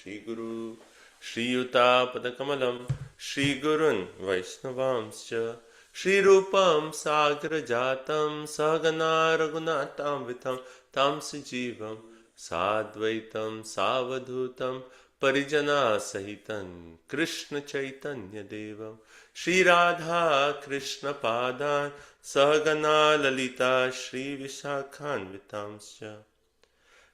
Shri Guru Shri Yuta Padakamalam Shri Gurun Vaishnavamscha Shri Rupam Sagra Jatam Sagana Raghunatam Vitam Tam Sajivam Sadvaitam Savadhutam Parijana Sahitam Krishna Chaitanya Devam Shri Radha Krishna Padan Sahagana Lalita Shri Vishakhan Vitamscha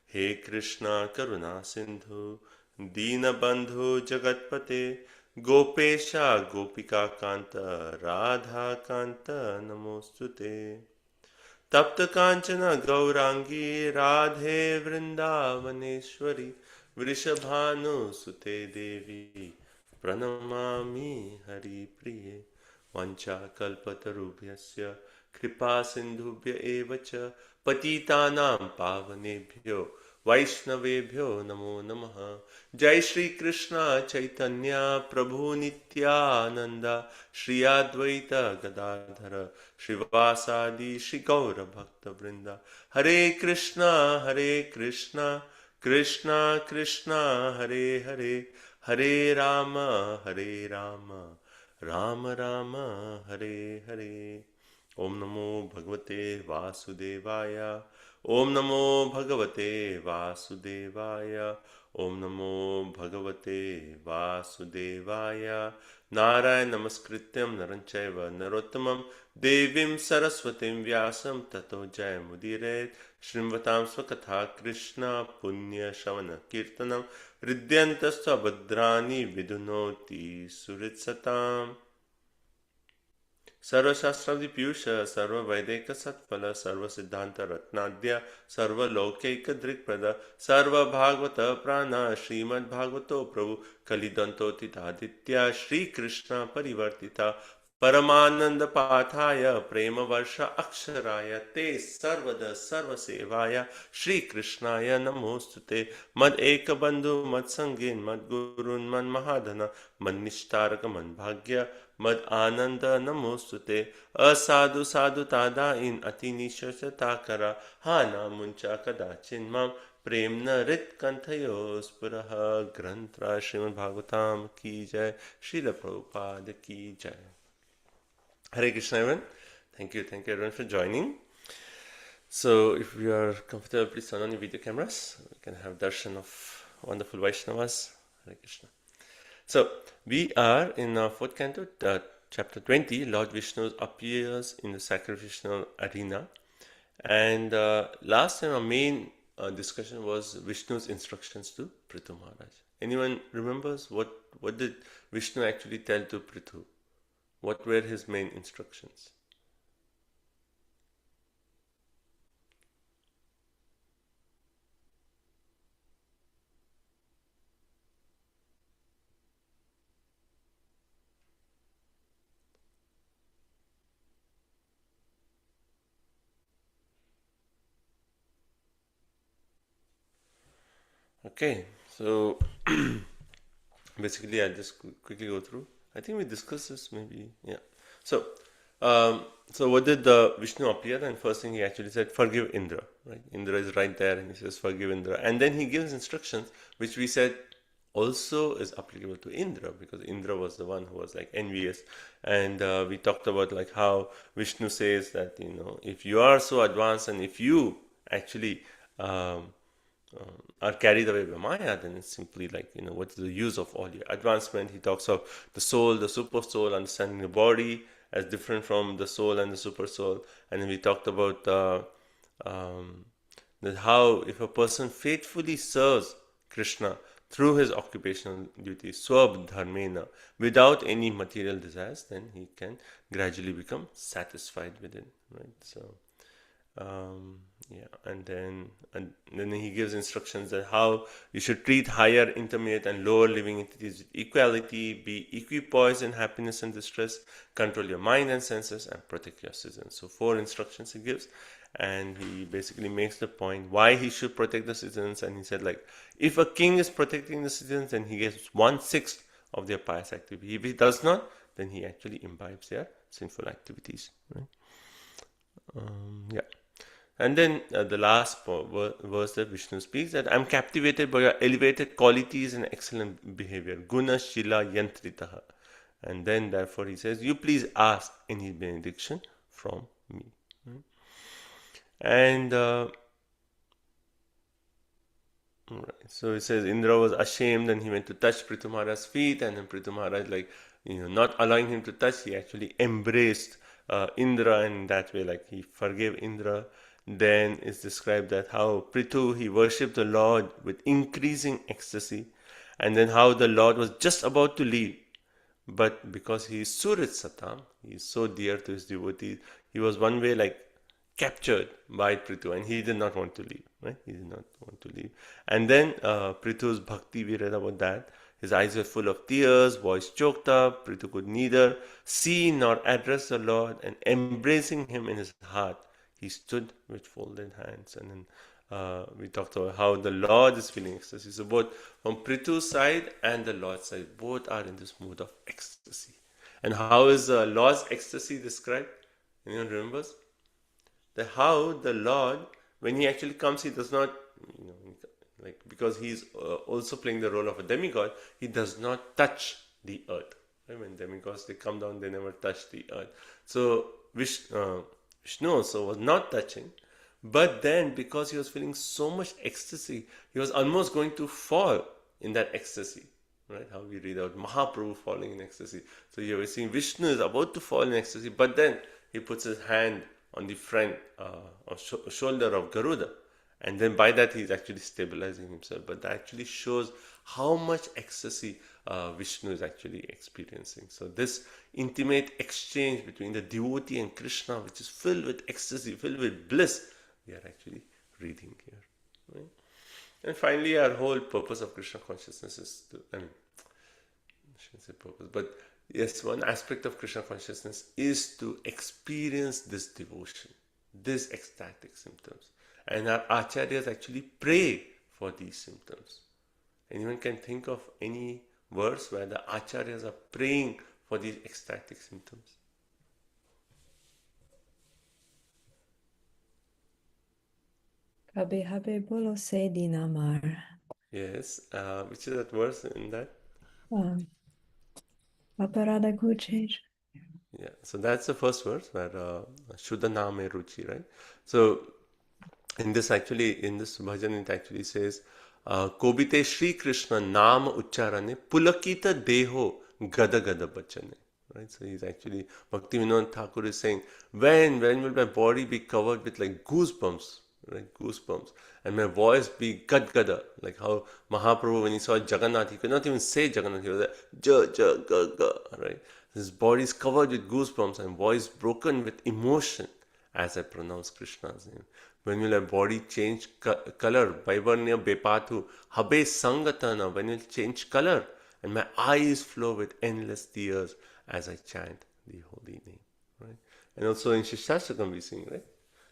He Krishna Karuna Sindhu Deenabandhu Jagatpate Gopesha Gopika Kanta Radha Kanta Namostute Tapta Kanchana Gaurangi Radhe Vrindavaneshwari Vrishabhanu Sute Devi Pranamami Hari Priye Vancha Kalpatarubhyasya Kripa Sindhubhya Evacha Patitanam Pavanebhyo Vaishnavebhyo Namo Namaha Jai Shri Krishna Chaitanya Prabhu Nityananda Shri Advaita Gadadhara Shrivasadi Shri Gaura Bhakta Vrinda Hare Krishna Krishna Krishna Hare Hare Hare Rama Rama Rama Hare Hare Om Namo Bhagavate Vasudevaya Om Namo Bhagavate Vasudevaya Om Namo Bhagavate Vasudevaya Narayana Namaskrityam Naranchaiva Narottamam Devim Saraswatim Vyasam Tato Jayamudiret Shrimvatam Swakatha Krishna Punya Shavana Kirtanam Ridyantasva Bhadrani Vidunoti Suritsatam Sarva Shastradi Piyusha, Sarva Vaideka Satpala, Sarva Siddhanta Ratnadya, Sarva Lokaika Drikprada, Sarva Bhagavata Prana, Srimad Bhagavato Prabhu, Kalidanto Titaditya, Shri Krishna Parivartita, Paramananda Pathaya, Prema Varsha Aksharaya, Te Sarvada Sarva Sevaya, Shri Krishnaya Namostute, Mad Eka Bandhu, Mad Sangin, Mad Gurun, Mad Mahadana, Mad Nishtaraka, Mad Bhagya, Mad Ananda Namostute, Asadu Sadhu Tada in Atinisha Takara, Hana Muncha Kadachin Mam, Premna Rit Kantayos Puraha Grantra Srimad Bhagavatam Ki Jai, Srila Prabhupada Ki Jai. Hare Krishna everyone. Thank you everyone for joining. So if you are comfortable, please turn on your video cameras. We can have darshan of wonderful Vaishnavas. Hare Krishna. So we are in our fourth canto, chapter 20. Lord Vishnu appears in the sacrificial arena, and last time our main discussion was Vishnu's instructions to Prithu Maharaj. Anyone remembers what did Vishnu actually tell to Prithu? What were his main instructions? Okay, so basically I'll just quickly go through. I think we discussed this maybe, yeah. So what did Vishnu appear? And first thing he actually said, forgive Indra, right? Indra is right there and he says, forgive Indra. And then he gives instructions, which we said also is applicable to Indra, because Indra was the one who was like envious. And we talked about like how Vishnu says that, if you are so advanced and if you actually are carried away by Maya, then it's simply like, what's the use of all your advancement? He talks of the soul, the super soul, understanding the body as different from the soul and the super soul. And then we talked about that how if a person faithfully serves Krishna through his occupational duties, swabdharmena, without any material desires, then he can gradually become satisfied within, right? So and then he gives instructions that how you should treat higher, intermediate, and lower living entities with equality, be equipoised in happiness and distress, control your mind and senses, and protect your citizens. So 4 instructions he gives, and he basically makes the point why he should protect the citizens. And he said, like, if a king is protecting the citizens, then he gets 1/6 of their pious activity. If he does not, then he actually imbibes their sinful activities, right? And then the last verse that Vishnu speaks, that I'm captivated by your elevated qualities and excellent behavior. Guna Shila Yantritaha. And then therefore he says, you please ask any benediction from me. And right. So it says Indra was ashamed and he went to touch Prithu Maharaj's feet, and then Prithu Maharaj, like, not allowing him to touch, he actually embraced Indra, and that way, like, he forgave Indra. Then it's described that how Prithu, he worshipped the Lord with increasing ecstasy, and then how the Lord was just about to leave, but because he is Surit Satam, he is so dear to his devotees, he was one way like captured by Prithu, and he did not want to leave. Right? He did not want to leave. And then Prithu's bhakti, we read about that. His eyes were full of tears, voice choked up. Prithu could neither see nor address the Lord, and embracing him in his heart, he stood with folded hands. And then we talked about how the Lord is feeling ecstasy. So both from Prithu's side and the Lord's side, both are in this mood of ecstasy. And how is the Lord's ecstasy described? Anyone remembers? That how the Lord, when he actually comes, he does not, like, because he's also playing the role of a demigod, he does not touch the earth. Right? When demigods, they come down, they never touch the earth. So Vishnu also was not touching, but then because he was feeling so much ecstasy, he was almost going to fall in that ecstasy. Right? How we read out Mahaprabhu falling in ecstasy. So you are seeing Vishnu is about to fall in ecstasy, but then he puts his hand on the front shoulder of Garuda, and then by that he's actually stabilizing himself. But that actually shows how much ecstasy Vishnu is actually experiencing. So this intimate exchange between the devotee and Krishna, which is filled with ecstasy, filled with bliss, we are actually reading here. Right? And finally, our whole purpose of Krishna consciousness is to, I shouldn't say purpose, but yes, one aspect of Krishna consciousness is to experience this devotion, these ecstatic symptoms. And our acharyas actually pray for these symptoms. Anyone can think of any verse where the acharyas are praying for these ecstatic symptoms? Kabe habe bolo se dinamar. Yes, which is that verse in that? Aparada kuchej. Yeah, so that's the first verse where Shuddha Name Ruchi, right? So in this bhajan, it actually says, Kobite Shri Krishna Nam Ucharane Pulakita Deho Gada Gada Bachane. Right? So he's actually, Bhakti Vinod Thakur is saying, when will my body be covered with like goosebumps, right? Goosebumps. And my voice be gad gada, like how Mahaprabhu, when he saw Jagannath, he could not even say Jagannath, he was like, ja, ja, ga, ga, right? His body is covered with goosebumps and voice broken with emotion as I pronounce Krishna's name. When will my body change color? Vaivarnya Bepatu, Habe Sangatana, when will it change color? And my eyes flow with endless tears as I chant the holy name. Right? And also in Shishashtakam we sing, right?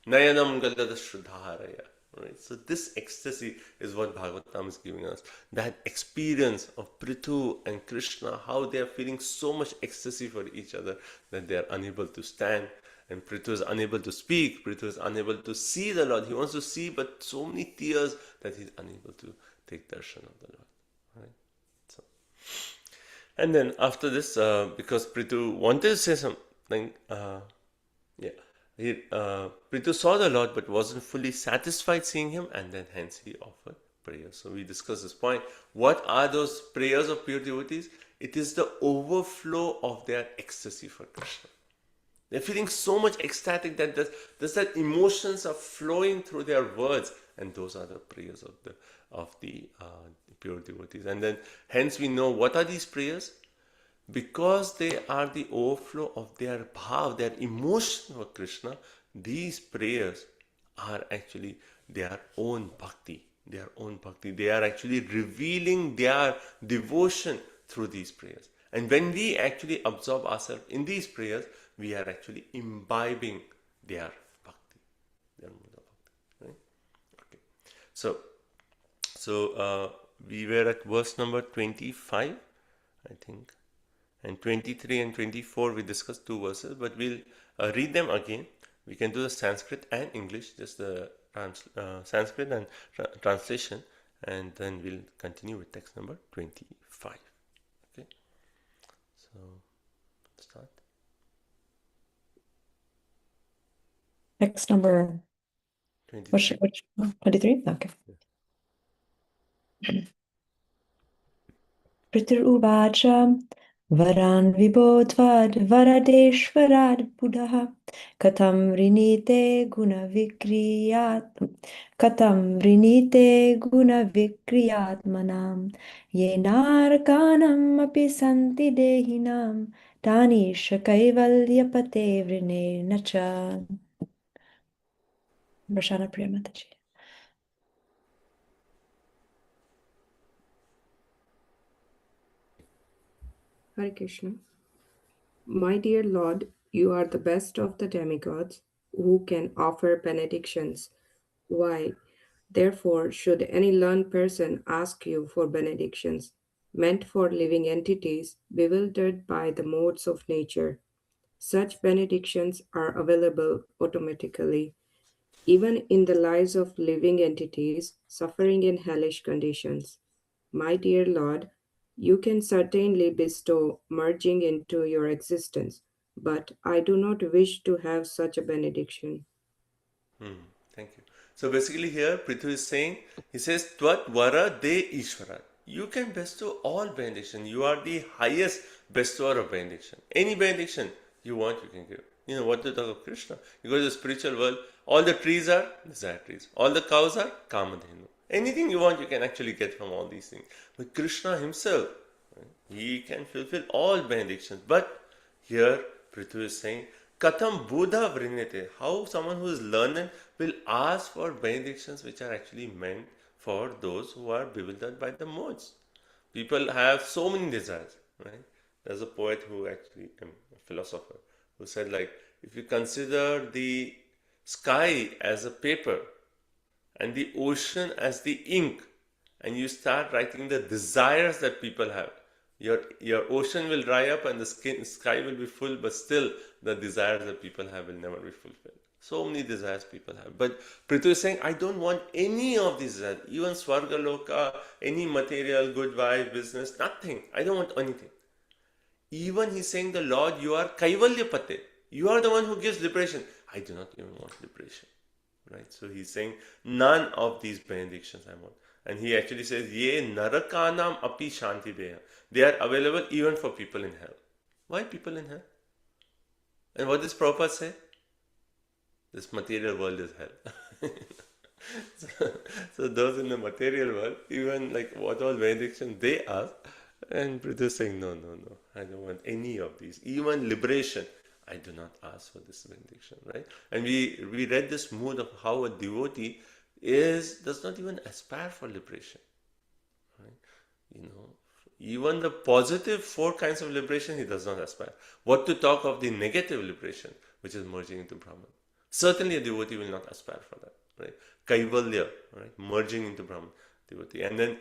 Nayanam Galada Shraddharaya. Right? So this ecstasy is what Bhagavatam is giving us. That experience of Prithu and Krishna, how they are feeling so much ecstasy for each other that they are unable to stand. And Prithu is unable to speak. Prithu is unable to see the Lord. He wants to see, but so many tears that he is unable to take darshan of the Lord. Right? So, and then after this, because Prithu wanted to say something, Prithu saw the Lord but wasn't fully satisfied seeing him, and then hence he offered prayers. So we discussed this point. What are those prayers of pure devotees? It is the overflow of their ecstasy for Krishna. They're feeling so much ecstatic that that emotions are flowing through their words, and those are the prayers of the pure devotees. And then hence we know what are these prayers? Because they are the overflow of their bhav, their emotion for Krishna, these prayers are actually their own bhakti. Their own bhakti. They are actually revealing their devotion through these prayers. And when we actually absorb ourselves in these prayers, we are actually imbibing their bhakti, their mula bhakti. Right? Okay. So we were at verse number 25, I think. And 23 and 24 we discussed two verses, but we'll read them again. We can do the Sanskrit and English, just the Sanskrit and translation, and then we'll continue with text number 25. Okay, so start. Text number 23. which 23? Okay. Prithur Varan Vibodvad Varadeshvarad Buddha Katam Rinite Guna Vikriyat Katam Rinite Guna Vikriyat Manam Yenarkanam Api Santi Dehinam Tani Shakaivalyapate Vrine Nacha. Varshana Priya Mataji. Hare Krishna. My dear Lord, you are the best of the demigods who can offer benedictions. Why, therefore, should any learned person ask you for benedictions meant for living entities bewildered by the modes of nature? Such benedictions are available automatically, even in the lives of living entities suffering in hellish conditions. My dear Lord, you can certainly bestow merging into your existence, but I do not wish to have such a benediction. Thank you. So basically here Prithu is saying, he says, Tvat Vara De Ishvara. You can bestow all benediction. You are the highest bestower of benediction. Any benediction you want, you can give. You know what to talk of Krishna. You go to the spiritual world, all the trees are desire trees. All the cows are Kamadhenu. Anything you want, you can actually get from all these things. But Krishna himself, he can fulfill all benedictions. But here Prithu is saying, Katham Buddha Vrinete. How someone who is learned will ask for benedictions which are actually meant for those who are bewildered by the modes. People have so many desires, right? There's a poet who actually, a philosopher, who said, like, if you consider the sky as a paper and the ocean as the ink, and you start writing the desires that people have, your ocean will dry up and the sky will be full, but still the desires that people have will never be fulfilled. So many desires people have. But Prithu is saying, I don't want any of these desires, even Swarga Loka, any material, good wife, business, nothing. I don't want anything. Even he's saying, the Lord, you are Kaivalyapate. You are the one who gives liberation. I do not even want liberation. Right? So he's saying, none of these benedictions I want. And he actually says, Ye narakanam api shanti deha. They are available even for people in hell. Why people in hell? And what does Prabhupada say? This material world is hell. so those in the material world, even like what all benedictions they ask, and Prithu is saying, no, I don't want any of these. Even liberation, I do not ask for this benediction, right? And we read this mood of how a devotee does not even aspire for liberation, right? You know, even the positive 4 kinds of liberation he does not aspire. What to talk of the negative liberation, which is merging into Brahman? Certainly a devotee will not aspire for that, right? Kaivalya, right? Merging into Brahman, devotee. And then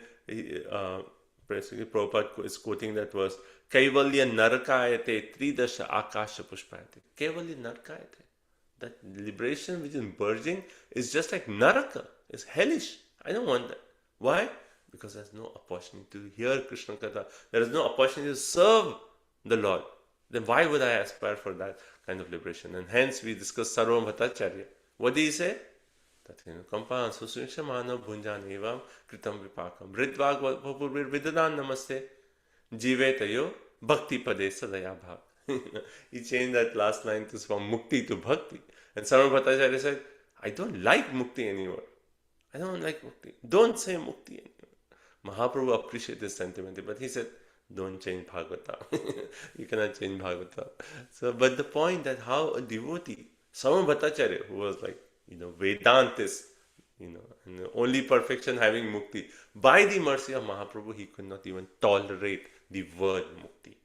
basically Prabhupada is quoting that verse, Kaivalya narakayate tridasha akasha pushpayate. Kaivalya narakayate. That liberation which is merging is just like naraka. It's hellish. I don't want that. Why? Because there's no opportunity to hear Krishna Katha. There is no opportunity to serve the Lord. Then why would I aspire for that kind of liberation? And hence we discuss Sarvam Bhattacharya. What did he say? Kampan susrishamano bhunjanevam kritam vipakam ridvag vapurvir vidadan namaste jivetayo bhakti pade sadaya bhav. He changed that last line to from mukti to bhakti. And Sarvam Bhattacharya said, I don't like mukti anymore. I don't like mukti. Don't say mukti anymore. Mahaprabhu appreciated this sentiment, but he said, don't change Bhagavata. You cannot change Bhagavata. So, but the point that how a devotee, Sarvam Bhattacharya, who was like, Vedantist, and the only perfection having mukti, by the mercy of Mahaprabhu, he could not even tolerate the word mukti.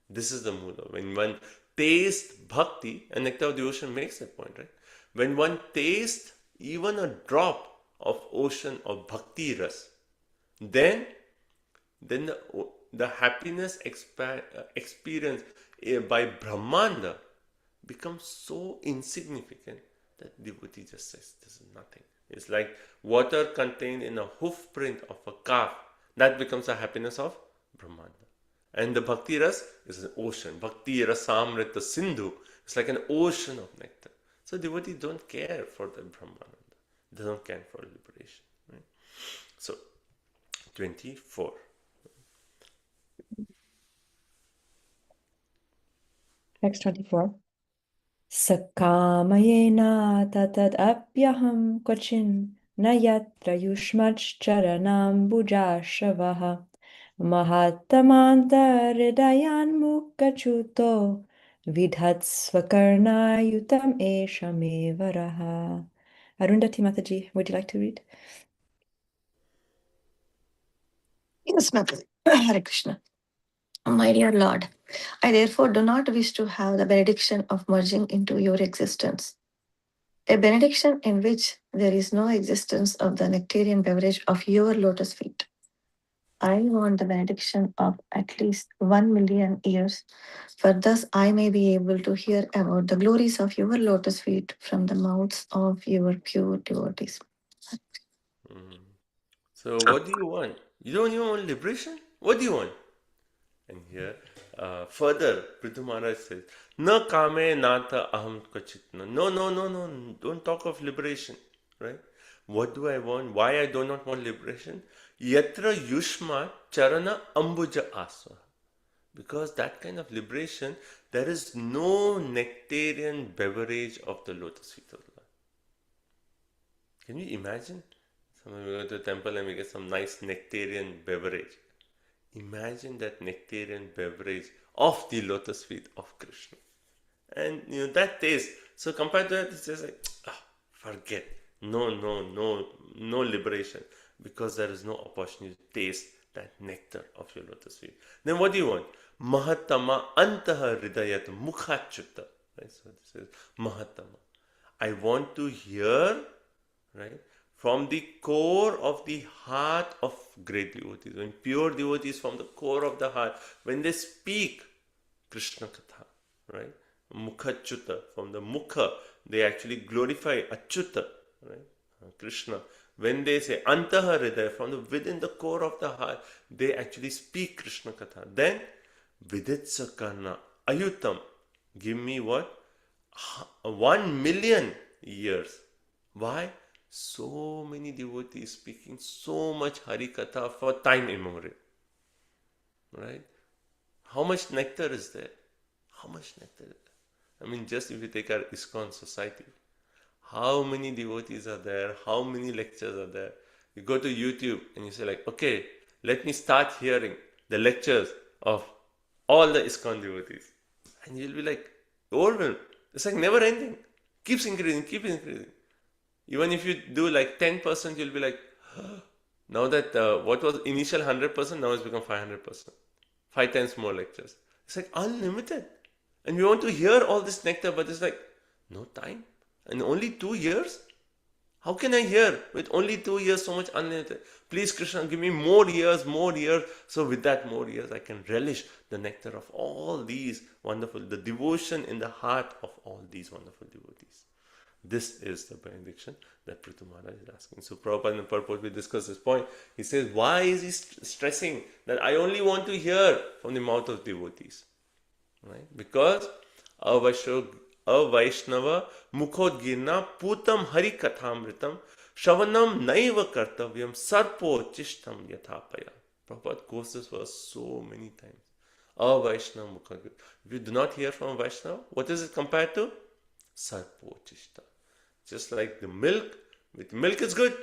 This is the mood of when one tastes bhakti, and Nectar of the Ocean makes that point, right? When one tastes even a drop of ocean of bhakti ras, then the happiness experience by Brahmanda becomes so insignificant that devotee just says this is nothing. It's like water contained in a hoof print of a calf. That becomes the happiness of Brahmanda. And the Bhakti Ras is an ocean. Bhakti Rasamrita Sindhu. It's like an ocean of nectar. So devotees don't care for the Brahmananda. They don't care for liberation. Right? So, 24. Text 24. Sakamayena tatad apyaham kochin nayatra yushmachcharanam bujashavaha mahatamanta hridayan mukachuto vidhatsvakarnayutam eshamevaraha. Arundhati Mataji, would you like to read? Yes, Mataji. Hare Krishna. My dear Lord, I therefore do not wish to have the benediction of merging into your existence. A benediction in which there is no existence of the nectarian beverage of your lotus feet. I want the benediction of at least 1,000,000 years, for thus I may be able to hear about the glories of your lotus feet from the mouths of your pure devotees. So what do you want? You don't even want liberation? What do you want? And here, further, Prithu Maharaj says, Na kame nata aham kachitna. No, no, no, no. Don't talk of liberation. Right? What do I want? Why I do not want liberation? Yatra yushma charana ambuja asva. Because that kind of liberation, there is no nectarian beverage of the lotus feet of Lord. Can you imagine? Sometimes we go to the temple and we get some nice nectarian beverage. Imagine that nectarian beverage of the lotus feet of Krishna. And that taste. So compared to that, it's just like, forget. No liberation. Because there is no opportunity to taste that nectar of your lotus feet. Then what do you want? Mahatama antaha hridayat mukhachyuta. Right? So this is Mahatama. I want to hear, right, from the core of the heart of great devotees, when pure devotees from the core of the heart, when they speak Krishna Katha, right? Mukhachyuta, from the Mukha, they actually glorify Achyuta, right? Krishna. When they say Antaha Hridaya, from within the core of the heart, they actually speak Krishna Katha. Then, Viditsa Karna, Ayutam, give me what? 1,000,000 years. Why? So many devotees speaking so much Harikatha for time immemorial. Right? How much nectar is there? How much nectar is there? I mean, just if you take our ISKCON society, how many devotees are there? How many lectures are there? You go to YouTube and you say like, okay, let me start hearing the lectures of all the ISKCON devotees. And you'll be like, overwhelmed. It's like never ending. Keeps increasing, keeps increasing. Even if you do like 10%, you'll be like, now that what was initial 100%, now it's become 500%. 5 times more lectures. It's like unlimited. And we want to hear all this nectar, but it's like, no time. And only 2 years? How can I hear with only 2 years so much unlimited? Please, Krishna, give me more years, more years. So with that more years, I can relish the nectar of all these wonderful, the devotion in the heart of all these wonderful devotees. This is the benediction that Prithu Maharaj is asking. So Prabhupada in the purport, we discuss this point. He says, why is he stressing that I only want to hear from the mouth of devotees? Right? Because Avaishnava Mukhodgirna Putam Hari Kathamritam Shavanam Naiva Kartavyam Sarpo Chishtam Yathapaya. Prabhupada quotes this verse so many times. Avaishnava Mukhodgirna. If you do not hear from Vaishnava, what is it compared to? Sarpo Chishta. Just like the milk, with milk is good.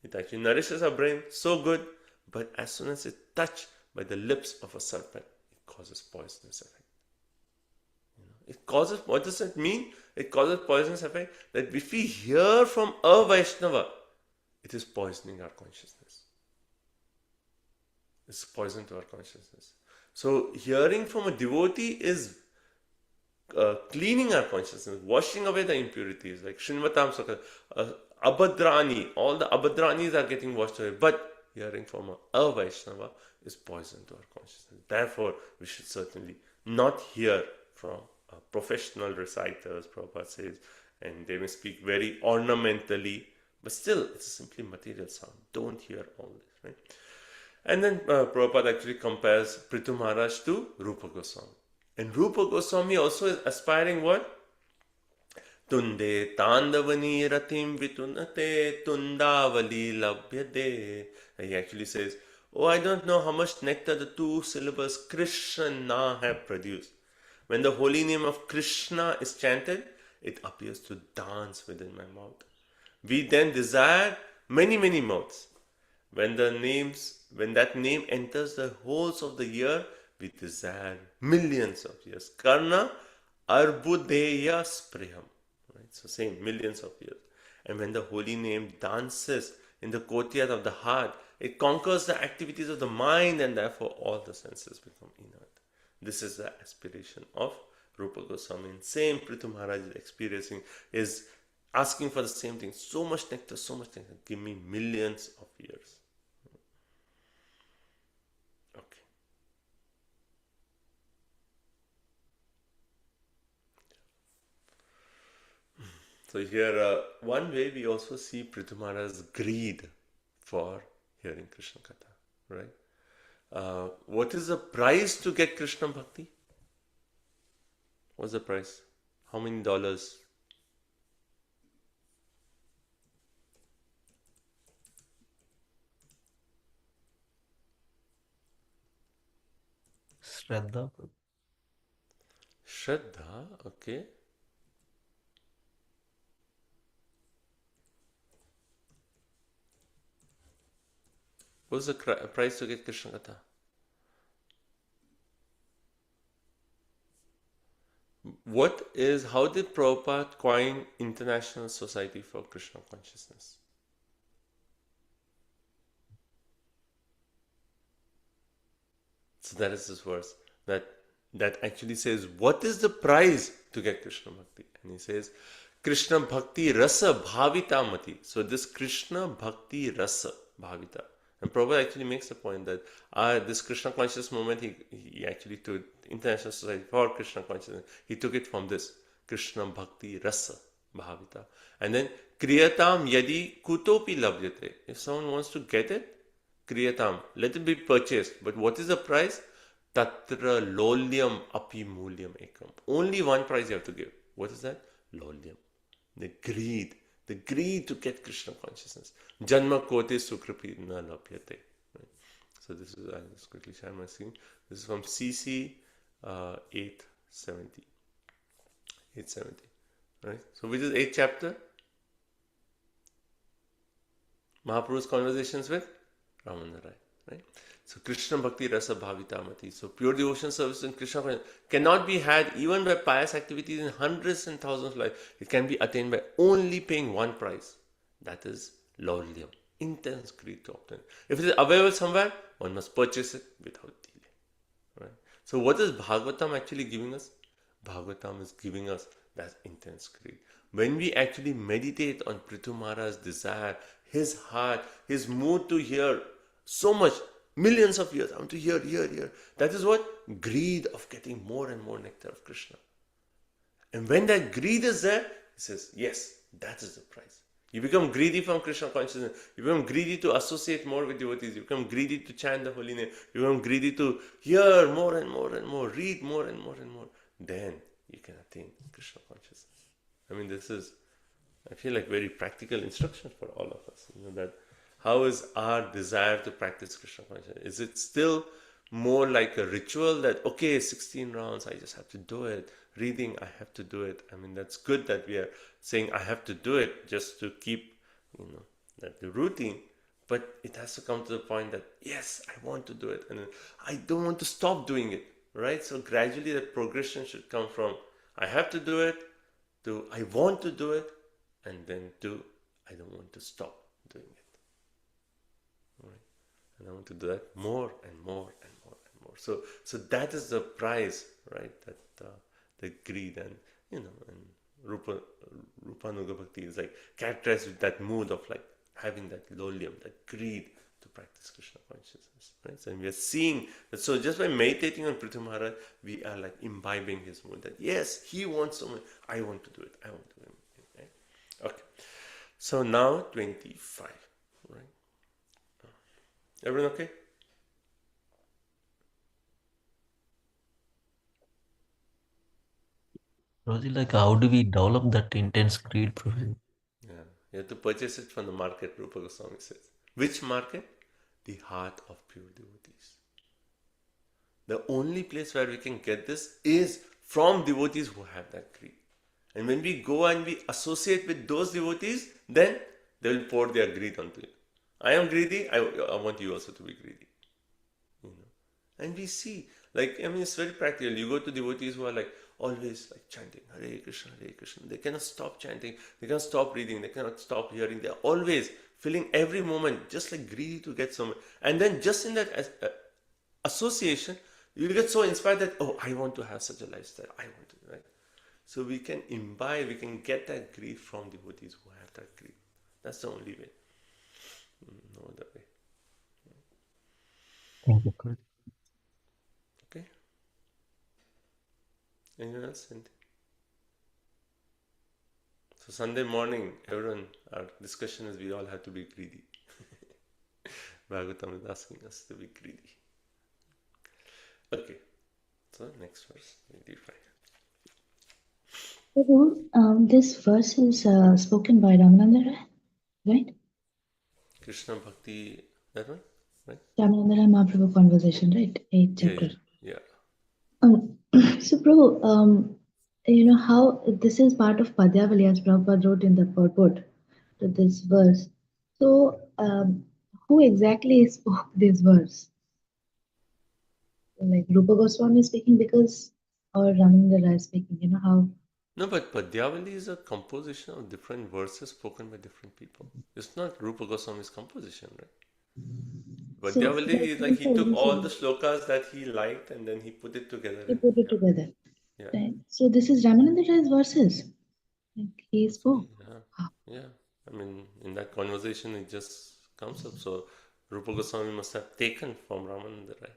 It actually nourishes our brain, so good. But as soon as it's touched by the lips of a serpent, it causes poisonous effect. It causes, what does it mean? It causes poisonous effect that if we hear from a Vaishnava, it is poisoning our consciousness. It's poison to our consciousness. So hearing from a devotee is cleaning our consciousness, washing away the impurities, like Srinvatam Sakha, Abhadrani, all the Abhadranis are getting washed away. But hearing from a Vaishnava is poison to our consciousness. Therefore, we should certainly not hear from professional reciters, Prabhupada says, and they may speak very ornamentally, but still it's simply material sound. Don't hear all this, right? And then Prabhupada actually compares Prithu Maharaj to Rupa Goswami. And Rupa Goswami also is aspiring what? Tunde Tandavani Ratim Vitunate Tundavali Labhyade. He actually says, oh, I don't know how much nectar the two syllables Krishna have produced. When the holy name of Krishna is chanted, it appears to dance within my mouth. We then desire many, many mouths. When that name enters the holes of the ear, we desire millions of years. Karna Arbudeya Spriham. Right? So same, millions of years. And when the holy name dances in the courtyard of the heart, it conquers the activities of the mind, and therefore all the senses become inert. This is the aspiration of Rupa Goswami. Same Prithu Maharaj is experiencing, is asking for the same thing. So much nectar, give me millions of years. Okay. So here, one way we also see Prithu Maharaj's greed for hearing Krishna Katha, right? What is the price to get Krishna Bhakti? What's the price? How many dollars? Shraddha. Shraddha, okay. What's the price to get Krishna Katha? How did Prabhupada coin International Society for Krishna Consciousness? So that is this verse that actually says, what is the price to get Krishna Bhakti? And he says, Krishna Bhakti Rasa Bhavita Mati. So this Krishna Bhakti Rasa Bhavita. And Prabhupada actually makes the point that this Krishna conscious movement, he actually took International Society for Krishna Consciousness. He took it from this Krishna Bhakti Rasa Bhavita. And then Kriyatam Yadi Kutopi Labhyate. If someone wants to get it, Kriyatam, let it be purchased. But what is the price? Tatra Lolyam Api Mulyam Ekam. Only one price you have to give. What is that? Lolyam. The greed to get Krishna consciousness. Janma kote sukripi na labhyate. Right? So this is, I'll just quickly share my screen. This is from CC 870. 870. Right? So which is 8th chapter? Mahaprabhu's conversations with Ramana Rai. Right? So Krishna Bhakti Rasa Bhavita Mati. So pure devotion service in Krishna cannot be had even by pious activities in hundreds and thousands of lives. It can be attained by only paying one price. That is Laulyam. Intense greed to obtain. If it is available somewhere, one must purchase it without delay. Right? So what is Bhagavatam actually giving us? Bhagavatam is giving us that intense greed. When we actually meditate on Prithu Maharaj's desire, his heart, his mood to hear so much, millions of years, I want to hear. That is what? Greed of getting more and more nectar of Krishna. And when that greed is there, he says, yes, that is the price. You become greedy from Krishna consciousness. You become greedy to associate more with devotees. You become greedy to chant the holy name. You become greedy to hear more and more and more, read more and more and more. Then you can attain Krishna consciousness. I mean, this is, I feel like very practical instruction for all of us. That how is our desire to practice Krishna consciousness? Is it still more like a ritual that, okay, 16 rounds, I just have to do it. Reading, I have to do it. I mean, that's good that we are saying I have to do it just to keep, that the routine. But it has to come to the point that, yes, I want to do it. And I don't want to stop doing it, right? So gradually the progression should come from, I have to do it, to I want to do it, and then to I don't want to stop doing it. Right? And I want to do that more and more and more and more. So that is the price, right? That the greed and Rupanuga Bhakti is like characterized with that mood of like having that lolyam, that greed to practice Krishna consciousness, right? So we are seeing that. So just by meditating on Prithvi Maharaj, we are like imbibing his mood. That yes, he wants so much. I want to do it. I want to do it. Right? Okay. So now 25, right? Everyone okay? Rosie, like how do we develop that intense greed, Prabhuji? Yeah. You have to purchase it from the market, Rupa Goswami says. Which market? The heart of pure devotees. The only place where we can get this is from devotees who have that greed. And when we go and we associate with those devotees, then they will pour their greed onto you. I am greedy, I want you also to be greedy. You know? And we see, like, I mean, it's very practical. You go to devotees who are like always like chanting Hare Krishna, Hare Krishna. They cannot stop chanting, they cannot stop reading, they cannot stop hearing. They're always feeling every moment just like greedy to get somewhere. And then just in that association, you will get so inspired that, oh, I want to have such a lifestyle. I want to, right? So we can imbibe, we can get that greed from devotees who have that greed. That's the only way. No other way. Thank you, Prabhuji. Okay? Anyone else? Anything? So Sunday morning, everyone, our discussion is we all have to be greedy. Bhagavatam is asking us to be greedy. Okay. So next verse, 25. Prabhu, this verse is spoken by Ramananda Rai, right? Krishna Bhakti, that one? Right? Ramananda Rai Mahaprabhu conversation, right? 8th chapter. Yeah. So, Prabhu, you know how this is part of Padyavali as Prabhupada wrote in the purport to this verse. So, who exactly spoke this verse? Like Rupa Goswami speaking because, or Ramananda Rai speaking? You know how? No, but Padyavali is a composition of different verses spoken by different people. It's not Rupa Goswami's composition, right? So, Padyavali is like he took all the he shlokas that he liked and then he put it together. put it together. Yeah. Right. So this is Ramananda Rai's verses. Like he spoke. Yeah. I mean, in that conversation, it just comes up. So Rupa Goswami must have taken from Ramananda Rai.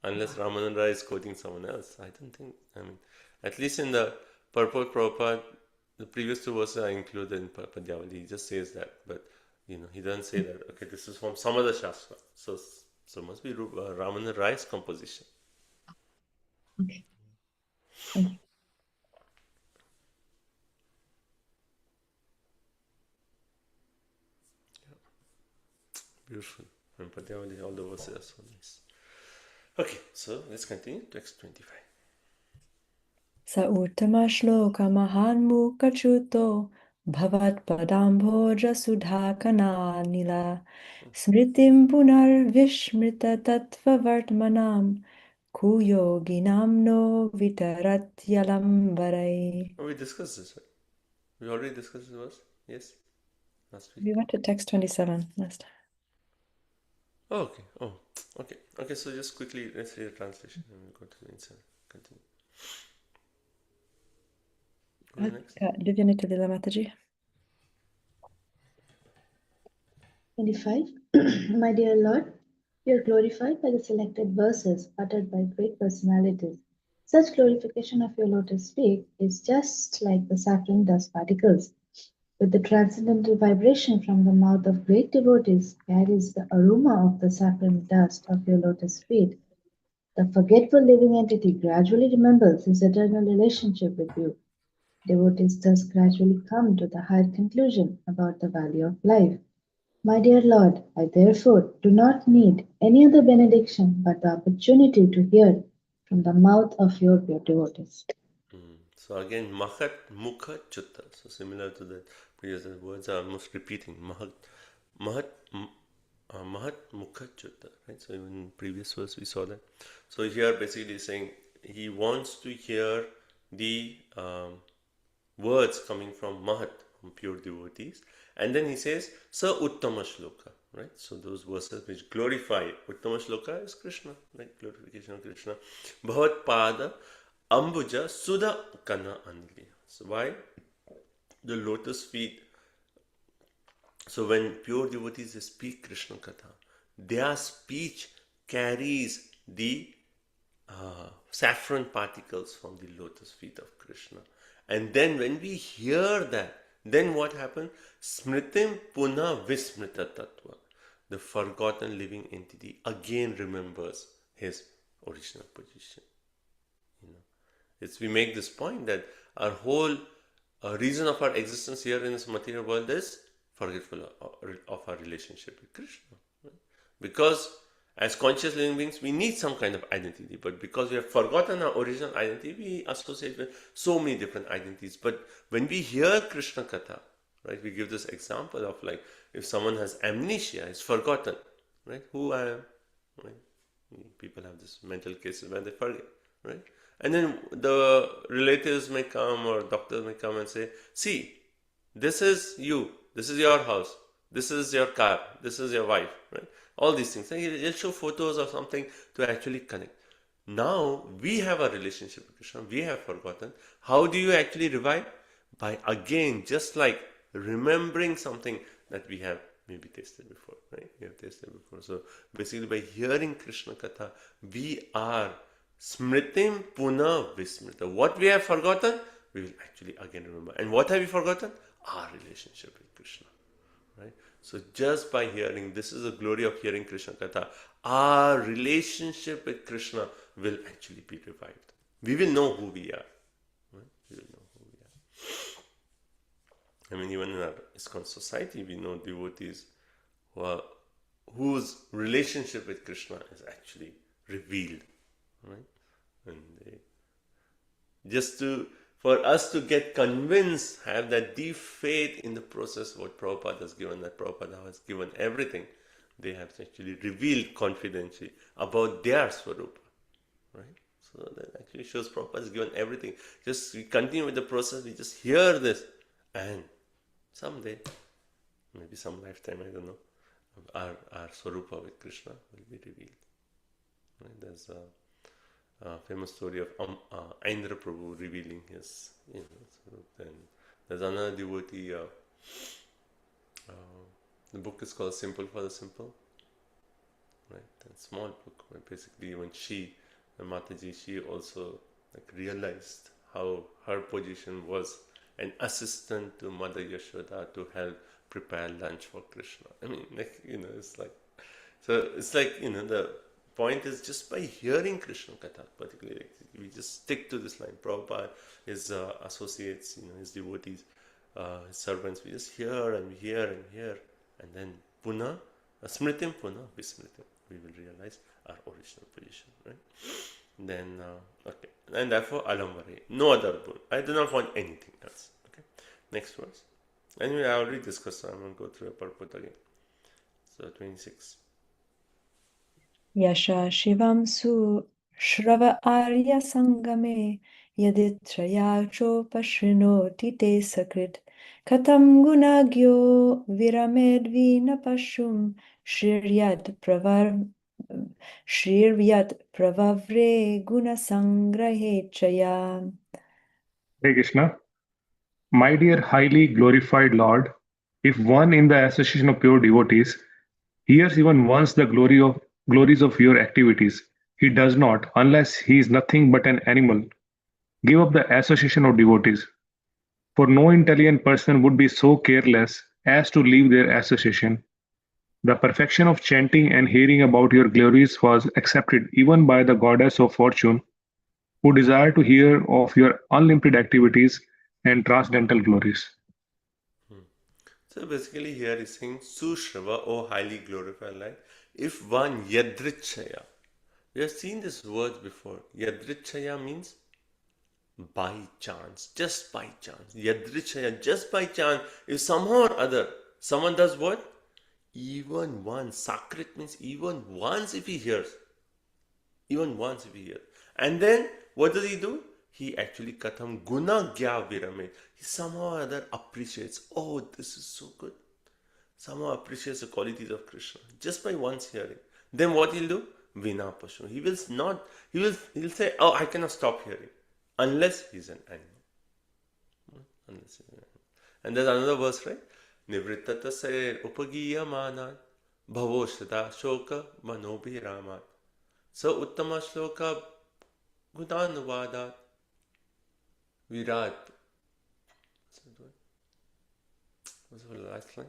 Unless Ramananda Rai is quoting someone else. I don't think, I mean, at least in the Purport Prabhupada, the previous two verses are included in Padyavali. He just says that, but he doesn't say that, okay, this is from some other Shastra. So must be Ramananda Rai's composition. Okay. Thank you. Beautiful. And Padyavali, all the verses are so nice. Okay, so let's continue. Text 25. Sa uttama shloka mahan mukhachuto bhavat padambhoja sudhakana nila smritim punar vishmrita tattva vartmanam kuyoginam no vitarat yalambarai. Oh, we discussed this, right? We already discussed this verse? Yes? Last week? We went to text 27 last time. Oh, okay. Oh, okay. Okay, so just quickly, let's read the translation and we'll go to the inside. Continue. Who's next? Divyanita Lila Mataji. 25. My dear Lord, you are glorified by the selected verses uttered by great personalities. Such glorification of your lotus feet is just like the saffron dust particles. With the transcendental vibration from the mouth of great devotees carries the aroma of the saffron dust of your lotus feet. The forgetful living entity gradually remembers his eternal relationship with you. Devotees thus gradually come to the higher conclusion about the value of life. My dear Lord, I therefore do not need any other benediction but the opportunity to hear from the mouth of your pure devotees. So again, Mahat Mukha Chutta. So similar to the previous words are almost repeating. Mahat Mukha Chutta. Right? So even in previous verse we saw that. So here basically saying he wants to hear the words coming from Mahat, from pure devotees. And then he says, Sa Uttama Shloka. Right? So those verses which glorify. Uttama Shloka is Krishna. Right? Glorification of Krishna. Bhavat Pada Ambuja Sudha Kana Anili. So why? The lotus feet. So when pure devotees speak Krishna Katha, their speech carries the saffron particles from the lotus feet of Krishna. And then when we hear that, then what happens? Smritim puna vismrita tattva. The forgotten living entity again remembers his original position. We make this point that our whole reason of our existence here in this material world is forgetful of our relationship with Krishna. Right? Because as conscious living beings, we need some kind of identity, but because we have forgotten our original identity, we associate with so many different identities. But when we hear Krishna Katha, right, we give this example of like if someone has amnesia, is forgotten, right, who I am, right? People have this mental cases where they forget, right? And then the relatives may come or doctors may come and say, see, this is you, this is your house, this is your car, this is your wife, right? All these things. And he'll show photos or something to actually connect. Now we have a relationship with Krishna, we have forgotten. How do you actually revive? By again, just like remembering something that we have maybe tasted before, right? We have tasted before. So basically by hearing Krishna Katha, we are smritim puna vismrita. What we have forgotten, we will actually again remember. And what have we forgotten? Our relationship with Krishna. Right? So just by hearing, this is the glory of hearing Krishna Katha, our relationship with Krishna will actually be revived. We will know who we are. Right? We will know who we are. I mean, even in our ISKCON society, we know devotees whose relationship with Krishna is actually revealed. Right? And for us to get convinced, have that deep faith in the process what Prabhupada has given, that Prabhupada has given everything, they have actually revealed confidentially about their Swarupa. Right? So that actually shows Prabhupada has given everything. Just we continue with the process, we just hear this, and someday, maybe some lifetime, I don't know, our Swarupa with Krishna will be revealed. Right? There's a famous story of Indra Prabhu revealing his, Swarupa. And there's another devotee. The book is called Simple for the Simple. Right, a small book. Right? Basically, when Mataji, she also realized how her position was an assistant to Mother Yashoda to help prepare lunch for Krishna. I mean, it's like, so it's like, the point is just by hearing Krishna Katha, particularly, we just stick to this line. Prabhupada, his associates, his devotees, his servants, we just hear and we hear and hear, and then puna, smritim puna, vismritim, we will realize our original position, right? Then, okay, and therefore alamvare, no other boon. I do not want anything else. Okay, next verse. Anyway, I already discussed, so I'm going to go through a purport again. So 26. Yasha Shivam Su Shrava Arya Sangame Yaditraya Chopashrinoti Te Sakrit Katam Gunagyo Viramedvina Pashum Shriryat Pravavre Gunasangrahe Chaya. Hare Krishna. My dear highly glorified Lord, if one in the association of pure devotees hears even once the glories of your activities, he does not, unless he is nothing but an animal, give up the association of devotees. For no intelligent person would be so careless as to leave their association. The perfection of chanting and hearing about your glories was accepted even by the goddess of fortune, who desire to hear of your unlimited activities and transcendental glories. So basically here he's saying, Sushrava, O highly glorified light, if one yadrichaya. We have seen this word before. Yadrichaya means by chance, just by chance. Yadrichaya, just by chance. If somehow or other, someone does what? Even once. Sakrit means even once if he hears. Even once if he hears. And then, what does he do? He actually katham guna gya virame. He somehow or other appreciates, oh, this is so good. Somehow appreciates the qualities of Krishna just by once hearing. Then what he'll do? Vina pashu. He'll say, oh, I cannot stop hearing. Unless he's an animal. And there's another verse, right? Nivrittata se upagiya manan Bhavo Shada Shoka Manobhiramat Sa Uttama Shloka Gudanuvadat Virat. What's the last line?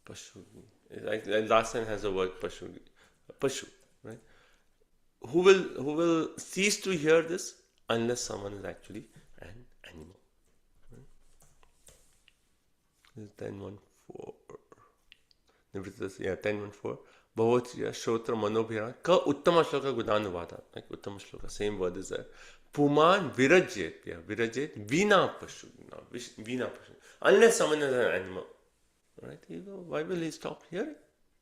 Pashu. Last line has the word Pashu. Pashu, right? Who will cease to hear this unless someone is actually an animal? Right? 10.1.4. Yeah, 10.1.4. Bhavochya Shotra Manobhira Ka Uttama Shloka Gudanuvada. Like Uttama Shloka, same word is there. Puman Virajet. Yeah, Virajet Vina Pashu. Vina Pashu. Unless someone is an animal. Right? You go, why will he stop hearing?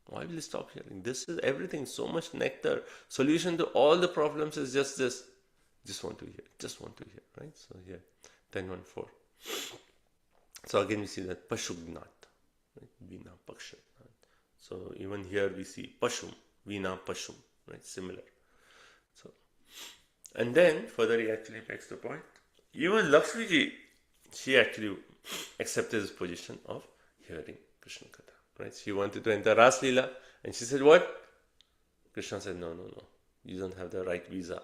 Why will he stop hearing? This is everything, so much nectar. Solution to all the problems is just this. Just want to hear. Just want to hear. Right? So here, 10.1.4. So again we see that Pashugnat. Right? Vina Pakshat. So even here we see Pashum, Vina Pashum, right? Similar. So, and then further he actually makes the point. Even Lakshmi ji, she actually accepted his position of hearing Krishna Katha, right? She wanted to enter Ras Leela, and she said, what? Krishna said, no. You don't have the right visa.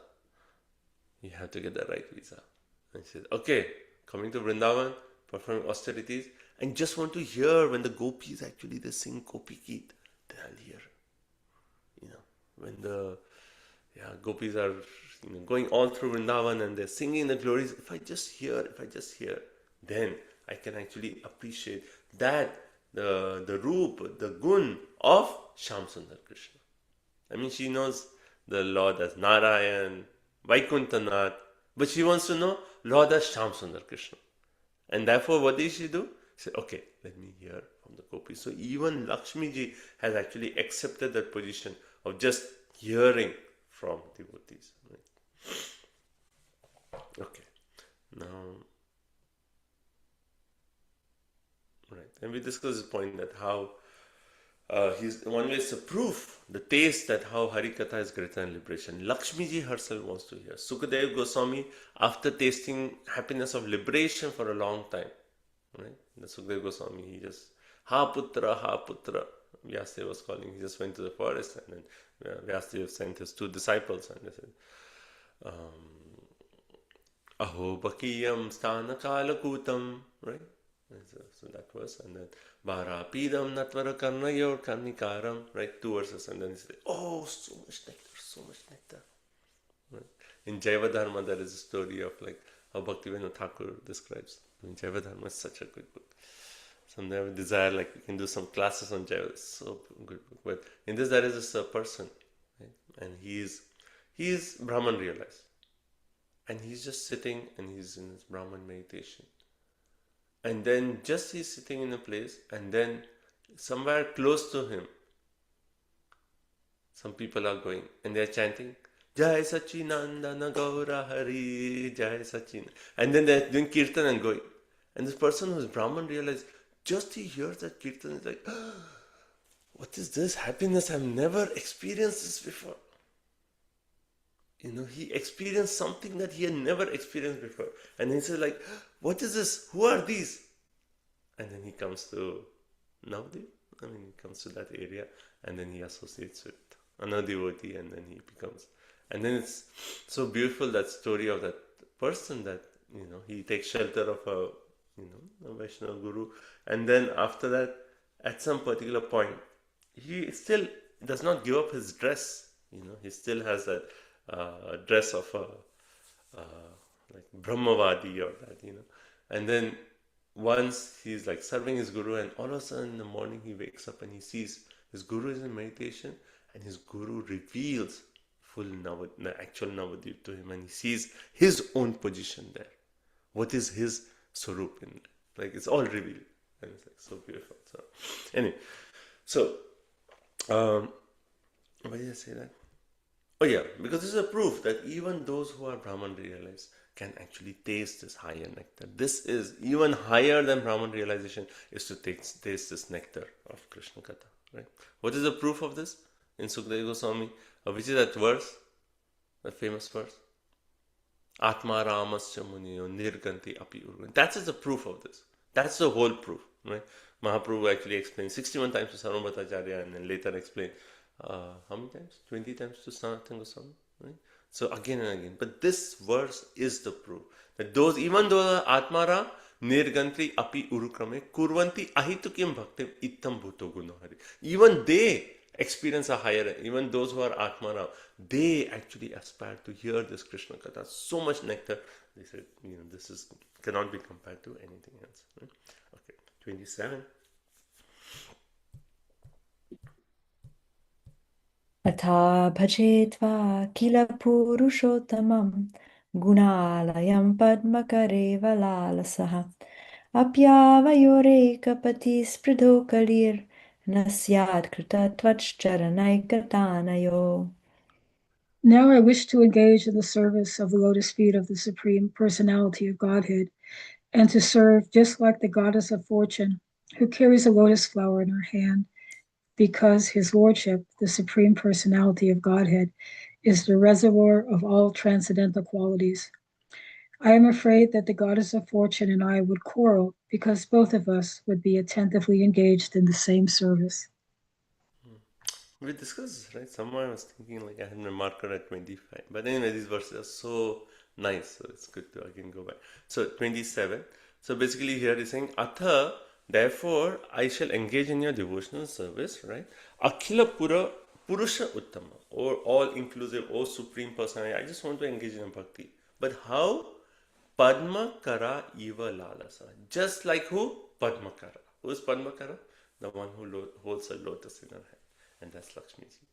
You have to get the right visa. And she said, okay, coming to Vrindavan, performing austerities, and just want to hear when the gopis actually they sing Gopi Geet, then I'll hear. When the gopis are going all through Vrindavan and they're singing the glories, if I just hear, then I can actually appreciate that the roop, the gun of Shyam Sundar Krishna. I mean, she knows the Lord as Narayan, Vaikuntanath, but she wants to know Lord as Shyam Sundar Krishna. And therefore, what did she do? She said, okay, let me hear from the gopis. So even Lakshmi ji has actually accepted that position of just hearing from devotees. Right? Okay. Now, right. And we discussed this point that how one way is a proof, the taste that how Harikatha is greater than liberation. Lakshmi ji herself wants to hear. Sukadeva Goswami, after tasting happiness of liberation for a long time, right? The Sukadeva Goswami, he just, ha putra, Vyasdeva was calling. He just went to the forest, and then Vyasdeva sent his 2 disciples, and they said, Aho bakiyam sthana kalakutam, right? So that verse, and then Bara Pidam Natvara Karnayor Karnikaram, right? 2 verses, and then he said, oh, so much nectar. Right? In Jaiva Dharma, there is a story of like how Bhakti Vaibhava Thakur describes. In Jaiva Dharma is such a good book. Someday I would desire like we can do some classes on Jaiva. It's so good book. But in this there is this person, right? And he is Brahman realized. And he's just sitting and he's in his Brahman meditation. And then just he's sitting in a place, and then somewhere close to him, some people are going and they're chanting, Jai Sachinandana Gaura Hari, Jai Sachin. And then they're doing kirtan and going. And this person who's Brahman realized, just he hears that kirtan, is like, oh, what is this happiness? I've never experienced this before. He experienced something that he had never experienced before. And he said like, what is this? Who are these? And then he comes to Navdeep. He comes to that area, and then he associates with another devotee, and then he becomes. And then it's so beautiful, that story of that person that, he takes shelter of a Vaishnava guru. And then after that, at some particular point, he still does not give up his dress. He still has that dress of a like Brahmavadi or that, And then once he's like serving his guru, and all of a sudden in the morning he wakes up and he sees his guru is in meditation, and his guru reveals the actual Navadvip to him, and he sees his own position there. What is his Swarup in there? Like it's all revealed, and it's like so beautiful. So anyway, so why did I say that? Oh yeah, because this is a proof that even those who are Brahman realized can actually taste this higher nectar. This is even higher than Brahman realization, is to taste this nectar of Krishna Katha. Right? What is the proof of this? In Sukadeva Goswami, which is that verse, that famous verse? Atma Ramasya Muniyo Nirganti Api Urgan. That is the proof of this. That's the whole proof, right? Mahaprabhu actually explained 61 times to Sarvabhattacharya and then later explained how many times? 20 times to Sanatana Goswami, right? So again and again. But this verse is the proof that those, even those are Atmara, Nirgantri api urukrame kurvanti ahitukim bhaktim ittam bhuto gunohari. Even they experience a higher, even those who are Atmara, they actually aspire to hear this Krishna Katha. So much nectar. They said, this is cannot be compared to anything else. Right? Okay, 27. Atha bhajetva kila purushottamam gunalayam padmakareva lalasaha apyavayoreka spridho kalir nasyad krita tvachcharanaigatanayo. Now I wish to engage in the service of the lotus feet of the Supreme Personality of Godhead, and to serve just like the goddess of fortune, who carries a lotus flower in her hand, because his lordship, the Supreme Personality of Godhead, is the reservoir of all transcendental qualities. I am afraid that the goddess of fortune and I would quarrel, because both of us would be attentively engaged in the same service. We discussed this, right? Someone was thinking like I had my marker at 25. But anyway, these verses are so nice, so it's good to again go back. So 27. So basically here he's saying, Atha, therefore I shall engage in your devotional service, right? Akhila Purusha Uttama, or all inclusive, or Supreme Personality. I just want to engage in bhakti. But how? Padma Kara Eva Lalasa. Just like who? Padma Kara. Who is Padma Kara? The one who holds a lotus in her hand. And that's Lakshmi ji.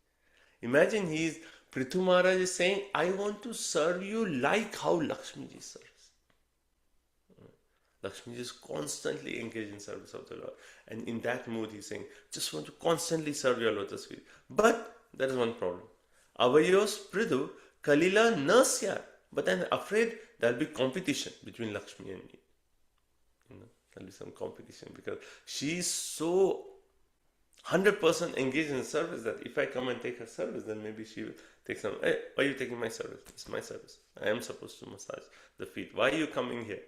Imagine Prithu Maharaj is saying, I want to serve you like how Lakshmi ji serves. Lakshmi ji is constantly engaged in service of the Lord. And in that mood he's saying, just want to constantly serve your lotus feet. But there is one problem. Avayos Pridhu Kalila Nasyar. But I'm afraid there'll be competition between Lakshmi and me. There'll be some competition because she's so 100% engaged in the service that if I come and take her service, then maybe she will take some. Hey, why are you taking my service? It's my service. I am supposed to massage the feet. Why are you coming here?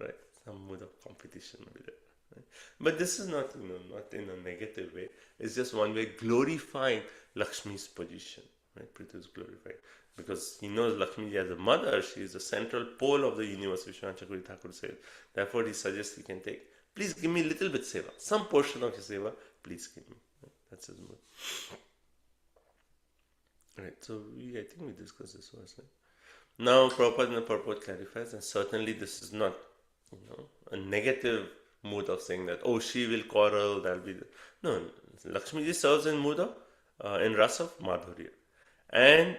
Right? Some mood of competition will be there. Right? But this is not, not in a negative way. It's just one way glorifying Lakshmi's position. Right? Prithu is glorified because he knows Lakshmi as a mother. She is the central pole of the universe. Vishwanath Chakravarti Thakur says. Therefore, he suggests he can take. Please give me a little bit seva, some portion of his seva. Please give me. That's his mood. Right. So I think we discussed this verse. Right? Now, Prabhupada in the purport clarifies, and certainly this is not, a negative mood of saying that, oh, she will quarrel. That'll be no. Lakshmi ji serves in mood of in rasa of Madhurya, and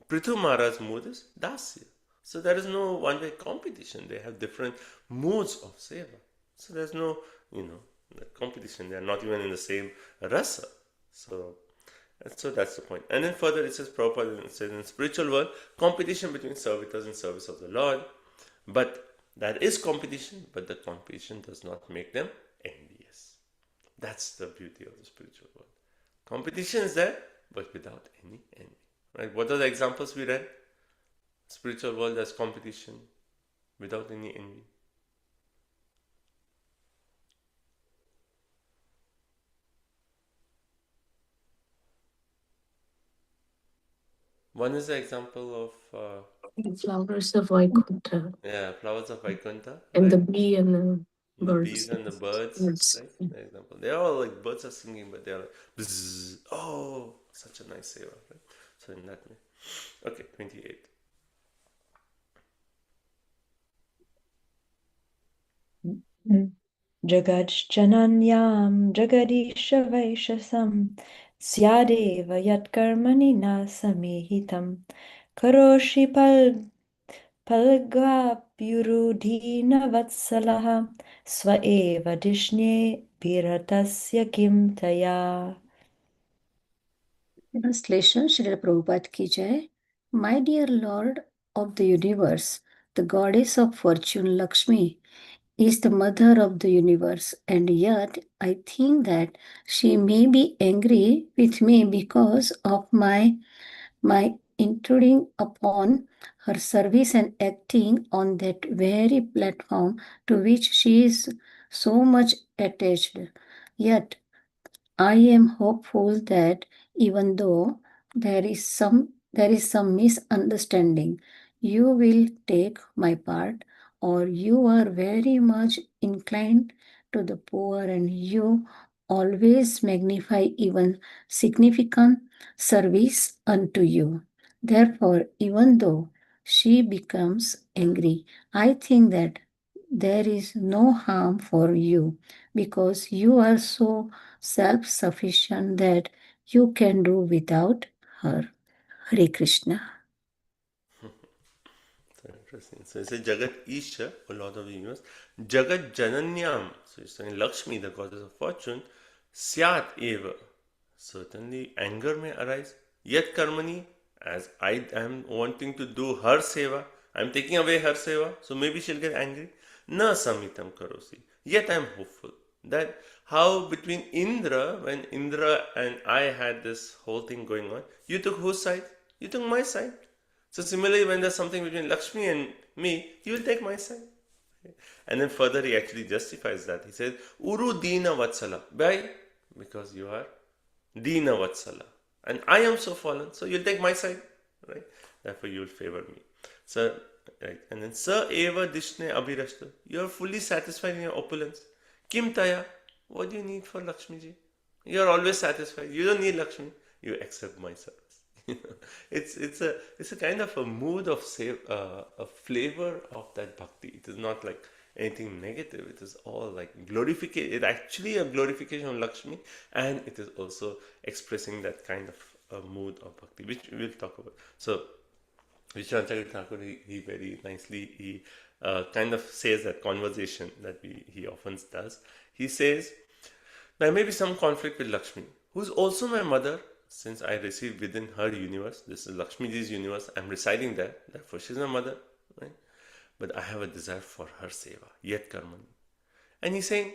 Prithu Maharaj's mood is Dasya. So there is no one-way competition. They have different moods of seva. So there's no, competition. They are not even in the same rasa. So that's the point. And then further it says, Prabhupada says in spiritual world, competition between servitors in service of the Lord. But there is competition, but the competition does not make them envious. That's the beauty of the spiritual world. Competition is there, but without any envy. Right? What are the examples we read? Spiritual world, there's competition without any envy. One is the example of Flowers of Vaikuntha. Flowers of Vaikuntha, And the right? bee and the birds. Bees and the birds, right? The example. They're all like birds are singing, but they're like, bzzz, oh, such a nice seva, right? So in that way. Okay, 28. Jagadjananyam Jagadisha Vaishasam Syadeva Yatkarmani na Samehitam Karoshi Palgapyurudhina Vatsalaha Swaeva Dishne Bhiratasya Kim Taya. Translation, Srila Prabhupada ki jai. My dear Lord of the universe, the goddess of fortune Lakshmi is the mother of the universe, and yet I think that she may be angry with me because of my intruding upon her service and acting on that very platform to which she is so much attached. Yet I am hopeful that even though there is some misunderstanding, you will take my part, or you are very much inclined to the poor, and you always magnify even significant service unto you. Therefore, even though she becomes angry, I think that there is no harm for you, because you are so self sufficient that you can do without her. Hare Krishna. So interesting. So it says Jagat Isha, O Lord of the universe, Jagat Jananyam. So it's saying Lakshmi, the goddess of fortune, Syat Eva. Certainly anger may arise. Yet Karmani, as I am wanting to do her seva, I am taking away her seva, so maybe she'll get angry. Na Samitam Karosi. Yet I am hopeful that how between Indra, when Indra and I had this whole thing going on, you took whose side? You took my side. So similarly, when there's something between Lakshmi and me, you will take my side. And then further he actually justifies that. He says, Uru Dina Vatsala. Why? Because you are Dina Vatsala. And I am so fallen, so you'll take my side. Right? Therefore you will favor me. So, right. And then Sa Eva Dishne Abhirashta. You are fully satisfied in your opulence. Kim Taya. What do you need for Lakshmi ji? You are always satisfied. You don't need Lakshmi. You accept my service. It's a kind of a mood of a flavor of that bhakti. It is not like anything negative. It is all like glorification. It's actually a glorification of Lakshmi, and it is also expressing that kind of mood of bhakti, which we will talk about. So Vishwanath Thakur, he very nicely kind of says that conversation that he often does. He says, there may be some conflict with Lakshmi, who is also my mother, since I received within her universe. This is Lakshmi Ji's universe. I'm residing there. Therefore, she's my mother. Right? But I have a desire for her seva, yet karmani. And he's saying,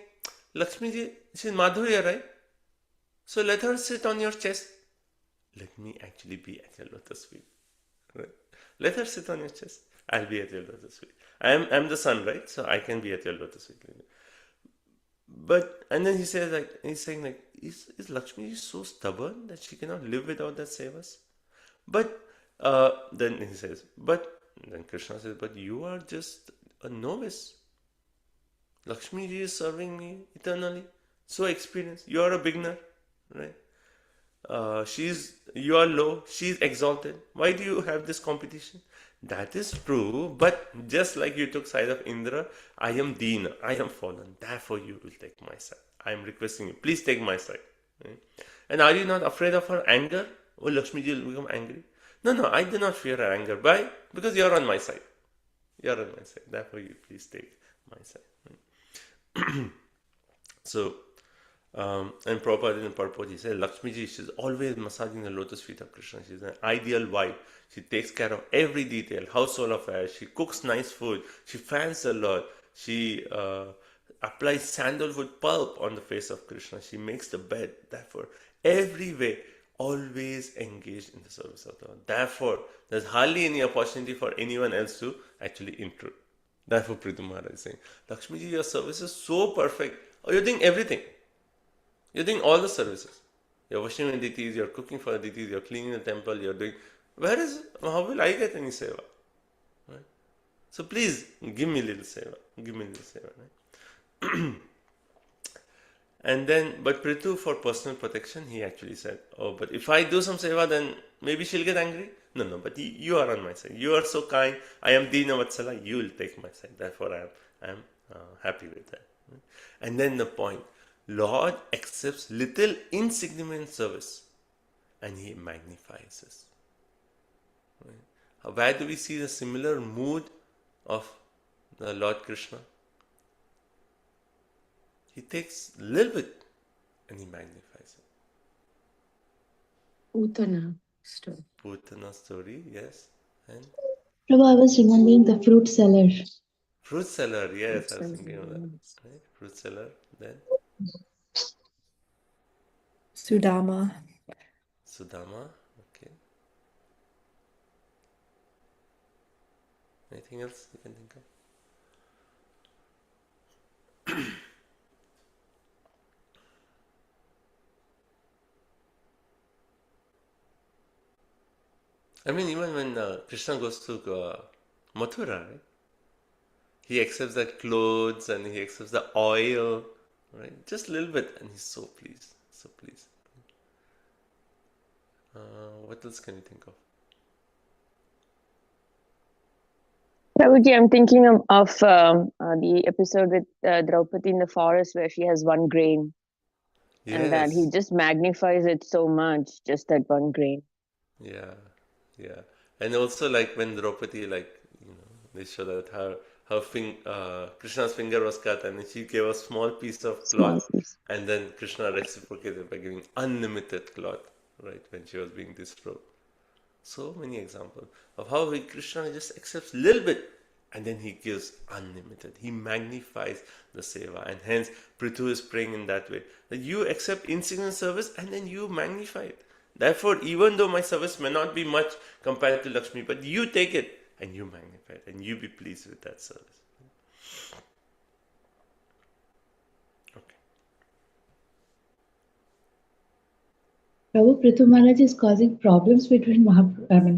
Lakshmi Ji, she's Madhurya, right? So let her sit on your chest. Let me actually be at your lotus feet. Right? Let her sit on your chest. I'll be at your lotus feet. I'm the sun, right? So I can be at your lotus feet. But, and then he says he's saying is Lakshmi so stubborn that she cannot live without that sevas? But then he says, then Krishna says, but you are just a novice. Lakshmi ji is serving me eternally, so experienced. You are a beginner, right? You are low, she's exalted. Why do you have this competition? That is true, but just like you took side of Indra, I am Dina, I am fallen. Therefore, you will take my side. I am requesting you, please take my side. Right? And are you not afraid of her anger? Oh, Lakshmi ji will become angry. No, I do not fear her anger. Why? Because you are on my side. You are on my side. Therefore, you please take my side. So, and Prabhupada in the purport, he said, Lakshmi ji, she's always massaging the lotus feet of Krishna. She's an ideal wife. She takes care of every detail, household affairs. She cooks nice food. She fans the Lord. She applies sandalwood pulp on the face of Krishna. She makes the bed. Therefore, every way, always engaged in the service of the Lord. Therefore, there's hardly any opportunity for anyone else to actually intrude. Therefore, Prithu Maharaj is saying, Lakshmi ji, your service is so perfect. Oh, you're doing everything. You're doing all the services. You're washing the deities, you're cooking for the deities, you're cleaning the temple, you're doing... How will I get any seva? Right? So please, give me little seva. Give me little seva. Right? And then, but Prithu, for personal protection, he actually said, oh, but if I do some seva, then maybe she'll get angry. No, but you are on my side. You are so kind. I am Dina Vatsala. You will take my side. Therefore, I am happy with that. Right? And then the point. Lord accepts little insignificant service and he magnifies us. Right? Where do we see the similar mood of the Lord Krishna? He takes a little bit and he magnifies it. Putana story. Putana story, yes. And Prabhu, I was remembering the fruit seller. fruit seller, yes, I was thinking of that. Right? Fruit seller, then Sudama. Sudama, okay. Anything else you can think of? I mean, even when Krishna goes to Mathura, right? He accepts the clothes and he accepts the oil, right? Just a little bit, and he's so pleased, so pleased. What else can you think of? Prabhuji, I'm thinking of the episode with Draupadi in the forest where she has one grain and that he Yes, just magnifies it so much, just that one grain. yeah, yeah. And also, like when Draupadi, like, they show that Krishna's finger was cut, and she gave a small piece of Small cloth, piece. and then Krishna reciprocated by giving unlimited cloth, right? When she was being disrobed. So many examples of how Krishna just accepts little bit and then he gives unlimited. He magnifies the seva, and hence Prithu is praying in that way that you accept insignificant service and then you magnify it. Therefore, even though my service may not be much compared to Lakshmi, but you take it and you magnify it and you be pleased with that service. Okay. Prabhu, Prithu Maharaj is causing problems between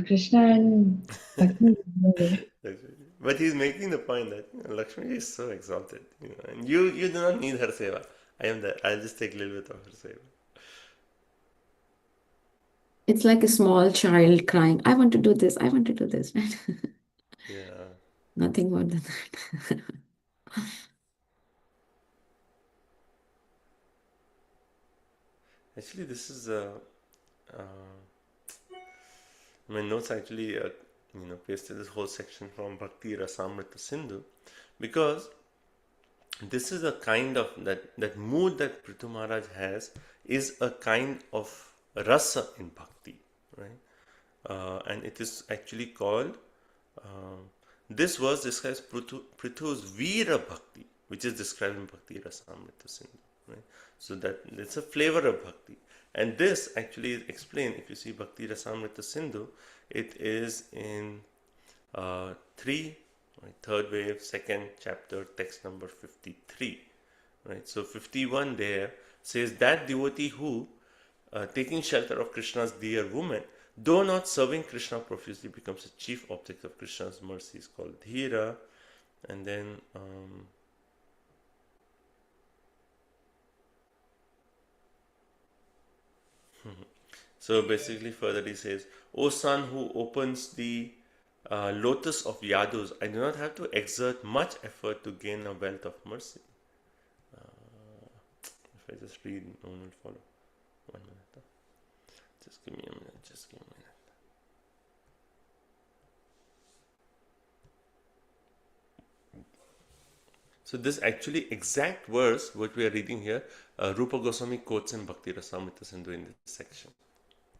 Krishna and Lakshmi. But he's making the point that Lakshmi is so exalted, and you do not need her seva. I am there. I'll just take a little bit of her seva. It's like a small child crying, I want to do this, I want to do this. Yeah. Nothing more than that. Actually, this is my notes actually pasted this whole section from Bhakti Rasamrita Sindhu, because this is a kind of that mood that Prithu Maharaj has is a kind of rasa in bhakti, right? And it is actually called this verse describes Prithu's Veera Bhakti, which is described in Bhakti Rasamrita Sindhu, right? So that it's a flavor of bhakti, and this actually is explained if you see Bhakti Rasamrita Sindhu. It is in 3, right, third wave, second chapter, text number 53, right? So 51 there says that devotee who, taking shelter of Krishna's dear woman, though not serving Krishna profusely, becomes a chief object of Krishna's mercy, is called Dhira. And then so basically further he says, O son who opens the lotus of Yadus, I do not have to exert much effort to gain a wealth of mercy. If I just read, no one will follow. 1 minute. Just give me a minute. Just give me a minute. So this actually exact verse, what we are reading here, Rupa Goswami quotes in Bhakti Rasamrita Sindhu in this section.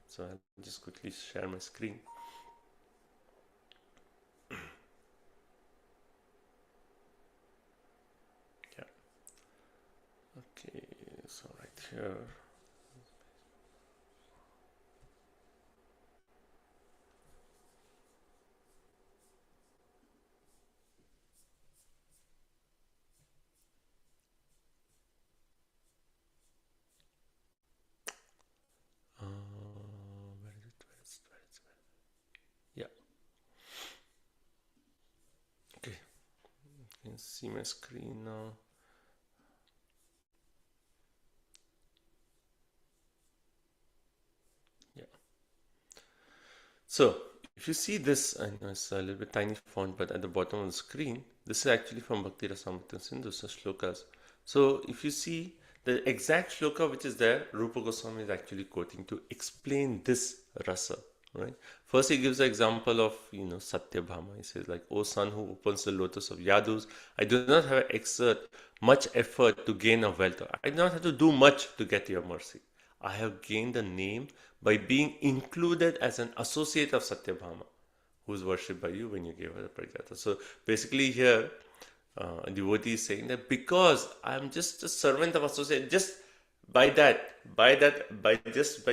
So I'll just quickly share my screen. Yeah. Okay, so right here. Where is it? Yeah. Okay. You can see my screen now. Yeah. So if you see this, I know it's a little bit tiny font, but at the bottom of the screen, this is actually from Bhakti Rasamrita Sindhu, so shlokas. So if you see the exact shloka which is there, Rupa Goswami is actually quoting to explain this rasa, right? First he gives the example of, Satyabhama. He says like, O son who opens the lotus of Yadus, I do not have to exert much effort to gain a wealth. I do not have to do much to get your mercy. I have gained a name by being included as an associate of Satyabhama, who is worshipped by you when you gave her the Pragyata. So basically here, a devotee is saying that because I am just a servant of associate, just by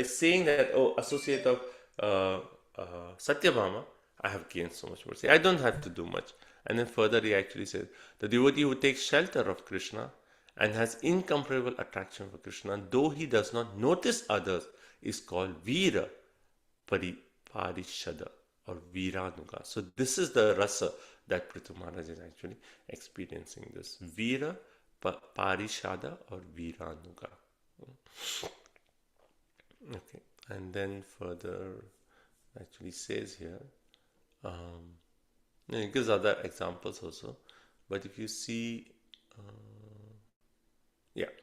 saying that, oh, associate of Satyabhama, I have gained so much mercy. I don't have to do much. And then further he actually says, the devotee who takes shelter of Krishna and has incomparable attraction for Krishna, though he does not notice others, is called Veera Parishada. or Viranuga. So this is the rasa that Prithu Maharaj is actually experiencing, this Vira, Parishada or Viranuga. Okay, and then further actually says here, it gives other examples also, but if you see,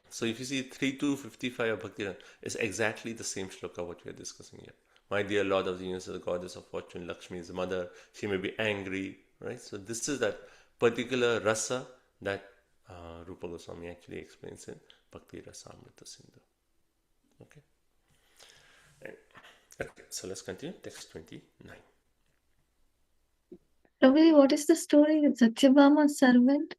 so if you see 3 to 55 of Bhakti, it's exactly the same shloka what we are discussing here. My dear Lord of the universe, the goddess of fortune, Lakshmi is the mother, she may be angry, right? So this is that particular rasa that Rupa Goswami actually explains in Bhakti Rasamrita Sindhu. Okay. Okay, so let's continue. Text 29. Prabhuji, what is the story with Satyabhama's servant?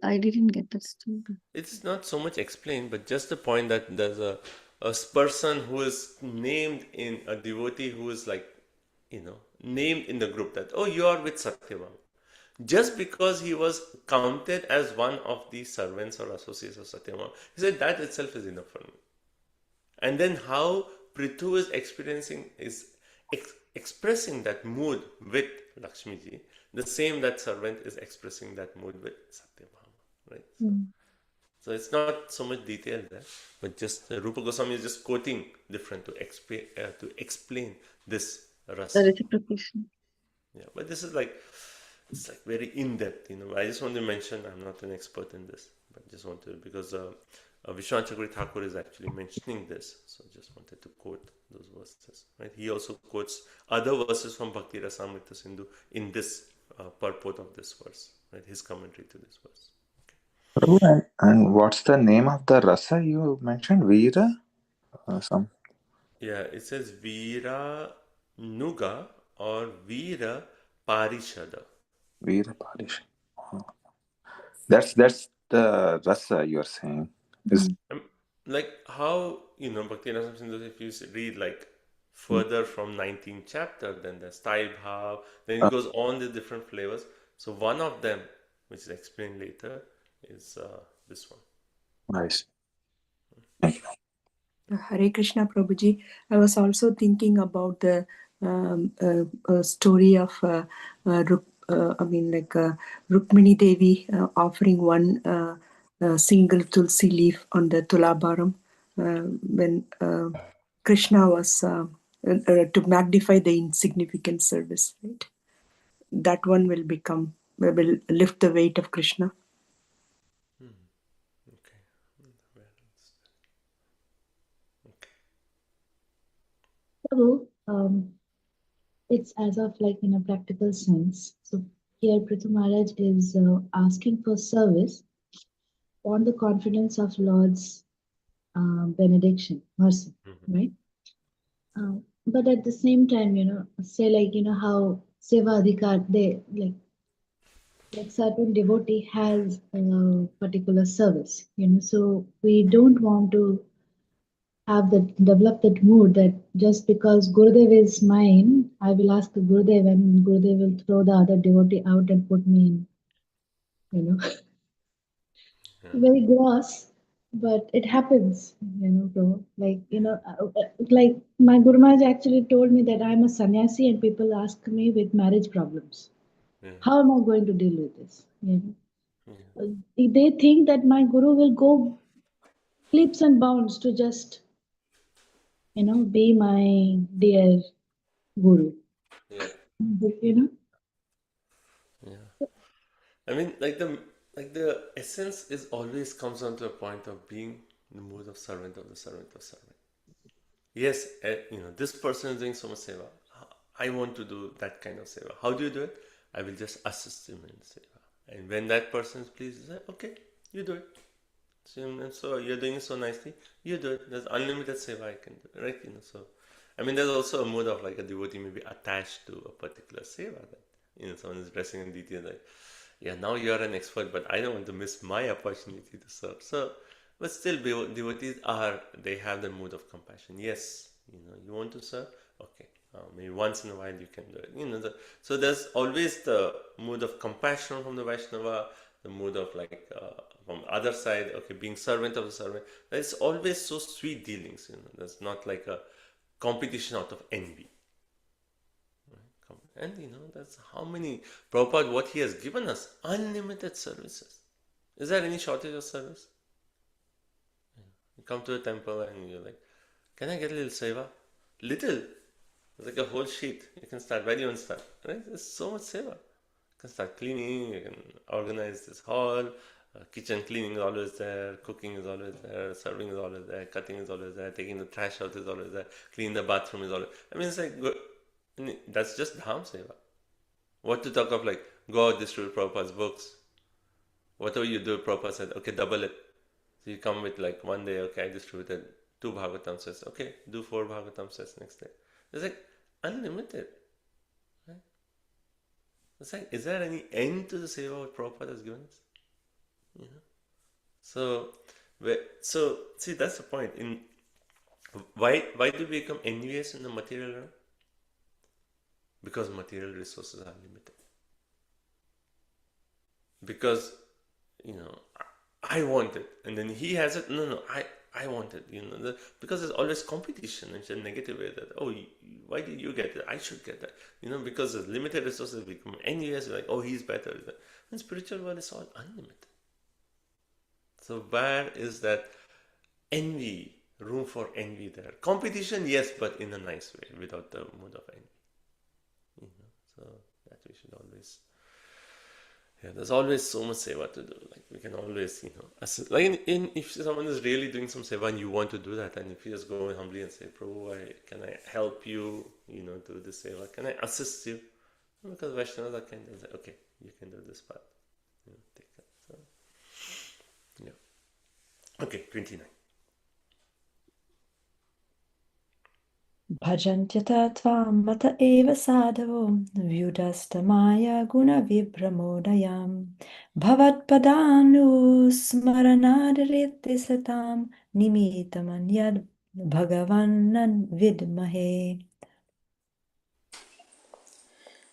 I didn't get the story. It's not so much explained, but just the point that there's a person who is named in a devotee who is like, named in the group that, oh, you are with Satyabhama. Just because he was counted as one of the servants or associates of Satyabhama, he said that itself is enough for me. And then how Prithu is expressing that mood with Lakshmi ji, the same that servant is expressing that mood with Satyabhama, right? So it's not so much detail there, but just Rupa Goswami is just quoting different to explain this rasa. The reciprocation. Yeah, but this is it's like very in depth. I just want to mention, I'm not an expert in this, but just want to, because Vishwanath Chakravarti Thakur is actually mentioning this, so just wanted to quote those verses. Right? He also quotes other verses from Bhakti Rasamrita Sindhu in this purport of this verse, right? His commentary to this verse. Prabhu, and what's the name of the rasa you mentioned? Veera? Yeah, it says Veera Nuga or Veera Parishada. Veera Parishada. That's the rasa you're saying. Like how, Bhakti Rasamrita Sindhu, if you read further from 19th chapter, then there's Thai Bhav, then it goes on the different flavors. So one of them, which is explained later, is this one. Nice. Hare Krishna Prabhuji. I was also thinking about the story of Rukmini Devi offering one single tulsi leaf on the Tulabharam when Krishna was to magnify the insignificant service. Right? That one will lift the weight of Krishna. So, it's as of in a practical sense. So here Prithu Maharaj is asking for service on the confidence of Lord's benediction, mercy, right? But at the same time, say how Seva Adhikar, they like certain devotee has a particular service, so we don't want to develop that mood that just because Gurudev is mine, I will ask the Gurudev and Gurudev will throw the other devotee out and put me in, very gross, but it happens, bro. Like my Guru Maharaj actually told me that I'm a sannyasi and people ask me with marriage problems. How am I going to deal with this? They think that my Guru will go leaps and bounds to just be my dear Guru. Yeah. But, Yeah. I mean, the essence is always comes down to a point of being the mood of servant of the servant of servant. Yes, this person is doing so much seva. I want to do that kind of seva. How do you do it? I will just assist him in seva. And when that person is pleased, you say, okay, you do it. So you're doing it so nicely, you do it. There's unlimited seva I can do, right? So I mean, there's also a mood of a devotee may be attached to a particular seva. That someone is dressing in detail like, yeah, now you're an expert, but I don't want to miss my opportunity to serve. So, but still, devotees they have the mood of compassion. Yes, you want to serve, okay. Maybe once in a while you can do it. So there's always the mood of compassion from the Vaishnava, the mood of from other side, okay, being servant of the servant. It's always so sweet dealings. There's not like a competition out of envy. Right? And that's how many, Prabhupada, what he has given us, unlimited services. Is there any shortage of service? You come to a temple and you're like, can I get a little seva? Little. It's like a whole sheet. You can start. Where do you want to start? Right? There's so much seva. You can start cleaning, you can organize this hall, kitchen cleaning is always there, cooking is always there, serving is always there, cutting is always there, taking the trash out is always there, cleaning the bathroom is always. I mean, it's like, that's just dham seva. What to talk of, like, go out, distribute Prabhupada's books. Whatever you do, Prabhupada said, okay, double it. So you come with, like, one day, okay, I distributed 2 Bhagavatam sets. Okay, do 4 Bhagavatam sets next day. It's like unlimited. Right? It's like, is there any end to the seva what Prabhupada has given us? So see, that's the point. Why do we become envious in the material realm? Because material resources are limited. Because I want it, and then he has it. No, I want it. Because there's always competition in a negative way. That why did you get it? I should get that. Because there's limited resources, we become envious. Like, he's better. In spiritual world, it's all unlimited. So where is that envy? Room for envy there? Competition, yes, but in a nice way, without the mood of envy. So that we should always. Yeah, there's always so much seva to do. Like, we can always, like if someone is really doing some seva and you want to do that, and if you just go humbly and say, Prabhu, can I help you, do this seva? Can I assist you? Because Vaishnavas are kind of say, okay, you can do this part. Take that. So, yeah. Okay, 29. Bhajantyata tvam mata eva sadhavo vyudastamaya guna vibramodayam bhavat padanu smaranadriti satam nimitamanyad bhagavan vidmahe.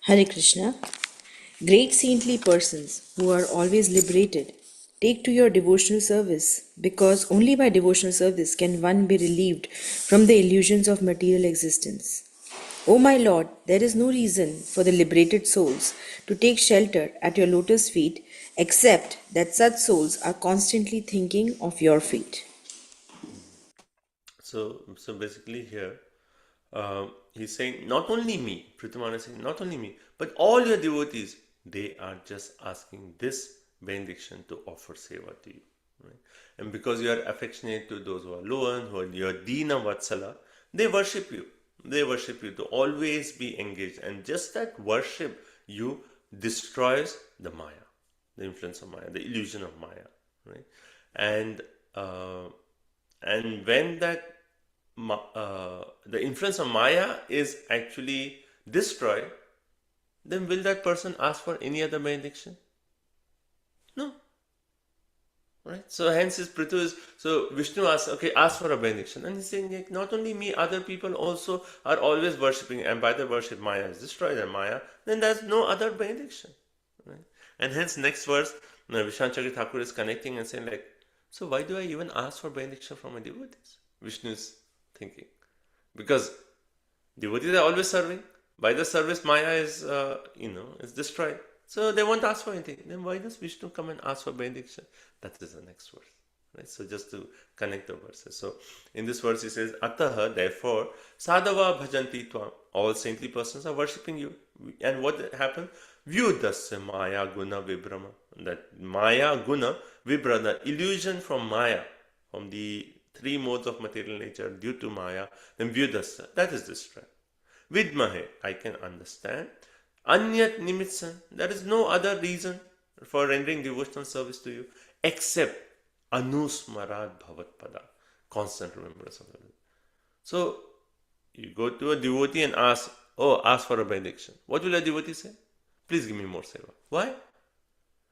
Hare Krishna. Great saintly persons who are always liberated, take to your devotional service, because only by devotional service can one be relieved from the illusions of material existence. O my Lord, there is no reason for the liberated souls to take shelter at your lotus feet except that such souls are constantly thinking of your feet. So basically here, he's saying, not only me, Pritamana is saying, not only me, but all your devotees, they are just asking this benediction to offer seva to you. Right? And because you are affectionate to those who are lower, who are your Dina Vatsala, they worship you. They worship you to always be engaged. And just that worship you destroys the Maya, the influence of Maya, the illusion of Maya. Right? And when that the influence of Maya is actually destroyed, then will that person ask for any other benediction? No. Right? So hence his Prithu is, so Vishnu asks, okay, ask for a benediction. And he's saying, like, not only me, other people also are always worshipping, and by the worship Maya is destroyed, and Maya, then there's no other benediction. Right? And hence next verse, Vishwan Chakri Thakur is connecting and saying, like, so why do I even ask for benediction from my devotees? Vishnu is thinking. Because devotees are always serving. By the service, Maya is, is destroyed. So they won't ask for anything. Then why does Vishnu come and ask for benediction? That is the next verse. Right? So just to connect the verses. So in this verse he says, Ataha, therefore, Sadhava bhajanti tvam. All saintly persons are worshipping you. And what happened? Vyudasya Maya guna vibrama. That Maya guna vibrama, illusion from Maya, from the 3 modes of material nature due to Maya, then Vyudasya, that is destroyed. Vidmahe, I can understand. Anyat nimitsan, there is no other reason for rendering devotional service to you except anusmarad bhavat pada, constant remembrance of the Lord. So you go to a devotee and ask for a benediction. What will a devotee say? Please give me more seva. Why?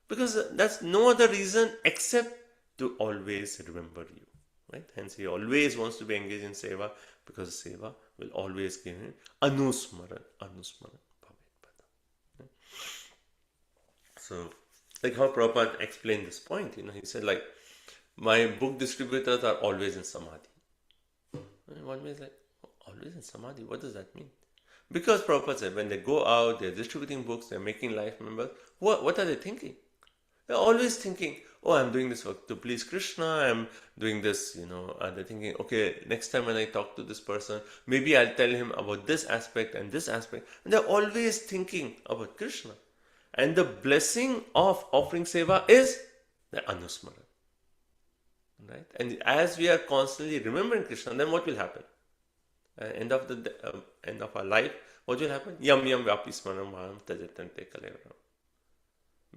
Because that's no other reason except to always remember you. Right? Hence he always wants to be engaged in seva, because seva will always give him anusmaran bhavet pada. Right? So, like how Prabhupada explained this point, he said, like, my book distributors are always in samadhi. And one way is like, always in samadhi, what does that mean? Because Prabhupada said, when they go out, they're distributing books, they're making life members, what are they thinking? They're always thinking, oh, I'm doing this work to please Krishna, I'm doing this, and they're thinking, okay, next time when I talk to this person, maybe I'll tell him about this aspect and this aspect. And they're always thinking about Krishna. And the blessing of offering seva is the anusmara. Right? And as we are constantly remembering Krishna, then what will happen? End of our life, what will happen? Yam yam vyapi smaranam bhavam tajatante kalevaram.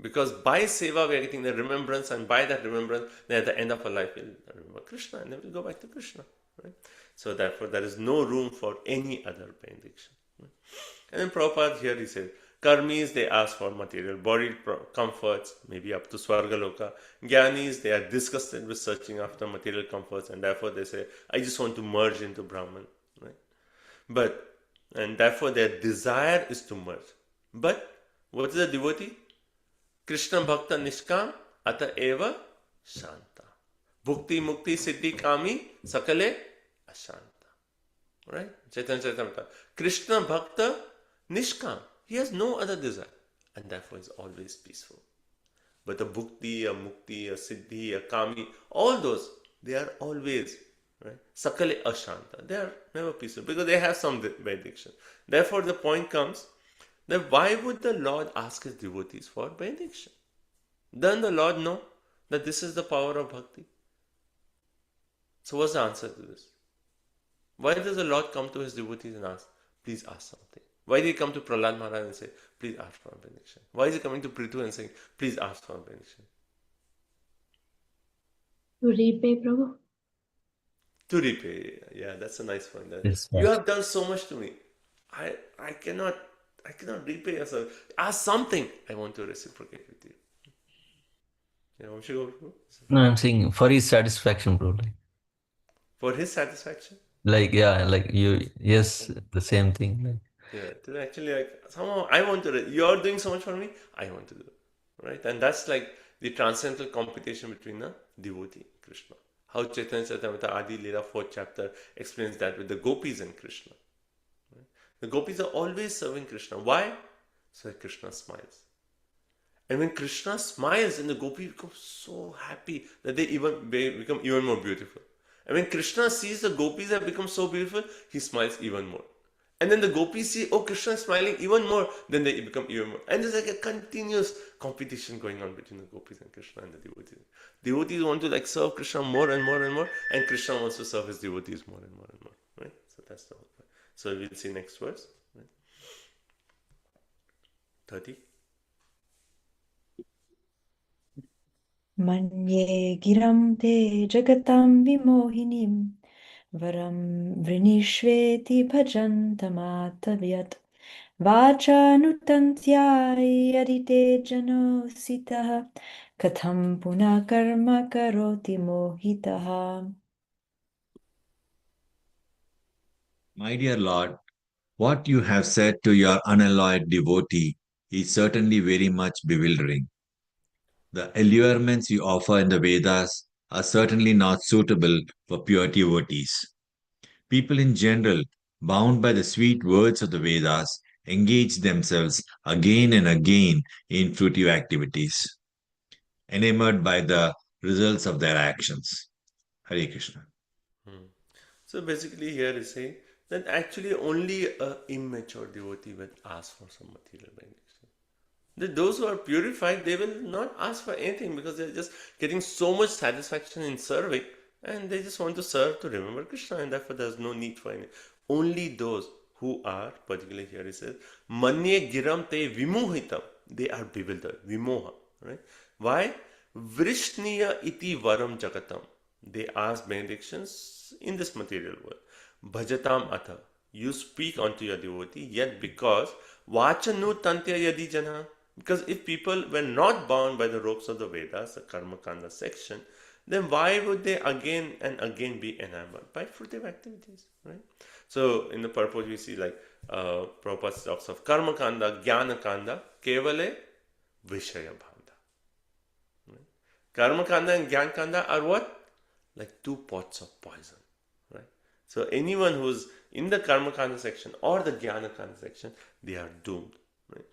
Because by seva we are getting the remembrance, and by that remembrance, then at the end of our life we'll remember Krishna, and then we'll go back to Krishna. Right? So therefore there is no room for any other benediction. Right? And then Prabhupada here he says, Karmis, they ask for material body comforts, maybe up to Swargaloka. Jnanis, they are disgusted with searching after material comforts, and therefore they say, I just want to merge into Brahman. Right? And therefore their desire is to merge. But what is a devotee? Krishna Bhakta Nishkam Ata Eva Shanta. Bhukti Mukti Siddhi Kami Sakale Ashanta. Right? Chaitanya Charitamrita. Krishna Bhakta Nishkam. He has no other desire, and therefore is always peaceful. But a Bhukti, a Mukti, a Siddhi, a Kami, all those, they are always, right? Sakale Ashanta. They are never peaceful because they have some benediction. Therefore the point comes, then why would the Lord ask his devotees for benediction? Doesn't the Lord know that this is the power of bhakti? So what's the answer to this? Why does the Lord come to his devotees and ask, please ask something? Why did he come to Prahlad Maharaj and say, please ask for a benediction? Why is he coming to Prithu and saying, please ask for a benediction? To repay, Prabhu. To repay. Yeah, that's a nice point. Yes, You Master. have done so much to me. I cannot repay yourself. Ask something. I want to reciprocate with you. Yeah, we should go. No, I'm saying for his satisfaction, bro. For his satisfaction? Yes, the same thing. Yeah, to actually somehow I want to. You're doing so much for me. I want to do, right? And that's like the transcendental competition between the devotee and Krishna. How Chaitanya Charitamrita Adi Leela 4th chapter explains that with the gopis and Krishna. Right? The gopis are always serving Krishna. Why? So that Krishna smiles. And when Krishna smiles, then the gopis become so happy that they become even more beautiful. And when Krishna sees the gopis have become so beautiful, he smiles even more. And then the gopis see, oh, Krishna is smiling even more, then they become even more. And there's like a continuous competition going on between the gopis and Krishna and the devotees. Devotees want to serve Krishna more and more and more, and Krishna wants to serve his devotees more and more and more. Right? So that's the whole point. So we'll see next verse. Right? 30. Manye giram te jagatam vimohinim varam vrinishveti bhajantamatavyat vachanutantyai adite jano sitaha katham puna karma karoti mohitaha. My dear Lord, what you have said to your unalloyed devotee is certainly very much bewildering. The allurements you offer in the Vedas are certainly not suitable for pure devotees. People in general, bound by the sweet words of the Vedas, engage themselves again and again in fruitive activities, enamored by the results of their actions. Hare Krishna. So basically here is saying that actually only an immature devotee will ask for some material benediction. Those who are purified, they will not ask for anything because they're just getting so much satisfaction in serving, and they just want to serve to remember Krishna, and therefore there's no need for any. Only those who are, particularly here it says, Manye giram te vimohitam, they are bewildered, vimoha, right? Why? Vrishniya iti varam jagatam, they ask benedictions in this material world. Bhajatam atha, you speak unto your devotee, yet because vachanu tantya yadi jana, because if people were not bound by the ropes of the Vedas, the Karma Kanda section, then why would they again and again be enamored by fruitive activities, right? So in the purport we see Prabhupada talks of Karma Kanda, Jnana Kanda, Kevale, Vishaya Bhavda. Right? Karma Kanda and Jnana Kanda are what? Like two pots of poison, right? So anyone who's in the Karma Kanda section or the Jnana Kanda section, they are doomed. Right?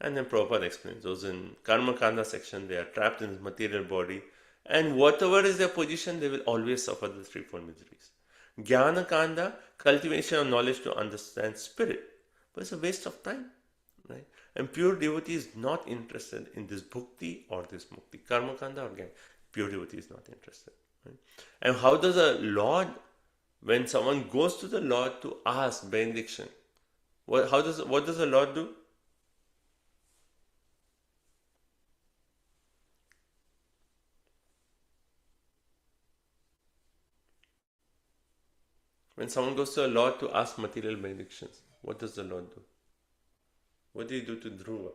And then Prabhupada explains, those in Karma Kanda section, they are trapped in this material body, and whatever is their position, they will always suffer the threefold miseries. Jnana Kanda, cultivation of knowledge to understand spirit, but it's a waste of time. Right? And pure devotee is not interested in this bhukti or this mukti. Karma Kanda, again, pure devotee is not interested. Right? And how does a Lord, when someone goes to the Lord to ask benediction, what does the Lord do? When someone goes to the Lord to ask material benedictions, what does the Lord do? What did he do to Dhruva?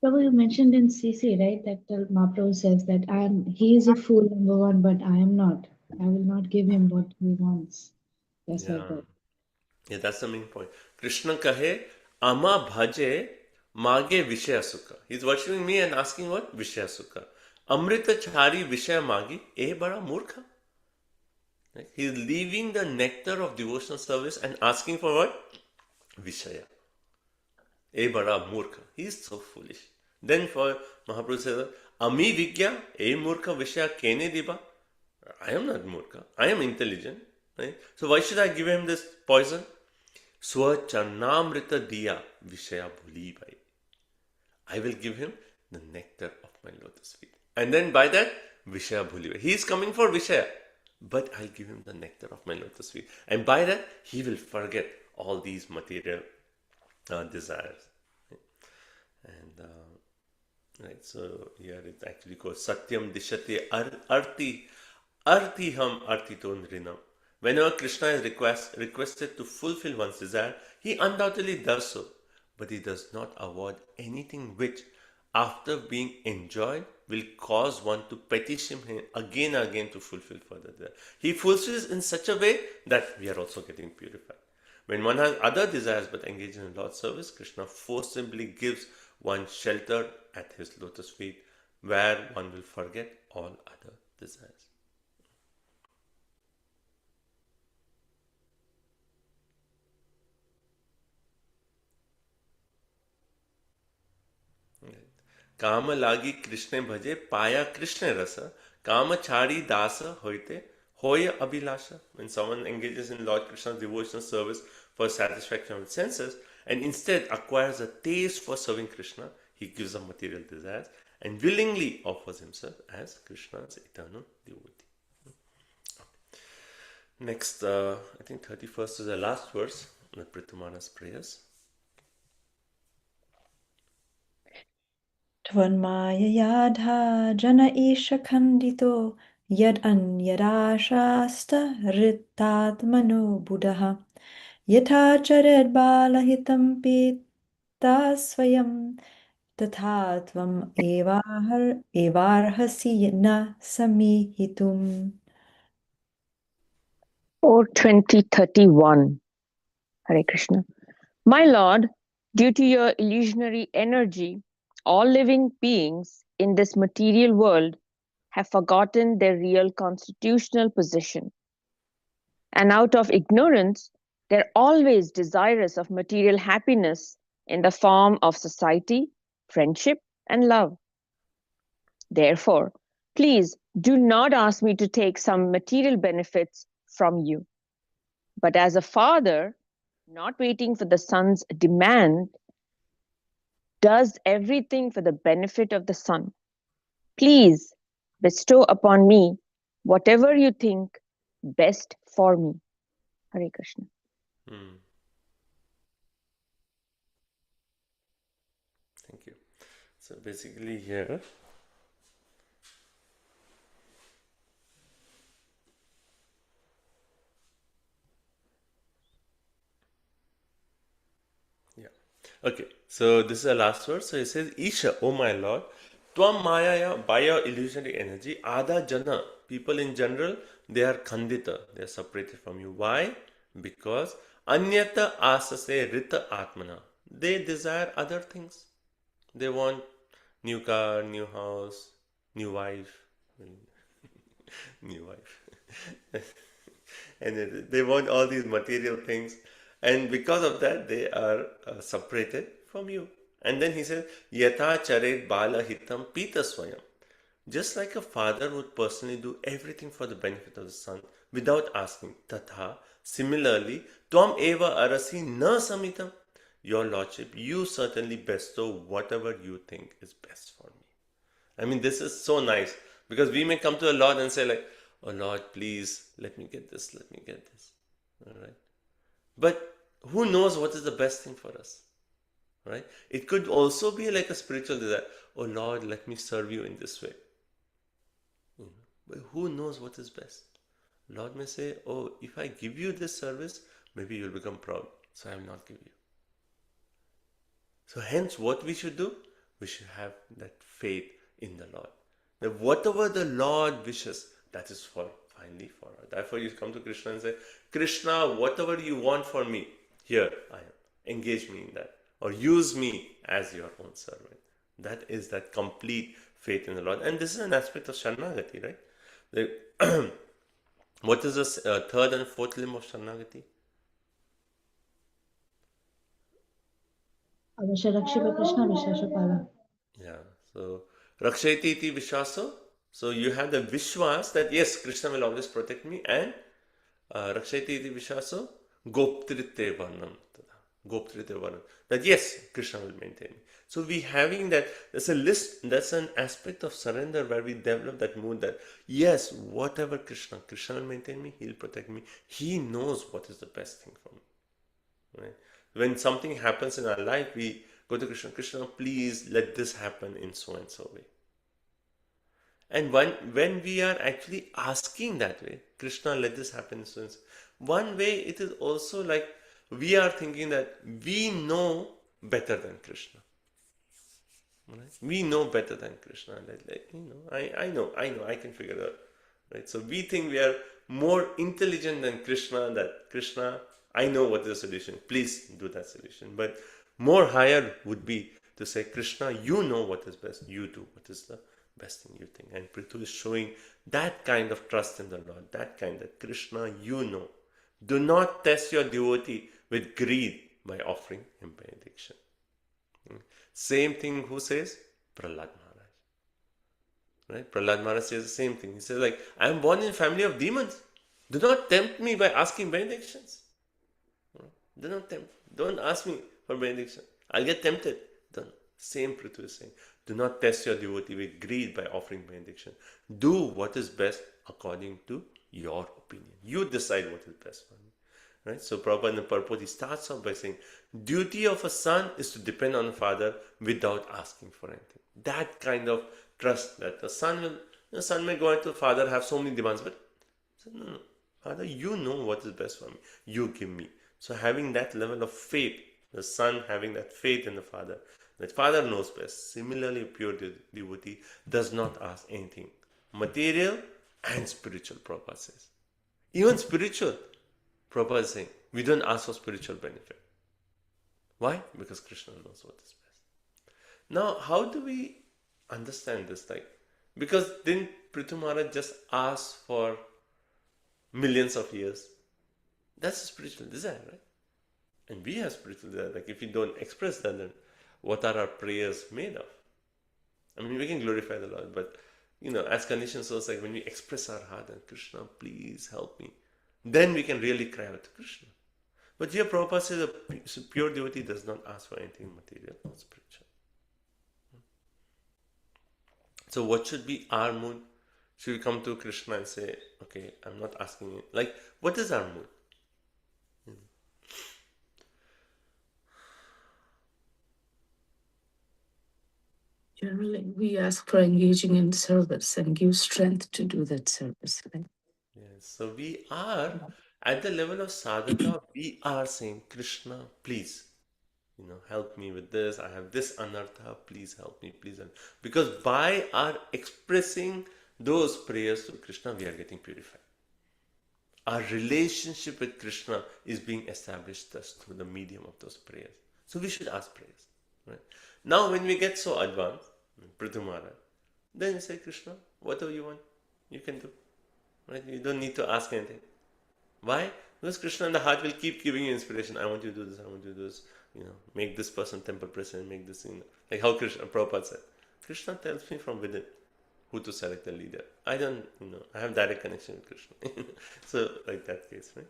Prabhu, you mentioned in CC, right, that Mahaprabhu says that he is a fool, number one, but I am not. I will not give him what he wants. Just like that. Yeah, that's the main point. Krishna kahe, ama bhaje, mage vishaya sukha. He's worshipping me and asking what? Vishaya sukha. Amrita chari vishaya magi, e bara murkha. Right? He's leaving the nectar of devotional service and asking for what? Vishaya. E bara murkha. He's so foolish. Then for Mahaprabhu says, Ami vigya, e murkha vishaya kene diba. I am not murkha. I am intelligent. Right? So why should I give him this poison? Swacharnamrita diya vishaya bhuli bhai. I will give him the nectar of my lotus feet. And then by that, vishaya bhuli bhai. He is coming for vishaya, but I'll give him the nectar of my lotus feet. And by that, he will forget all these material desires. And right, so here it actually goes Satyam Dishate Arti Artiham Artito Nrinam. Whenever Krishna is requested to fulfill one's desire, he undoubtedly does so, but he does not avoid anything which, after being enjoyed, will cause one to petition him again and again to fulfill further desire. He fulfills in such a way that we are also getting purified. When one has other desires but engages in Lord's service, Krishna forcibly gives one shelter at his lotus feet, where one will forget all other desires. काम लागी कृष्ण भजे पाया कृष्ण रस काम छाड़ी दास होते hoya abhilasha. When someone engages in Lord Krishna's devotional service for satisfaction of the senses and instead acquires a taste for serving Krishna, he gives up material desires and willingly offers himself as Krishna's eternal devotee. Next, I think 31st is the last verse, the Pritamana's prayers. Tvanmaya jana isha khandito yad anyarashasta ritatmano buddha yatha chared balahitam pita swayam tathatvam evarhasi na samihitum. Or 2031. Hare Krishna. My Lord, due to your illusionary energy, all living beings in this material world have forgotten their real constitutional position. And out of ignorance, they're always desirous of material happiness in the form of society, friendship, and love. Therefore, please do not ask me to take some material benefits from you. But as a father, not waiting for the son's demand, does everything for the benefit of the son. Please bestow upon me whatever you think best for me. Hare Krishna. Thank you. So basically here, okay, so this is the last verse. So it says, Isha, O my Lord, Tvam Maya, by your illusionary energy, Ada Jana, people in general, they are Khandita, they are separated from you. Why? Because Anyata Asase Rita Atmana, they desire other things. They want new car, new house, new wife, new wife. And they want all these material things, and because of that they are separated from you. And then he said, yata charet bala hitam pita swayam. Just like a father would personally do everything for the benefit of the son without asking, tatha, similarly, tvam eva arasi na samitam. Your lordship, you certainly bestow whatever you think is best for me. I mean, this is so nice, because we may come to the Lord and say like, oh Lord, please let me get this, let me get this. All right. But who knows what is the best thing for us? Right? It could also be like a spiritual desire. Oh Lord, let me serve you in this way. But who knows what is best? Lord may say, oh, if I give you this service, maybe you'll become proud, so I will not give you. So hence what we should do? We should have that faith in the Lord. That whatever the Lord wishes, that is finally for us. Therefore you come to Krishna and say, Krishna, whatever you want for me, here I am. Engage me in that. Or use me as your own servant. That is that complete faith in the Lord. And this is an aspect of Sharanagati, right? What is the third and fourth limb of Sharanagati? Avasharakshiva Krishna Vishashapala. Yeah. So Rakshayati iti Vishwaso. So you have the Vishwas that yes, Krishna will always protect me, and Rakshayati iti Vishwaso Goptrite Varnam. Goptrite Varnam. That yes, Krishna will maintain me. So we having that, there's a list, that's an aspect of surrender where we develop that mood that yes, whatever Krishna will maintain me, he'll protect me. He knows what is the best thing for me. Right? When something happens in our life, we go to Krishna, Krishna, please let this happen in so and so way. And when we are actually asking that way, Krishna, let this happen in so and so, one way it is also like we are thinking that we know better than Krishna. Right? We know better than Krishna. I know, I can figure it out. Right? So we think we are more intelligent than Krishna, that Krishna, I know what is the solution. Please do that solution. But more higher would be to say, Krishna, you know what is best. You do what is the best thing you think. And Prithu is showing that kind of trust in the Lord, that kind that Krishna, you know. Do not test your devotee with greed by offering him benediction. Same thing who says? Prahlad Maharaj. Right? Prahlad Maharaj says the same thing. He says like, I am born in a family of demons. Do not tempt me by asking benedictions. Do not tempt. Don't ask me for benediction. I'll get tempted. Don't. Same Prithu is saying. Do not test your devotee with greed by offering benediction. Do what is best according to your opinion. You decide what is best for me. Right? So Prabhupada in the purport, he starts off by saying, duty of a son is to depend on the father without asking for anything. That kind of trust that the son may go into the father, have so many demands, but no, Father, you know what is best for me. You give me. So having that level of faith, the son having that faith in the father, that father knows best. Similarly, a pure devotee does not ask anything. Material and spiritual, Prabhupada says. Even spiritual, Prabhupada is saying, we don't ask for spiritual benefit. Why? Because Krishna knows what is best. Now, how do we understand this? Because didn't Prithu Maharaj just ask for millions of years? That's a spiritual desire, right? And we have spiritual desire. Like if we don't express that, then what are our prayers made of? I mean, we can glorify the Lord, but as conditioned souls, like when we express our heart and Krishna, please help me, then we can really cry out to Krishna. But here Prabhupada says a pure devotee does not ask for anything material or spiritual. So what should be our mood? Should we come to Krishna and say, okay, I'm not asking you. Like, what is our mood? Generally, we ask for engaging in service and give strength to do that service. Right? Yes. So we are at the level of sadhaka, we are saying, Krishna, please, help me with this. I have this anartha. Please help me. Please help. Because by our expressing those prayers to Krishna, we are getting purified. Our relationship with Krishna is being established thus through the medium of those prayers. So we should ask prayers. Right? Now when we get so advanced, Prithu Maharaj, then you say, Krishna, whatever you want, you can do. Right? You don't need to ask anything. Why? Because Krishna in the heart will keep giving you inspiration. I want you to do this, I want you to do this, make this person temple president, make this, like how Prabhupada said. Krishna tells me from within who to select the leader. I don't, I have direct connection with Krishna. So, like that case, right?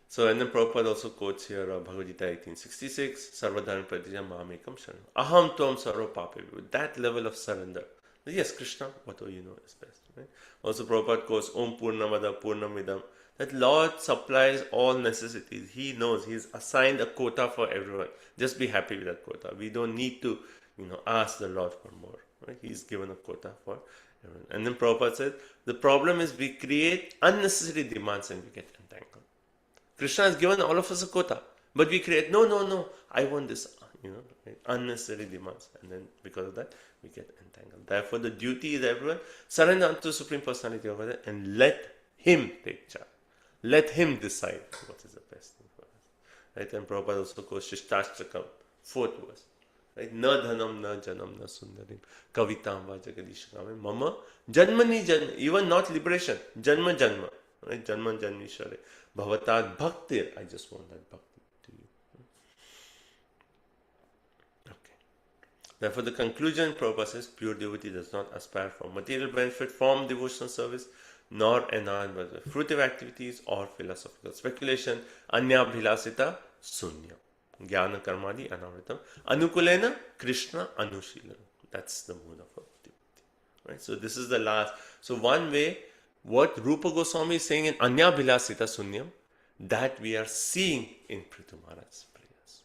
So, and then Prabhupada also quotes here Bhagavad Gita 1866, Sarvadharma Pratijam Mahamekam Sharanam. Aham Tvam Sarva Pape. With that level of surrender. Yes, Krishna, whatever you know is best. Right? Also, Prabhupada quotes Om Purnamada Purnamidam. That Lord supplies all necessities. He knows. He's assigned a quota for everyone. Just be happy with that quota. We don't need to, ask the Lord for more. Right? He's given a quota for everyone. And then Prabhupada said, the problem is we create unnecessary demands and we get entangled. Krishna has given all of us a quota, but we create, no, I want this, right? Unnecessary demands. And then because of that, we get entangled. Therefore, the duty is everyone, surrender unto the Supreme Personality over there and let Him take charge. Let Him decide what is the best thing for us. Right? And Prabhupada also quotes Shishtashtrakam, 4th verse. Right? Na dhanam, na janam, na sundarim, kavitam va jagadishakame, mama, janmani janma, even not liberation, janma janma. Right? Janma janmi share. Bhavatat bhakti. I just want that bhakti to you. Okay. Therefore, the conclusion Prabhupada says, pure devotee does not aspire for material benefit from devotional service, nor enamored by the fruitive activities or philosophical speculation. Anya bhilasita sunya. Jnana karmadi anavritam. Anukulena Krishna anushilanam. That's the mood of a devotee. Right? So this is the last. So one way, what Rupa Goswami is saying in Anya Bhilasita Sunyam, that we are seeing in Prithu Maharaj's prayers.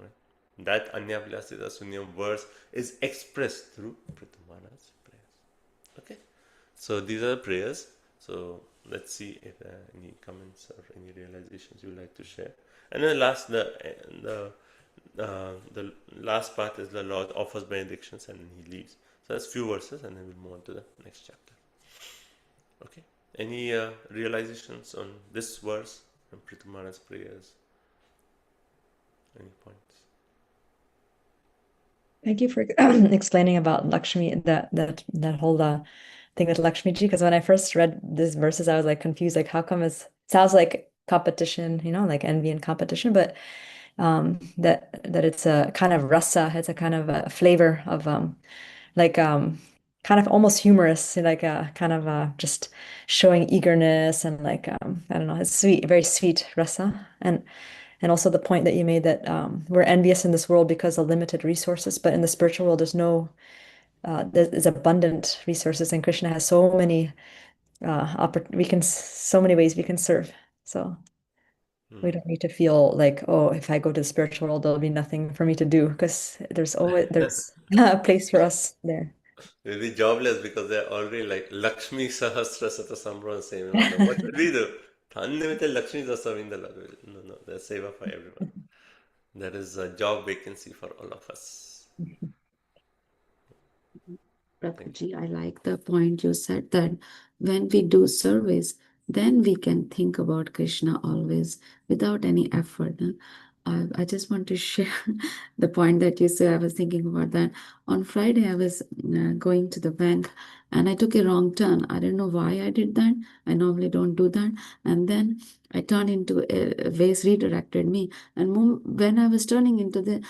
Right? That Anya Bhilasita Sunyam verse is expressed through Prithu Maharaj's prayers. Okay? So these are the prayers. So let's see if there are any comments or any realizations you would like to share. And then the last part is the Lord offers benedictions and then He leaves. So that's few verses and then we'll move on to the next chapter. Okay. Any realizations on this verse and Prithu Maharaj's prayers? Any points? Thank you for explaining about Lakshmi, that whole thing with Lakshmi ji. Because when I first read these verses, I was like confused. Like, how come it sounds like competition, like envy and competition, but that it's a kind of rasa, it's a kind of a flavor of kind of almost humorous, like kind of just showing eagerness and like I don't know, it's sweet, very sweet rasa. And also the point that you made that we're envious in this world because of limited resources, but in the spiritual world there's abundant resources, and Krishna has so many so many ways we can serve. So we don't need to feel like, oh, if I go to the spiritual world, there'll be nothing for me to do, because there's a place for us there. We'll be jobless because they're already like Lakshmi Sahasra Sata Sambhava Seva. What should we do? Unlimited Lakshmi Dasavinda. No, there's seva for everyone. There is a job vacancy for all of us. Prabhuji, I like the point you said that when we do service, then we can think about Krishna always without any effort. I just want to share the point that you said. I was thinking about that. On Friday, I was going to the bank and I took a wrong turn. I don't know why I did that. I normally don't do that. And then I turned into a ways redirected me. And when I was turning into the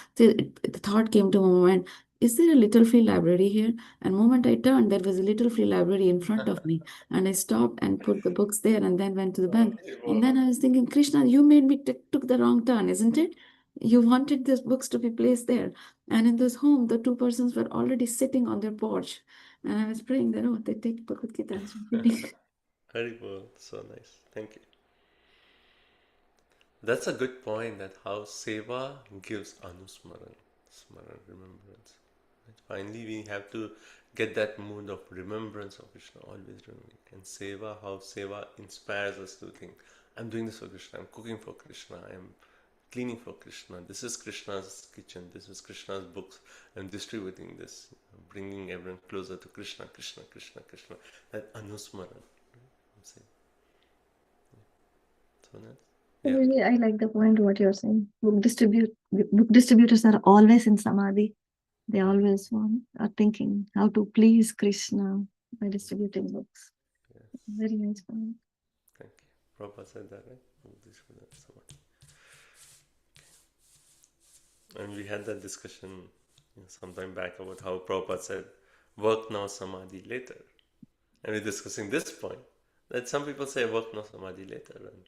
thought came to my mind, is there a little free library here? And moment I turned, there was a little free library in front of me. And I stopped and put the books there and then went to the bank. And then I was thinking, Krishna, you made me took the wrong turn, isn't it? You wanted these books to be placed there. And in this home, the two persons were already sitting on their porch. And I was praying that, oh, they take Bhagavad Gita and start reading. Very cool. So nice. Thank you. That's a good point, that how seva gives anusmaran, smaran, remembrance. Finally, we have to get that mood of remembrance of Krishna, always remembering. And seva, how seva inspires us to think, I'm doing this for Krishna, I'm cooking for Krishna, I'm cleaning for Krishna, this is Krishna's kitchen, this is Krishna's books, I'm distributing this, bringing everyone closer to Krishna, Krishna, Krishna, Krishna. That anusmaran. So that's, yeah. Really, I like the point what you're saying. Book distributors are always in samadhi. They always are thinking how to please Krishna by distributing books. Very nice. Thank you. Prabhupada said that, right? Samadhi. And we had that discussion sometime back about how Prabhupada said, work now, samadhi later. And we're discussing this point, that some people say work now, samadhi later. And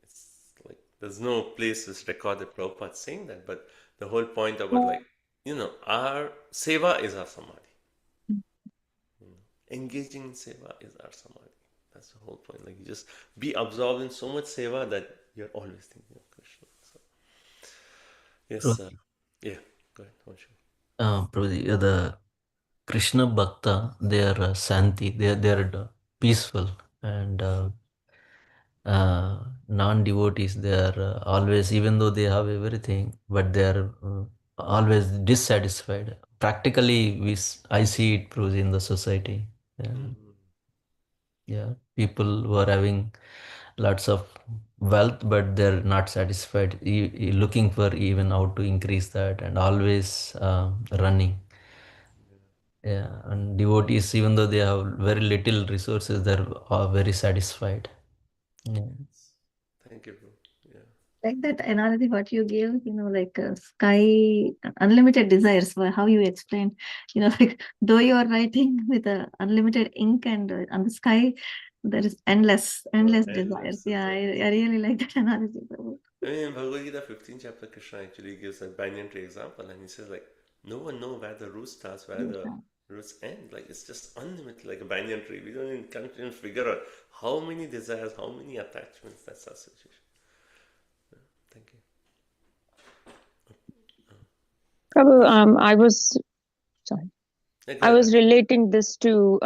it's like, there's no place that's recorded Prabhupada saying that, but the whole point about our seva is our samadhi. Engaging in seva is our samadhi. That's the whole point. Like, you just be absorbed in so much seva that you're always thinking of Krishna. So, yes, yeah, go ahead. Prabhuji, the Krishna Bhakta, they are Santi, they are peaceful, and non-devotees, they are always, even though they have everything, but they are always dissatisfied. Practically, I see it, Prabhuji, in the society. Yeah, people who are having lots of wealth, but they're not satisfied, looking for even how to increase that, and always running. Yeah, and devotees, even though they have very little resources, they're very satisfied. Yeah. Thank you, bro. Yeah. Like that analogy what you gave, like sky, unlimited desires, how you explained, like though you are writing with unlimited ink and on the sky, there is endless desires. Yeah, I really like that analogy. I mean, in Bhagavad Gita 15th chapter, Krishna actually gives a banyan tree example, and he says, like, no one knows where the root starts, where the roots end. Like, it's just unlimited, like a banyan tree. We can't even figure out how many desires, how many attachments. That's our situation. Yeah, thank you. Prabhu, I was relating this to.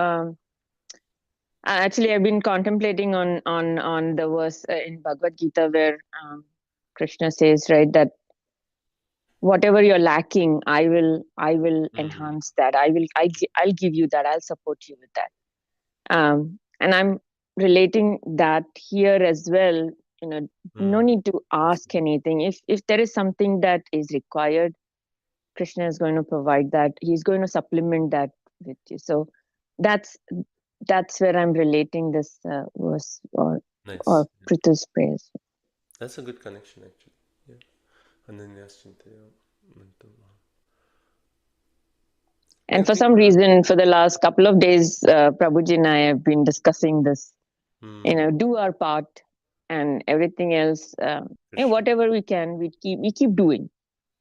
Actually, I've been contemplating on the verse in Bhagavad Gita where Krishna says, right, that whatever you're lacking, I will enhance that. I'll give you that. I'll support you with that. And I'm relating that here as well. No need to ask anything. If there is something that is required, Krishna is going to provide that. He's going to supplement that with you. So that's where I'm relating this verse or Prithu's prayers. That's a good connection, actually. Yeah. Ananyas Chintaya Mantam. And for some reason, for the last couple of days, Prabhuji and I have been discussing this. Do our part, and everything else. Whatever we can, we keep doing.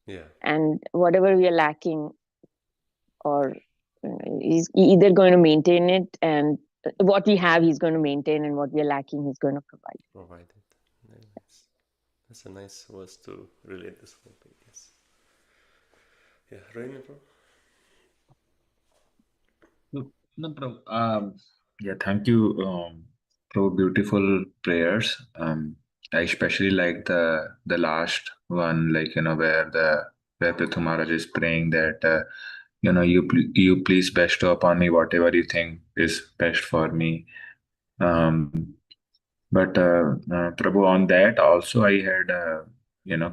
Yeah. And whatever we are lacking, or he's either going to maintain it, and what we have, he's going to maintain, and what we are lacking, he's going to provide. Provide it. Nice. That's a nice verse to relate this whole thing. Yes. Yeah, Rohini, bro. No, Prabhu. Yeah, thank you, Prabhu. Beautiful prayers. I especially like the last one, like where Prithu Maharaj is praying that you please bestow upon me whatever you think is best for me. But Prabhu, on that also I had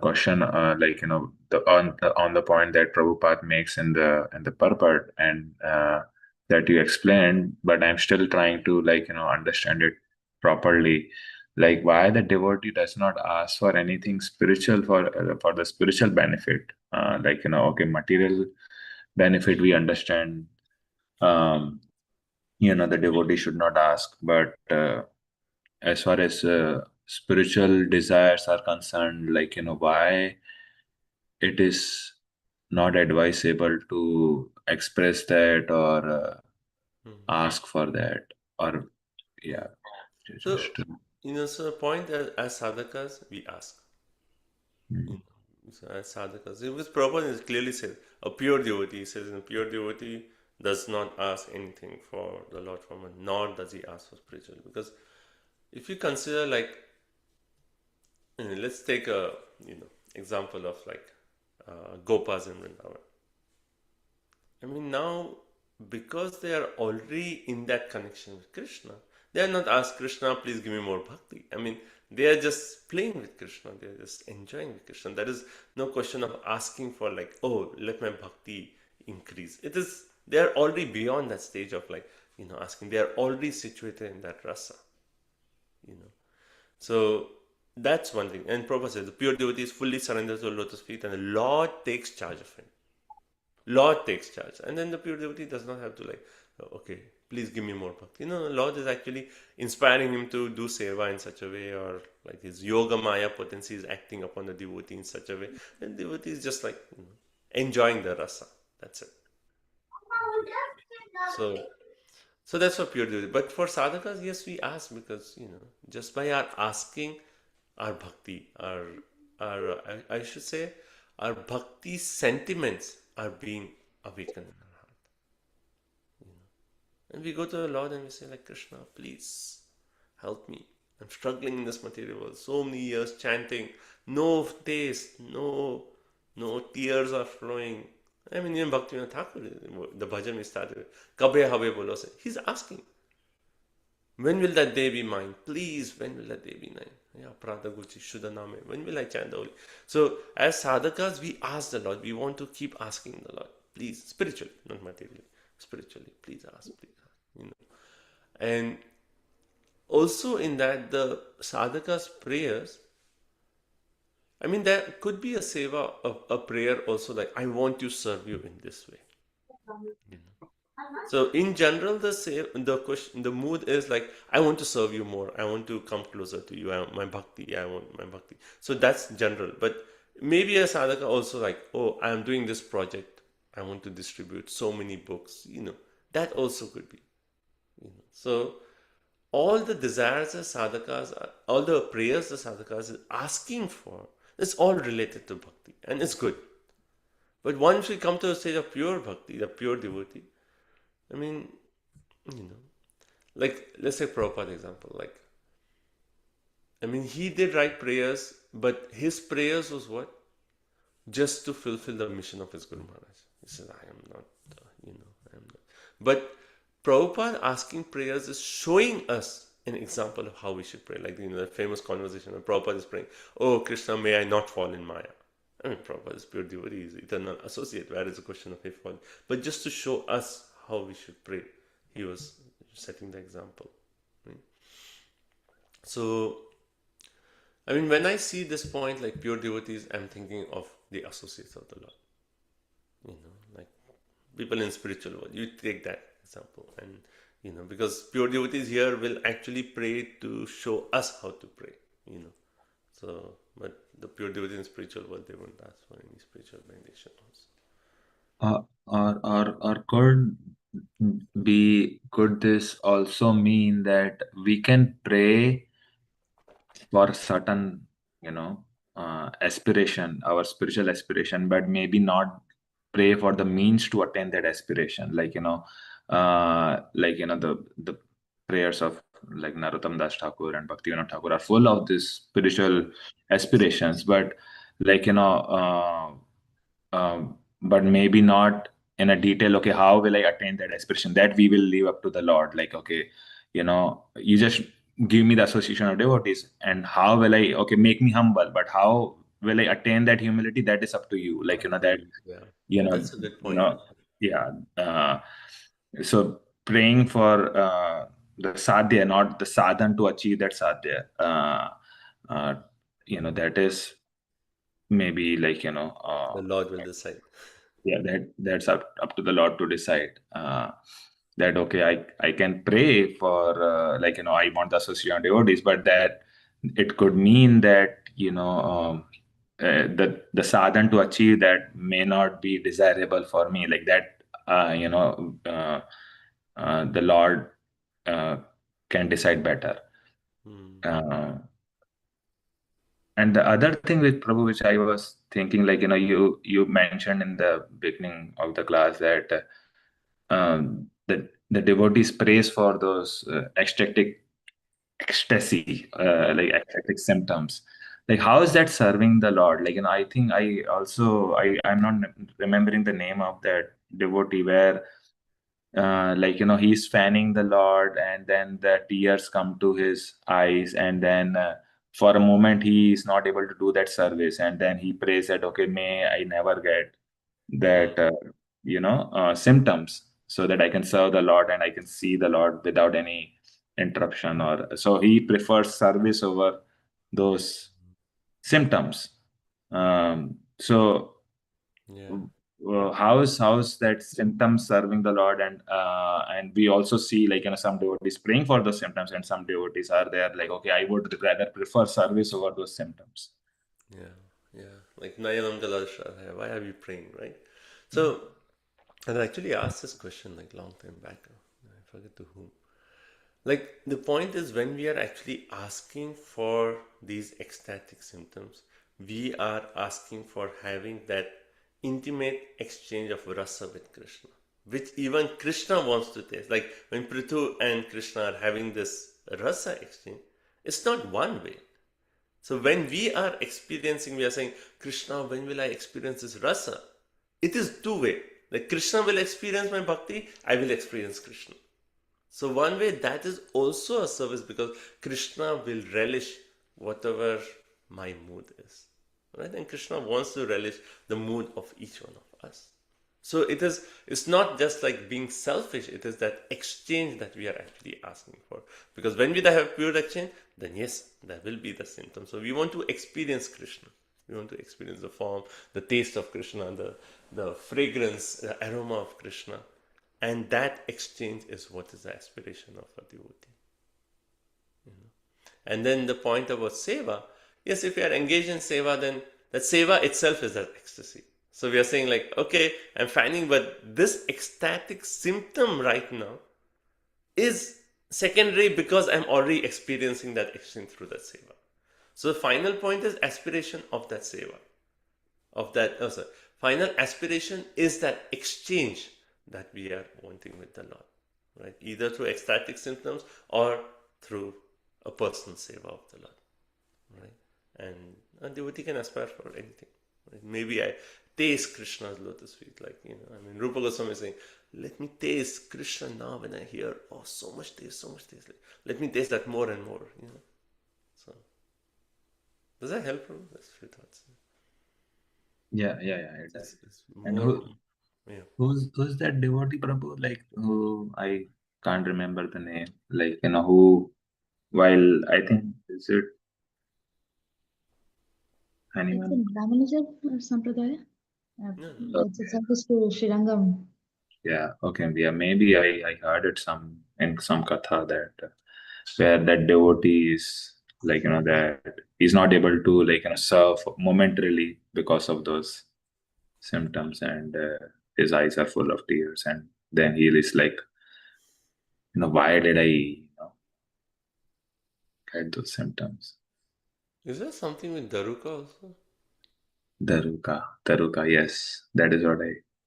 question on the point that Prabhupada makes in the purport and that you explained, but I'm still trying to understand it properly. Like why the devotee does not ask for anything spiritual for the spiritual benefit, okay, material benefit we understand. The devotee should not ask, but as far as spiritual desires are concerned, why it is not advisable to express that or ask for that, or yeah. So so the point that as sadhakas we ask. So as sadhakas, because Prabhupada clearly says a pure devotee says a pure devotee does not ask anything for the Lord from him, nor does he ask for spiritual. Because if you consider let's take a example of Gopas in Vrindavan. I mean, now because they are already in that connection with Krishna, they are not asked Krishna, please give me more bhakti. I mean, they are just playing with Krishna. They are just enjoying with Krishna. There is no question of asking for let my bhakti increase. They are already beyond that stage of asking. They are already situated in that rasa. So that's one thing. And Prabhupada says the pure devotee is fully surrendered to the lotus feet, and the Lord takes charge of him. Lord takes charge, and then the pure devotee does not have to okay, please give me more bhakti. Lord is actually inspiring him to do seva in such a way, or like his yoga maya potency is acting upon the devotee in such a way, and the devotee is just enjoying the rasa. That's it. So that's for pure devotee. But for sadhakas, yes, we ask because just by our asking, our bhakti, I should say, our bhakti sentiments are being awakened in our heart. And we go to the Lord and we say, Krishna, please help me. I'm struggling in this material world. So many years chanting, no taste, no tears are flowing. I mean, even Bhaktivinoda Thakur, the bhajan we started with, Kabhe Have Bolo Se, he's asking, when will that day be mine? Please, when will that day be mine? When will I chant the holy? So, as sadhakas, we ask the Lord. We want to keep asking the Lord. Please, spiritually, not materially. Spiritually, please ask. And also in that, the sadhakas' prayers, I mean, there could be a seva, a prayer also like, I want to serve you in this way. So in general, the mood is like, I want to serve you more. I want to come closer to you. I want my bhakti. So that's general. But maybe a sadhaka also like, oh, I am doing this project. I want to distribute so many books. That also could be. So all the desires the sadhakas, all the prayers the sadhakas is asking for, it's all related to bhakti, and it's good. But once we come to the stage of pure bhakti, the pure devotee, I mean, let's say Prabhupada example, he did write prayers, but his prayers was what? Just to fulfill the mission of his Guru Maharaj. He said, I am not, I am not. But Prabhupada asking prayers is showing us an example of how we should pray. Like, the famous conversation where Prabhupada is praying, oh, Krishna, may I not fall in Maya. I mean, Prabhupada is pure devotee, is eternal associate. Where is the question of him falling? But just to show us how we should pray, he was setting the example. Right? So, when I see this point, like pure devotees, I'm thinking of the associates of the Lord. Like people in spiritual world. You take that example, and because pure devotees here will actually pray to show us how to pray. So, but the pure devotees in spiritual world, they won't ask for any spiritual benediction also. Could this also mean that we can pray for certain, aspiration, our spiritual aspiration, but maybe not pray for the means to attain that aspiration? The prayers of like Narottam Das Thakur and Bhakti Vaibhava Thakur are full of these spiritual aspirations, but but maybe not in a detail. Okay, how will I attain that aspiration? That we will leave up to the Lord. Like, okay, you just give me the association of devotees, and how will I? Okay, make me humble, but how will I attain that humility? That is up to you. Like, That's a good point. So praying for the sadhya, not the sadhan to achieve that sadhya. That is maybe like the Lord will decide. Yeah, that's up to the Lord to decide. That okay, I can pray for I want the association of devotees, but that it could mean that the sadhan to achieve that may not be desirable for me, like that. The Lord can decide better. And the other thing with Prabhu, which I was thinking, like, you mentioned in the beginning of the class that the devotees praise for those ecstatic ecstasy, like ecstatic symptoms. Like, how is that serving the Lord? Like, I think I'm not remembering the name of that devotee where he's fanning the Lord, and then the tears come to his eyes, and then for a moment he is not able to do that service, and then he prays that, okay, may I never get that symptoms. so that I can serve the Lord and I can see the Lord without any interruption. Or so he prefers service over those symptoms. So Yeah. how's that symptom serving the Lord? And we also see, like, some devotees praying for those symptoms, and some devotees are there like, okay, I would rather prefer service over those symptoms. Yeah. Like Nayanam Galasha, why are we praying, right? So, and I actually asked this question like long time back. I forget to whom. Like the point is, when we are actually asking for these ecstatic symptoms, we are asking for having that intimate exchange of rasa with Krishna, which even Krishna wants to taste. Like when Prithu and Krishna are having this rasa exchange, it's not one way. So when we are experiencing, we are saying, Krishna, when will I experience this rasa? It is two way. Like Krishna will experience my bhakti, I will experience Krishna. So one way that is also a service, because Krishna will relish whatever my mood is, right? And Krishna wants to relish the mood of each one of us. So it's not just like being selfish, it is that exchange that we are actually asking for. Because when we have pure exchange, then yes, there will be the symptom. So we want to experience Krishna. We want to experience the form, the taste of Krishna, the fragrance, the aroma of Krishna. And that exchange is what is the aspiration of a devotee. And then the point about seva, yes, if we are engaged in seva, then that seva itself is that ecstasy. So we are saying like, okay, I'm finding, but this ecstatic symptom right now is secondary because I'm already experiencing that exchange through that seva. So the final point is aspiration of that seva. Final aspiration is that exchange that we are wanting with the Lord, right? Either through ecstatic symptoms or through a personal seva of the Lord, right? And a devotee can aspire for anything. Right? Maybe I taste Krishna's lotus feet, like, Rupa Goswami is saying, let me taste Krishna now when I hear, oh, so much taste. Let me taste that more and more, So, does that help? That's a few thoughts. Yeah, it does. It's And more, who's that devotee, Prabhu? Like, who, I can't remember the name. Like, who, while I think, is it It's anyone? in Ramanuja Sampradaya. It's a service to Srirangam. Yeah, okay, yeah, maybe I heard it in some katha that where that devotee is like, that he's not able to, like, serve momentarily because of those symptoms, and his eyes are full of tears, and then he is like, why did I get those symptoms? Is there something with Daruka also? Daruka, yes, that is what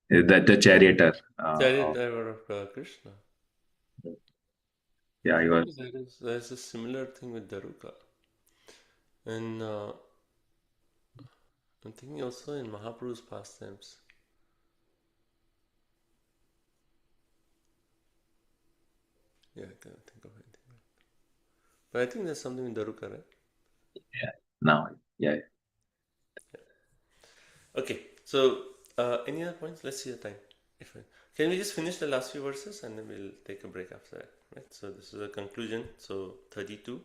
the charioteer. Chariot driver of Krishna. Yeah, he was. There's a similar thing with Daruka. And I'm thinking also in Mahaprabhu's pastimes. Yeah, I can't think of anything. But I think there's something in Daruka, right? Yeah, now, yeah. Okay, so any other points? Let's see the time. Can we just finish the last few verses and then we'll take a break after that, right? So this is a conclusion. So 32.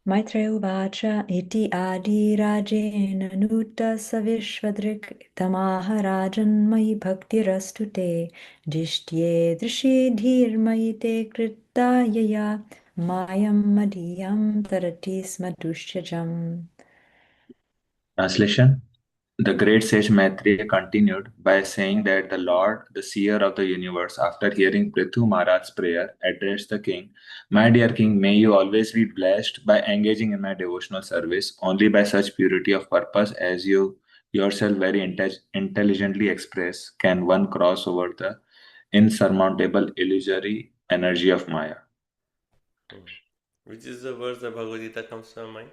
Maitreya Uvacha iti adi rajena nuta savishvadrik tamaharajan mai bhakti rastute dishtye drishi dhir mai te krita yaya mayam madhyam taratis madushyajam. Translation. The great sage Maitreya continued by saying that the Lord, the seer of the universe, after hearing Prithu Maharaj's prayer, addressed the king, "My dear king, may you always be blessed by engaging in my devotional service. Only by such purity of purpose as you yourself very intelligently express can one cross over the insurmountable illusory energy of Maya." Which is the verse that Bhagavad Gita comes to our mind?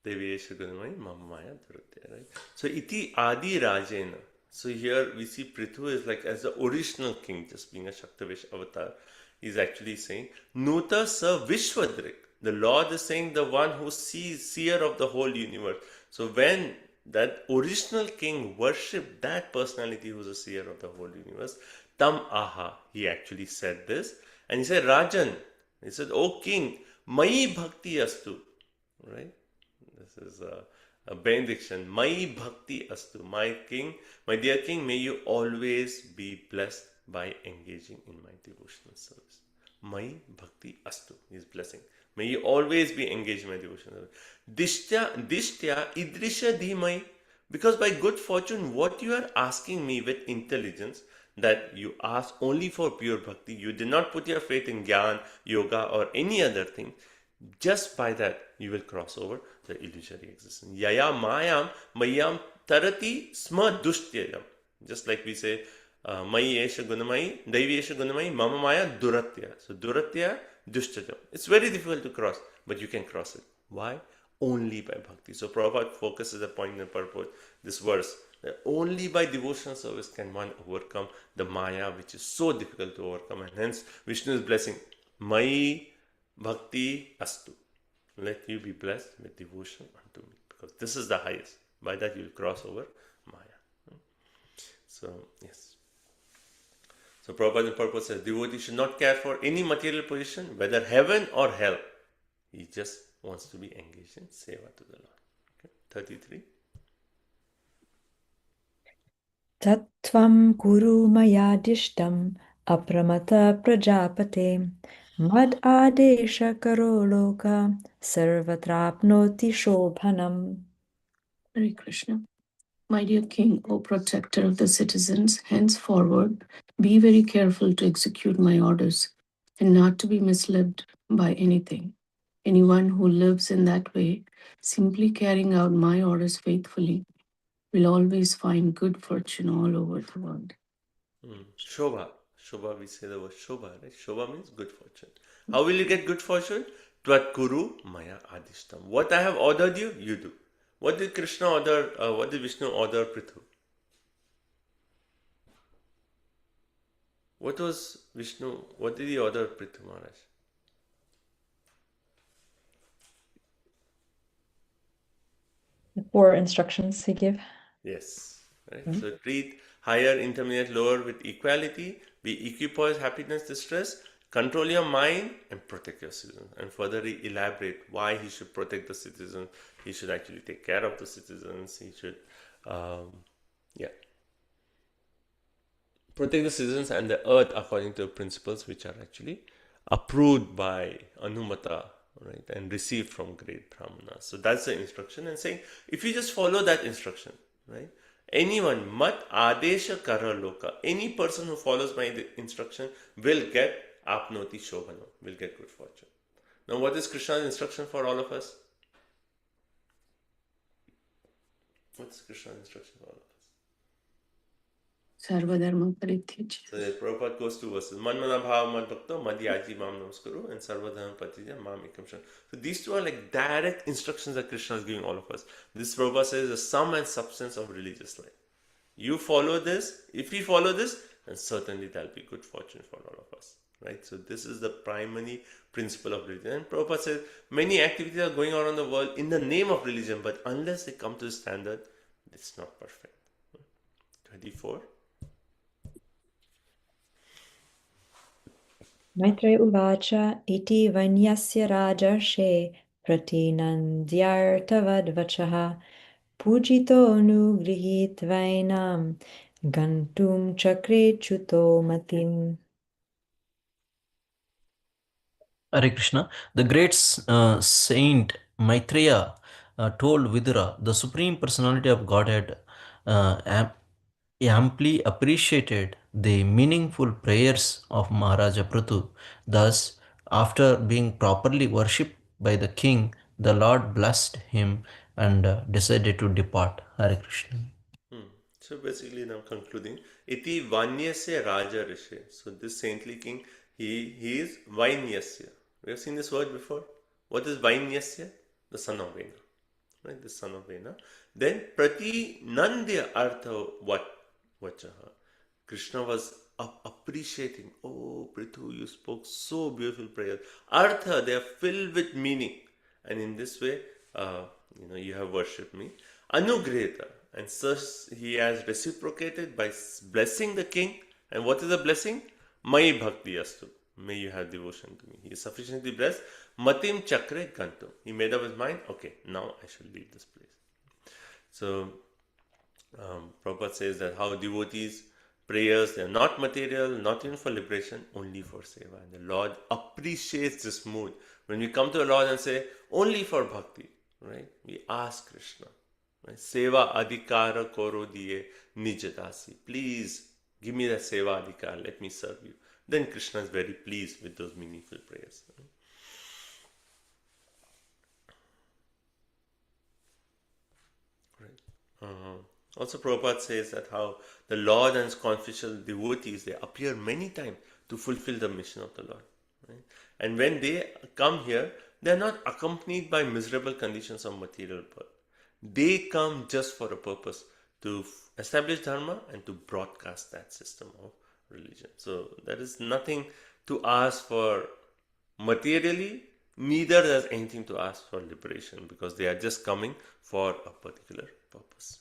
Devi Eshagunamai Mamaya Durutya, right? So iti adi rajena. So here we see Prithu is like as the original king, just being a Shaktavish avatar. He's actually saying, Nuta sa Vishwadrik. The Lord is saying the one who sees, seer of the whole universe. So when that original king worshipped that personality who was a seer of the whole universe. Tam aha, he actually said this. And he said, Rajan, he said, O king, mai bhakti astu. Right? This is a benediction. Mai bhakti astu. My king, my dear king, may you always be blessed by engaging in my devotional service. Mai bhakti astu. His blessing. May you always be engaged in my devotional service. Dishtya idrisha dhimai. Because by good fortune, what you are asking me with intelligence, that you ask only for pure bhakti, you did not put your faith in jnana, yoga, or any other thing. Just by that, you will cross over the illusory existence. Yaya mayam mayam tarati sma dushyayam. Just like we say, Mayi esha gunamayi, Daivi esha gunamayi, Mama Maya duratya. So duratya, dushtajam. It's very difficult to cross, but you can cross it. Why? Only by bhakti. So Prabhupada focuses the point and purpose, this verse, that only by devotional service can one overcome the Maya, which is so difficult to overcome. And hence, Vishnu's blessing, Mayi bhakti astu. Let you be blessed with devotion unto me. Because this is the highest. By that you will cross over Maya. So, yes. So Prabhupada's purpose says, devotee should not care for any material position, whether heaven or hell. He just wants to be engaged in seva to the Lord. Okay. 33. Tattvam kuru maya dishtam apramata prajapate mad adesha karo loka sarvatrapnoti shobhanam. Hare Krishna. My dear King, O protector of the citizens, henceforward be very careful to execute my orders and not to be misled by anything. Anyone who lives in that way, simply carrying out my orders faithfully, will always find good fortune all over the world. Shobha. Shobha, we say the word Shobha, right? Shobha means good fortune. How will you get good fortune? Tvat kuru maya adishtam. What I have ordered you, you do. What did Krishna order? What did Vishnu order Prithu? What was Vishnu? What did he order Prithu Maharaj? The 4 instructions he gave. Yes. Right. So treat higher, intermediate, lower with equality. Be equipoise, happiness, distress. Control your mind and protect your citizens. And further elaborate why he should protect the citizens. He should actually take care of the citizens. He should, protect the citizens and the earth according to principles which are actually approved by Anumata, right, and received from great Brahmanas. So that's the instruction, and saying if you just follow that instruction, right, anyone, mat adesha kara loka, any person who follows my instruction will get apnoti shobhano, will get good fortune. Now, what is Krishna's instruction for all of us? What's Krishna's instruction for all of us? Sarvadharma parityajya. So the Prabhupada goes to verses Manmana Bhava Mad Bhakta Madhyaji Mam Namaskaru and Sarvadharma Patija Mam Ekam Shan. So these two are like direct instructions that Krishna is giving all of us. This Prabhupada says is the sum and substance of religious life. You follow this, if we follow this, then certainly there will be good fortune for all of us. Right? So this is the primary principle of religion. And Prabhupada says many activities are going on in the world in the name of religion, but unless they come to the standard, it's not perfect. 24. Maitreya uvacha iti vanyasya rajarshe pratinandyartavad vachaha pujito nugrihitvainam gantum chakre chuto matim. Hare Krishna. The great saint Maitreya told Vidura, the Supreme Personality of Godhead amply appreciated the meaningful prayers of Maharaja Prithu. Thus, after being properly worshipped by the king, the Lord blessed him and decided to depart. Hare Krishna. So basically now concluding, Iti Vanyasya Raja Rishi. So this saintly king, he is Vainyasya. We have seen this word before. What is Vainyasya? The son of Vena. Right, the son of Vena. Then Prati Nandya Artha Vachaha. Krishna was appreciating, oh Prithu, you spoke so beautiful prayers. Artha, they are filled with meaning. And in this way, you have worshipped me. Anugrahita. And such he has reciprocated by blessing the king. And what is the blessing? Mai bhakti astu. May you have devotion to me. He is sufficiently blessed. Matim chakre gantum. He made up his mind, okay, now I should leave this place. So, Prabhupada says that how devotees' prayers, they are not material, not even for liberation, only for seva. And the Lord appreciates this mood. When we come to the Lord and say, only for bhakti, right? We ask Krishna, right? Seva adhikara koro diye nijadasi. Please give me that seva adhikar, let me serve you. Then Krishna is very pleased with those meaningful prayers. Right? Also, Prabhupada says that how the Lord and his confidential devotees, they appear many times to fulfill the mission of the Lord. Right? And when they come here, they are not accompanied by miserable conditions of material birth. They come just for a purpose to establish dharma and to broadcast that system of religion. So there is nothing to ask for materially, neither there's anything to ask for liberation, because they are just coming for a particular purpose.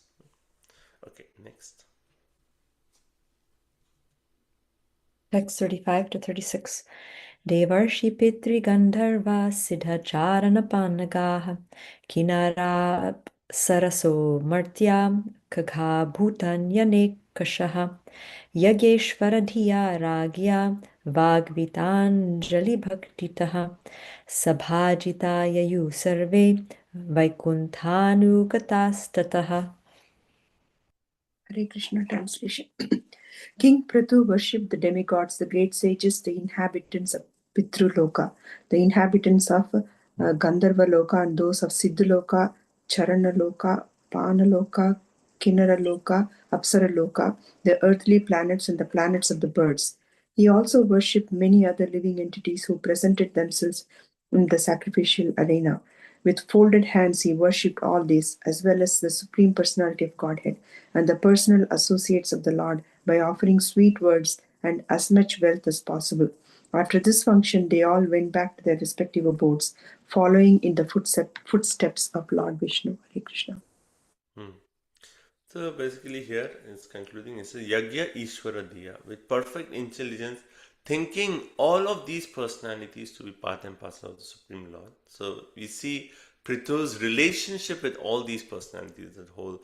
Okay, next. Text 35 to 36. Devarshi Pitri Gandharva Siddha Charana Panagaha Kinara Saraso Martyam Kagha Bhutan Yanekashaha Yageshvara Dhiya Ragya Vagvitanjali Bhaktitaha Sabhajita Yayu Sarve Vaikunthanu Hare Krishna translation. King Prithu worshipped the demigods, the great sages, the inhabitants of Pitruloka, the inhabitants of Gandharva Loka, and those of Siddhaloka, Charanaloka, Panaloka, Kinnaraloka, Apsaraloka, the earthly planets and the planets of the birds. He also worshipped many other living entities who presented themselves in the sacrificial arena. With folded hands, he worshipped all these, as well as the Supreme Personality of Godhead and the personal associates of the Lord, by offering sweet words and as much wealth as possible. After this function, they all went back to their respective abodes, following in the footsteps of Lord Vishnu. Hare Krishna. So basically here it's concluding, it says Yagya Ishvara Diya, with perfect intelligence, thinking all of these personalities to be part and parcel of the Supreme Lord. So we see Prithu's relationship with all these personalities, that whole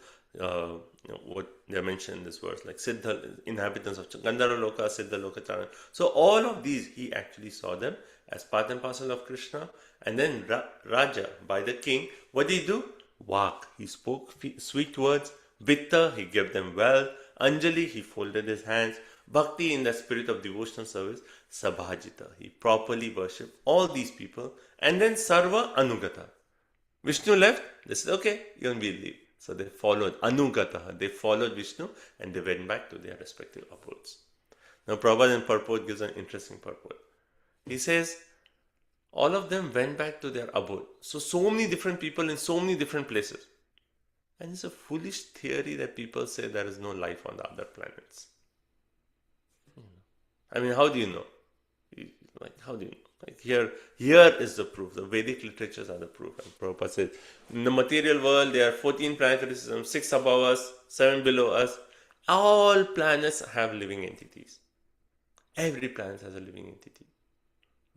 what they mentioned in this verse, like Siddha, inhabitants of Gandhara Loka, Siddha Loka, Charana. So all of these, he actually saw them as part and parcel of Krishna. And then Raja, by the king, what did he do? Vak, he spoke sweet words. Vitta, he gave them wealth. Anjali, he folded his hands. Bhakti, in the spirit of devotional service. Sabhajita, he properly worshipped all these people. And then Sarva Anugata. Vishnu left, they said, okay, you can leave. So they followed Anugata, they followed Vishnu and they went back to their respective abodes. Now Prabhupada in purport gives an interesting purport. He says, all of them went back to their abode. So many different people in so many different places. And it's a foolish theory that people say there is no life on the other planets. I mean, how do you know? How do you know? Here is the proof. The Vedic literatures are the proof. And Prabhupada says, in the material world, there are 14 planetary systems, 6 above us, 7 below us. All planets have living entities. Every planet has a living entity.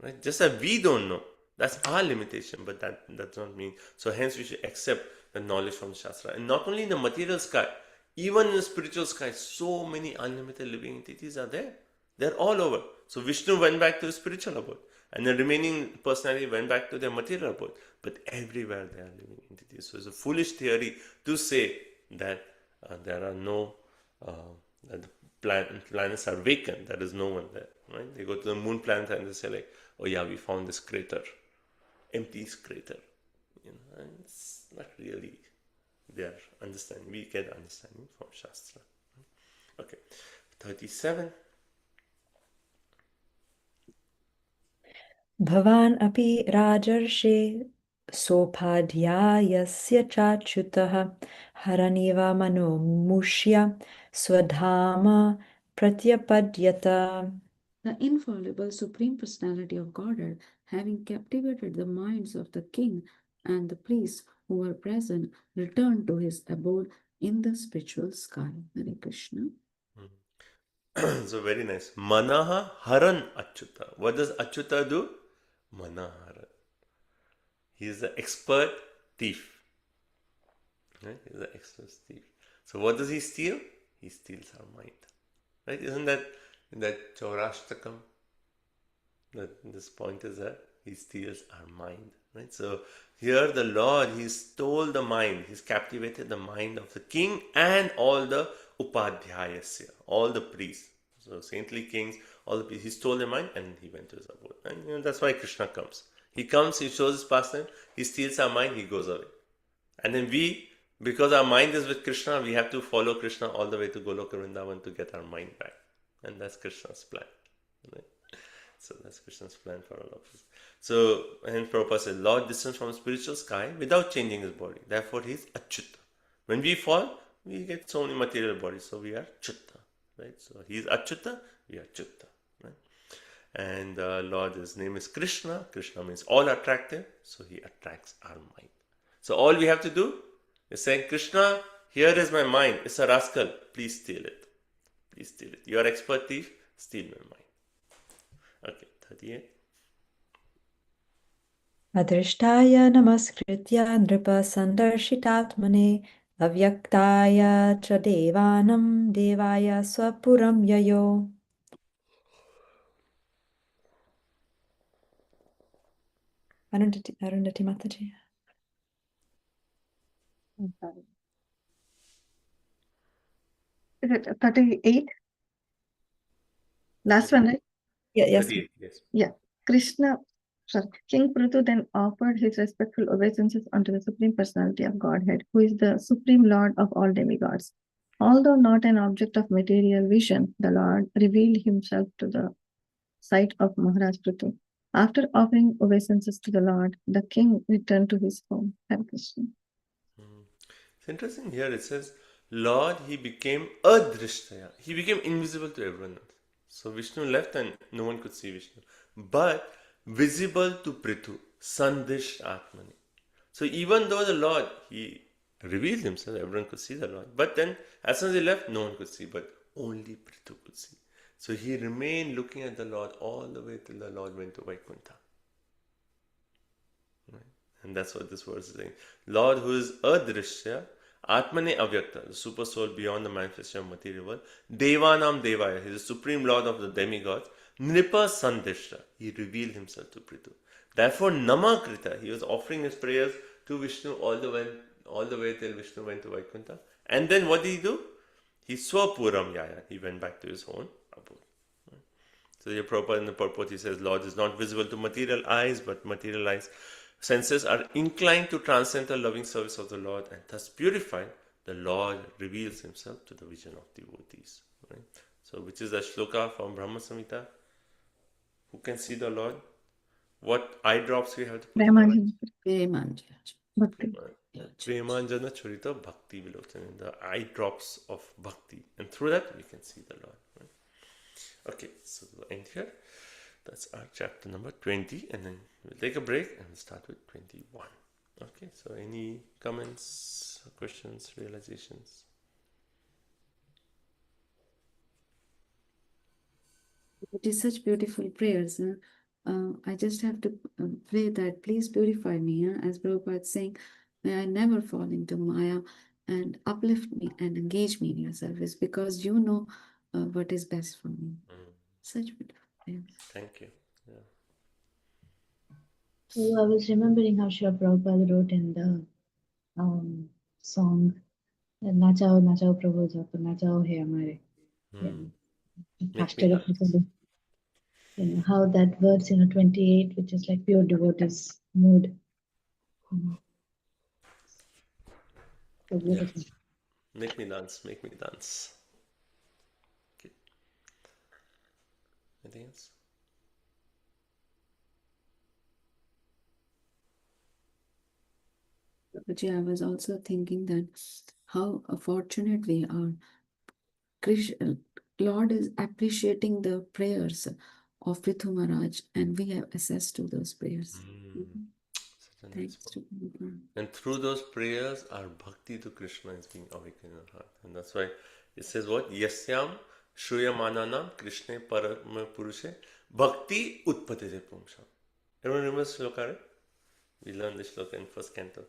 Right? Just that we don't know. That's our limitation, but that does not mean. So hence we should accept the knowledge from Shastra. And not only in the material sky, even in the spiritual sky, so many unlimited living entities are there. They're all over. So Vishnu went back to his spiritual abode, and the remaining personality went back to their material abode. But everywhere there are living entities. So it's a foolish theory to say that there are no, that the planets are vacant. There is no one there. Right? They go to the moon planet and they say like, oh yeah, we found this crater, empty crater. And it's not really their understanding. We get understanding from Shastra. Okay, 37. Bhavan api rajarshe sopadhyayasya chachutaha haraniva mano mushya swadhama pratyapadyata. The infallible Supreme Personality of Godhead, having captivated the minds of the king and the priests who who were present returned to his abode in the spiritual sky. Hare Krishna. So very nice. Manaha Haran Achyuta. What does Achyuta do? Manaharan. He is the expert thief. Right? He is the expert thief. So what does he steal? He steals our mind. Right? Isn't that in that Chaurashtakam? That this point is that he steals our mind. Right? So here the Lord, he stole the mind. He's captivated the mind of the king and all the Upadhyayasya, all the priests. So saintly kings, all the priests. He stole their mind and he went to his abode. And that's why Krishna comes. He comes, he shows his pastime, he steals our mind, he goes away. And then we, because our mind is with Krishna, we have to follow Krishna all the way to Goloka Vrindavan to get our mind back. And that's Krishna's plan. Right? So that's Krishna's plan for all of us. So, and Prabhupada said, Lord descends from spiritual sky without changing his body. Therefore, he is Achyuta. When we fall, we get so many material bodies. So we are Chutta. Right? So he is Achyuta, we are Chutta. Right? And Lord, his name is Krishna. Krishna means all attractive. So he attracts our mind. So all we have to do is say, Krishna, here is my mind. It's a rascal. Please steal it. Please steal it. You are expert thief. Steal my mind. Okay, 38. Adrishtaya namaskritya nripa sandarshitatmane avyaktaya cha devanam devaya swapuram yayo. Arundhati Mataji. Is it 38? Last one, right? Yeah, yes. 38, yes. Yeah. King Prithu then offered his respectful obeisances unto the Supreme Personality of Godhead, who is the Supreme Lord of all demigods. Although not an object of material vision, the Lord revealed himself to the sight of Maharaj Prithu. After offering obeisances to the Lord, the king returned to his home. Hare Krishna. It's interesting here, it says, Lord, he became adrishtaya. He became invisible to everyone else. So Vishnu left and no one could see Vishnu. But visible to Prithu, sandisht atmani. So even though the Lord, he revealed himself, everyone could see the Lord. But then as soon as he left, no one could see, but only Prithu could see. So he remained looking at the Lord all the way till the Lord went to Vaikuntha. Right? And that's what this verse is saying. Lord who is adrishya, Atmane Avyakta, the super soul beyond the manifestation of material world, Devanam Devaya, he is the supreme lord of the demigods, Nripa Sandishta, he revealed himself to Prithu. Therefore, Namakrita, he was offering his prayers to Vishnu all the way till Vishnu went to Vaikuntha. And then what did he do? He Swapuram Yaya, he went back to his own abode. So your Prabhupada in the purport, he says, Lord is not visible to material eyes, but material eyes senses are inclined to transcend the loving service of the Lord, and thus purified, the Lord reveals himself to the vision of devotees. Right? So, which is the shloka from Brahma Samhita? Who can see the Lord? What eye drops we have to put? Premanjana Churita Bhakti Vilochana, the eye drops of bhakti. And through that, we can see the Lord. Right? Okay, so we'll end here. That's our chapter number 20, and then we'll take a break and we'll start with 21. Okay, so any comments, questions, realizations? It is such beautiful prayers. I just have to pray that please purify me, as Prabhupada is saying, may I never fall into Maya, and uplift me and engage me in your service, because you know what is best for me. Such beautiful prayers. Thank you. Yeah. So I was remembering how Srila Prabhupada wrote in the song, Nachao, Nachao Prabhu Japa, Nachao Hai Hamare. After how that verse, 28, which is like pure devotee's mood. So beautiful. Yes. Make me dance, make me dance. Okay. Anything else? But yeah, I was also thinking that how fortunate we are. Lord is appreciating the prayers of Prithu Maharaj, and we have access to those prayers. Such Thanks to Prabhupada. And through those prayers, our bhakti to Krishna is being awakened in our heart. And that's why it says what? Yasyam Shruyamananam Krishna Parama Purushe Bhakti Utpatite Pumsham. Everyone remembers shloka, right? We learned this shloka in first canto.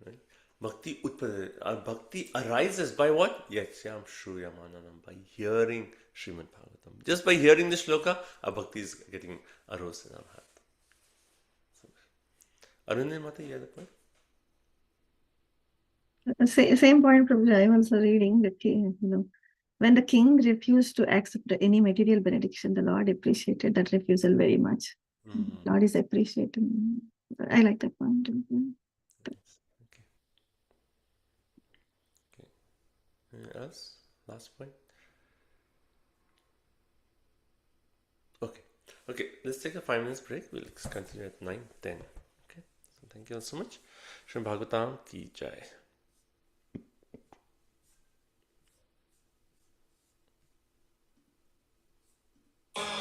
Right? Bhakti Utpatite. Our bhakti arises by what? Yasyam Shruyamananam. By hearing Srimad Bhagavatam. Just by hearing this shloka, our bhakti is getting arose in our heart. Arunde Mata, you have the point? Same point, Prabhuji. I was also reading that, when the king refused to accept any material benediction, the Lord appreciated that refusal very much. Lord is appreciating. I like that point. Okay. Anything else? Last point? Okay. Let's take a 5 minutes break. We'll continue at 9:10. Okay. So thank you all so much. Srimad Bhagavatam ki jai. Krishna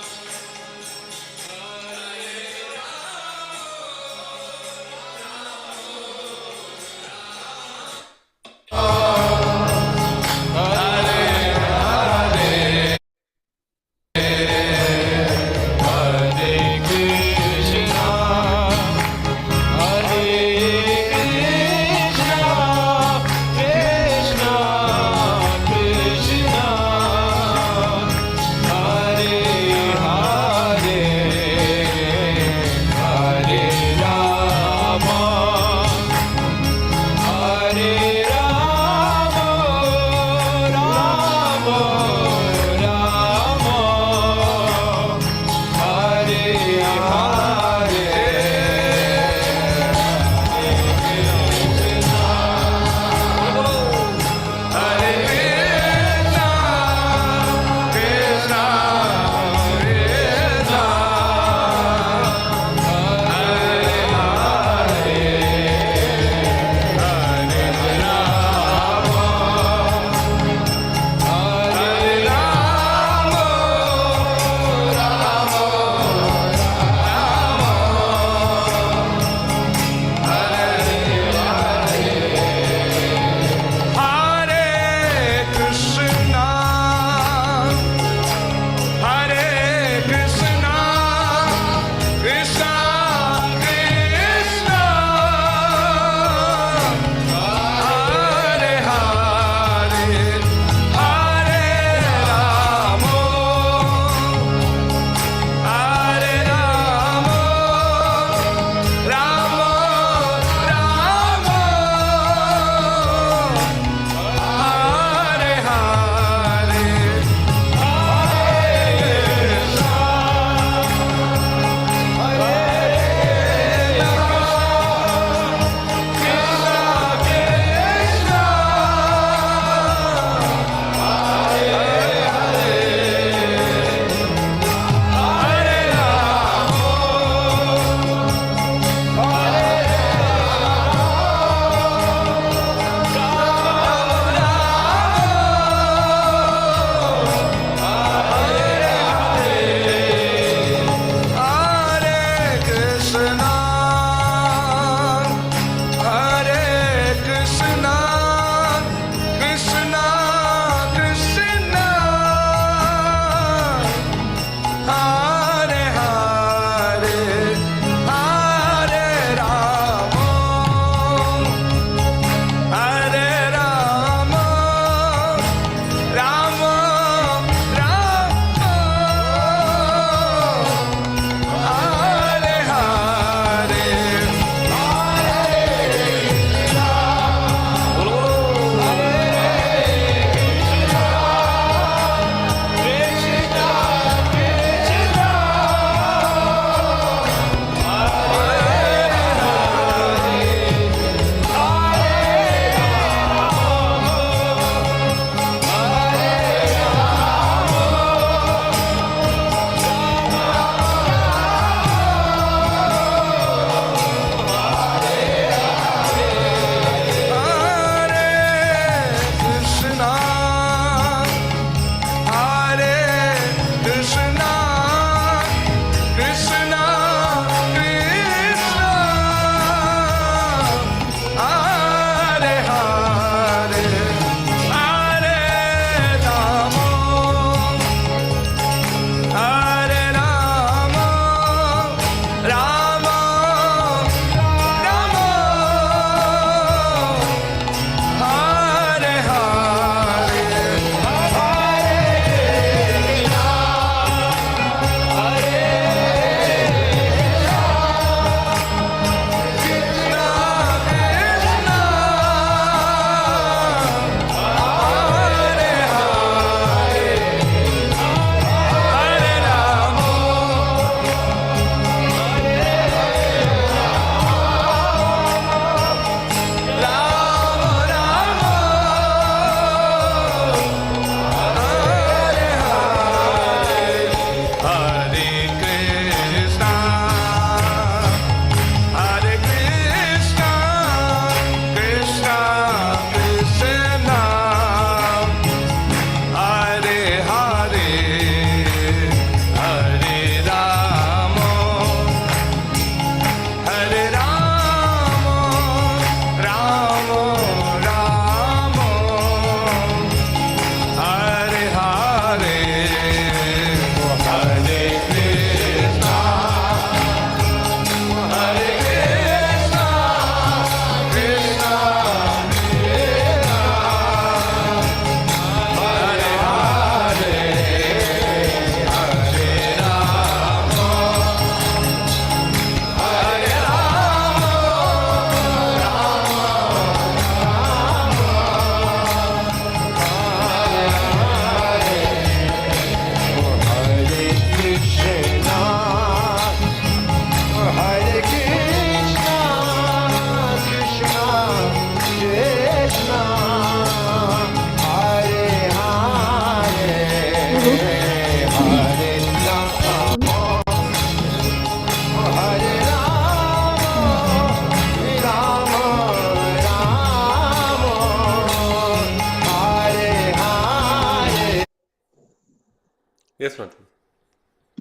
Yes, Madam.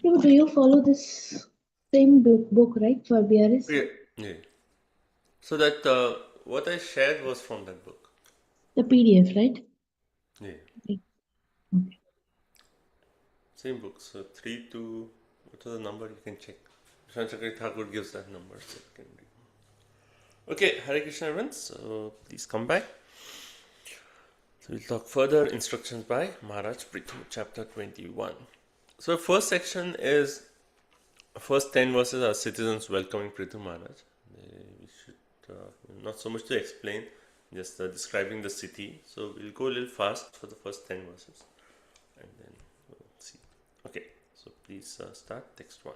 Do you follow this same book, right, for BRS? Yeah. Yeah. So that what I shared was from that book. The PDF, right? Yeah. Okay. Same book. So 3 2. What was the number? You can check. Shanchakari Thakur gives that number. So you can read. Okay, Hare Krishna, everyone. So please come back. So we'll talk further instructions by Maharaj Prithu, chapter 21. So first section is first 10 verses are citizens welcoming Prithu Maharaj. We should not so much to explain, just describing the city. So we'll go a little fast for the first 10 verses and then we'll see. Okay, so please start text 1.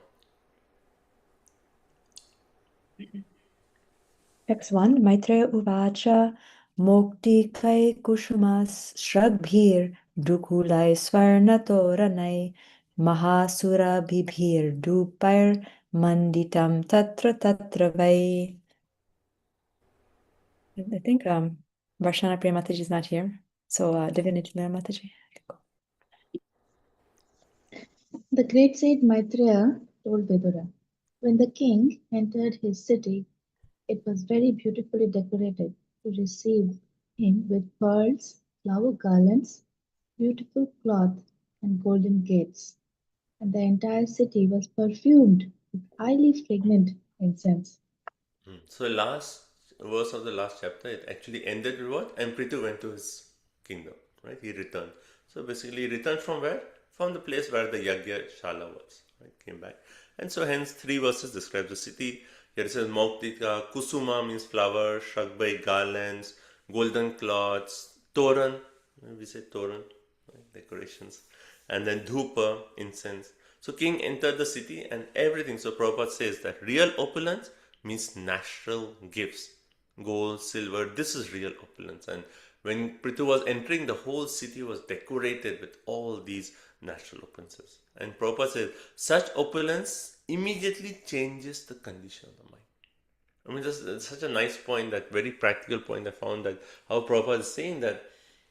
Text 1, Maitreya Uvacha, Mokti Kai Kushumas Shragbhir, Dukulai Swarnatoranai, Mahasura Bibhir Dupair Manditam Tatra Vai. I think Varshana Priya Mataji is not here. So Divinity Mataji. The great sage Maitreya told Vidura, when the king entered his city, it was very beautifully decorated to receive him with pearls, flower garlands, beautiful cloth, and golden gates, and the entire city was perfumed with highly fragrant incense. So last verse of the last chapter, it actually ended with what? And Prithu went to his kingdom, right? He returned. So basically, he returned from where? From the place where the Yagya Shala was, right? Came back. And so hence 3 verses describe the city. Here it says Moktika, Kusuma means flower, Shagbai garlands, golden cloths, Toran, we say Toran, right? Decorations, and then Dhupa, incense. So king entered the city and everything. So Prabhupada says that real opulence means natural gifts, gold, silver. This is real opulence. And when Prithu was entering, the whole city was decorated with all these natural opulences. And Prabhupada says such opulence immediately changes the condition of the mind. I mean, that's such a nice point, that very practical point I found, that how Prabhupada is saying that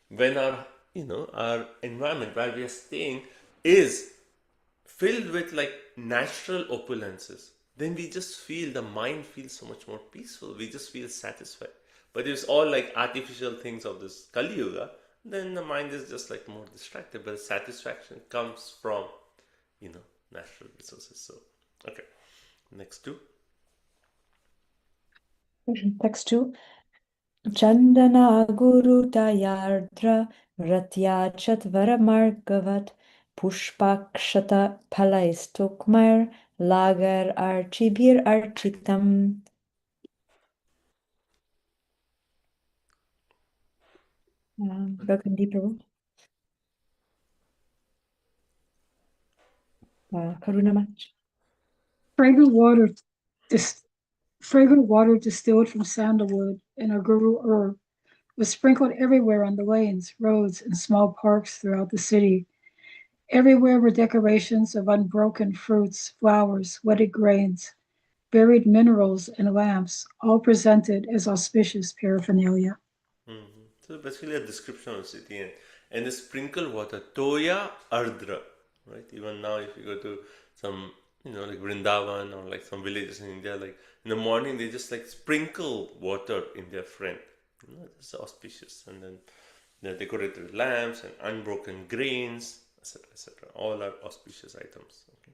when our environment where we are staying is filled with like natural opulences, then we just feel, the mind feels so much more peaceful. We just feel satisfied. But if it's all like artificial things of this Kali Yuga, then the mind is just like more distracted. But satisfaction comes from, natural resources. So, okay. Next 2. Text 2. Chandana Guru Dayardra Ratya Chatvara Margavat Pushpakshata Palaistokmar Lagar Archibir Architam. Gagandi Prabhu. Karuna Mach. Fragrant water, fragrant water distilled from sandalwood and a guru herb was sprinkled everywhere on the lanes, roads, and small parks throughout the city. Everywhere were decorations of unbroken fruits, flowers, wetted grains, buried minerals, and lamps, all presented as auspicious paraphernalia. So basically a description of the city, and the sprinkle water, Toya Ardra, right? Even now, if you go to some, like Vrindavan or like some villages in India, like in the morning they just like sprinkle water in their front. It's auspicious, and then they're decorated with lamps and unbroken grains, etc., etc. All are auspicious items. Okay.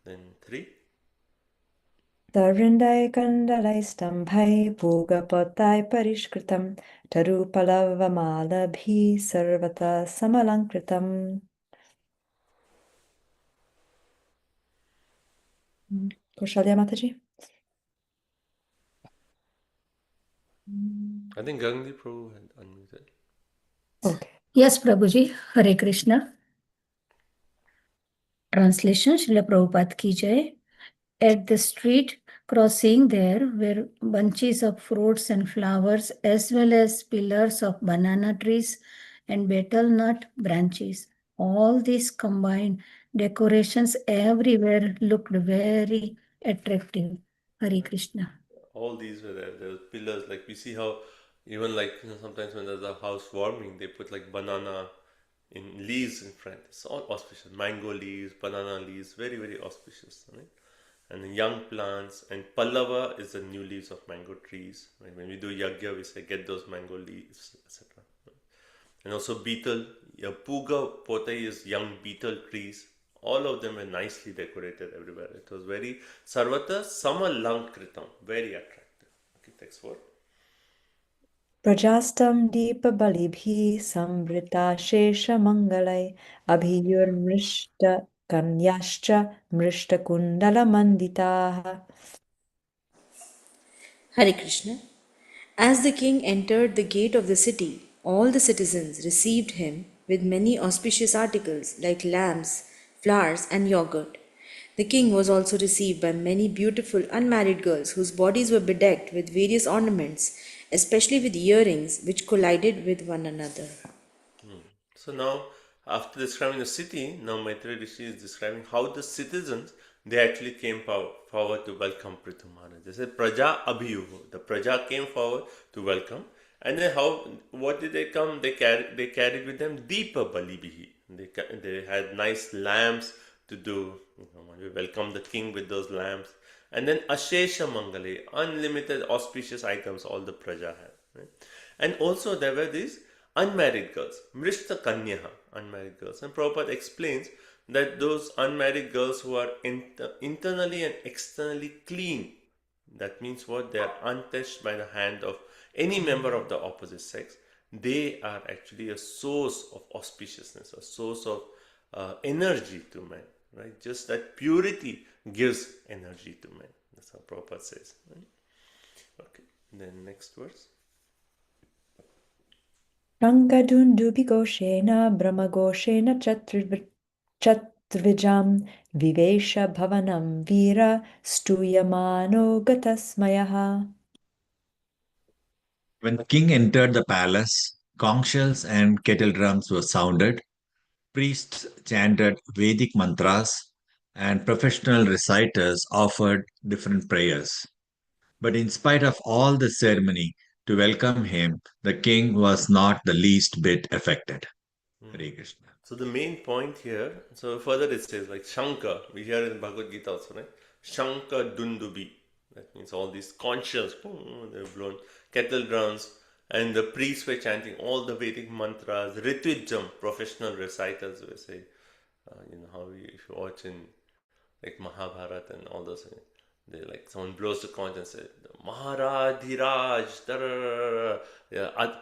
Then 3. Tarindai Kandalai Stambhai Bhogapatai Parishkritam Tarupalavamala Bhi Sarvata Samalankritam. Kaushalya Mataji. I think Gangdi Prabhu had unmuted. Okay. Yes, Prabhuji. Hare Krishna. Translation, Srila Prabhupada ki jai. At the street crossing there were bunches of fruits and flowers as well as pillars of banana trees and betel nut branches. All these combined decorations everywhere looked very attractive. Hare Krishna. All these were there. There were pillars, like we see how even like sometimes when there's a house warming, they put like banana in leaves in front. It's all auspicious. Mango leaves, banana leaves, very, very auspicious. Right? And young plants, and Pallava is the new leaves of mango trees. Right? When we do yagya, we say get those mango leaves, etc. And also beetle, Puga Potai is young beetle trees. All of them were nicely decorated everywhere. It was very Sarvata Samalankritam, very attractive. Okay, next word. Prajastam Deepa Balibhi Samvrita Shesha Mangalai Abhiyur Mrishta Kanyascha Mrishta Kundala Manditaha. Hare Krishna. As the king entered the gate of the city, all the citizens received him with many auspicious articles like lamps, flowers, and yogurt. The king was also received by many beautiful unmarried girls whose bodies were bedecked with various ornaments, especially with earrings which collided with one another. So now, after describing the city, now Maitreya Rishi is describing how the citizens, they actually came forward to welcome Prithu Maharaj. They said Praja Abhiyuho. The Praja came forward to welcome. And then what did they come? They carried with them Deepa Balibihi. They had nice lamps to do, we welcome the king with those lamps. And then Ashesha Mangale, unlimited auspicious items all the Praja had. Right? And also there were these unmarried girls, Mrishta Kanyaha, unmarried girls. And Prabhupada explains that those unmarried girls who are internally and externally clean, that means what? They are untouched by the hand of any member of the opposite sex. They are actually a source of auspiciousness, a source of energy to men. Right? Just that purity gives energy to men. That's how Prabhupada says. Right? Okay. Then next verse. Rangadundubigoshena Brahmagoshena Chatrvijam Vivesha Bhavanam Vira Stuyamano Gatasmayaha. When the king entered the palace, conch shells and kettle drums were sounded, priests chanted Vedic mantras, and professional reciters offered different prayers. But in spite of all the ceremony to welcome him, the king was not the least bit affected. Hare Krishna. So the main point here, so further it says like Shankar, we hear in Bhagavad Gita also, right? Shankar Dundubi. That means all these conch shells, they've blown, kettle drums, and the priests were chanting all the Vedic mantras, Ritwijam, professional reciters were saying, how if you watch in like Mahabharata and all those things, they like someone blows the conch and says, Maharaj, Dhiraj,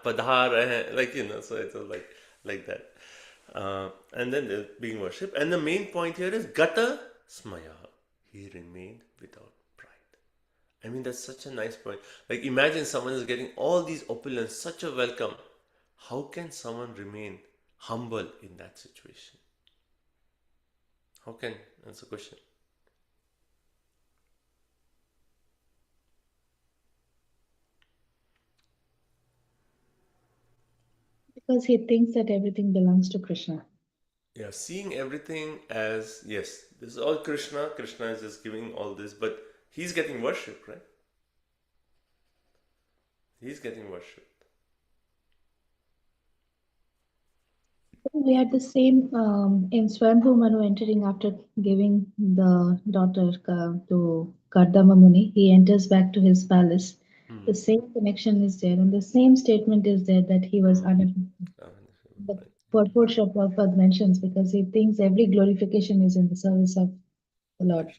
Padhar, like, so it was like that. And then they're being worshipped. And the main point here is Gata Smaya. He remained without pride. I mean, that's such a nice point. Like, imagine someone is getting all these opulence, such a welcome. How can someone remain humble in that situation? How can? That's the question. Because he thinks that everything belongs to Krishna. Yeah, seeing everything as, yes, this is all Krishna. Krishna is just giving all this, but he's getting worshipped, right? He's getting worshipped. We had the same in Swambhu Manu entering after giving the daughter to Kardama Muni. He enters back to his palace. The same connection is there, and the same statement is there that he was unaffected. The purport of Prabhupada mentions because he thinks every glorification is in the service of the Lord.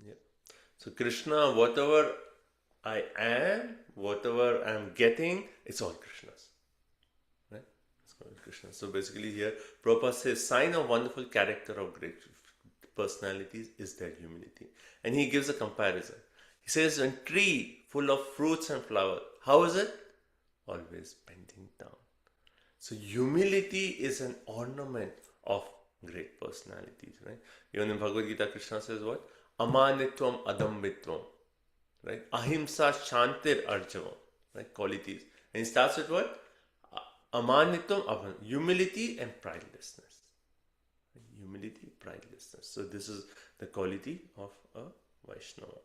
Yeah. So Krishna, whatever I am, whatever I'm getting, it's all Krishna's. Right? It's all Krishna. So basically here, Prabhupada says, sign of wonderful character of great personalities is their humility. And he gives a comparison. He says, when tree full of fruits and flowers, how is it? Always bending down. So humility is an ornament of great personalities, right? Even in Bhagavad Gita, Krishna says what? Amanitvam adambitvam, right? Ahimsa shantir arjavam, right? Qualities. And it starts with what? Amanitvam, humility and pridelessness. Humility, pridelessness. So this is the quality of a Vaishnava.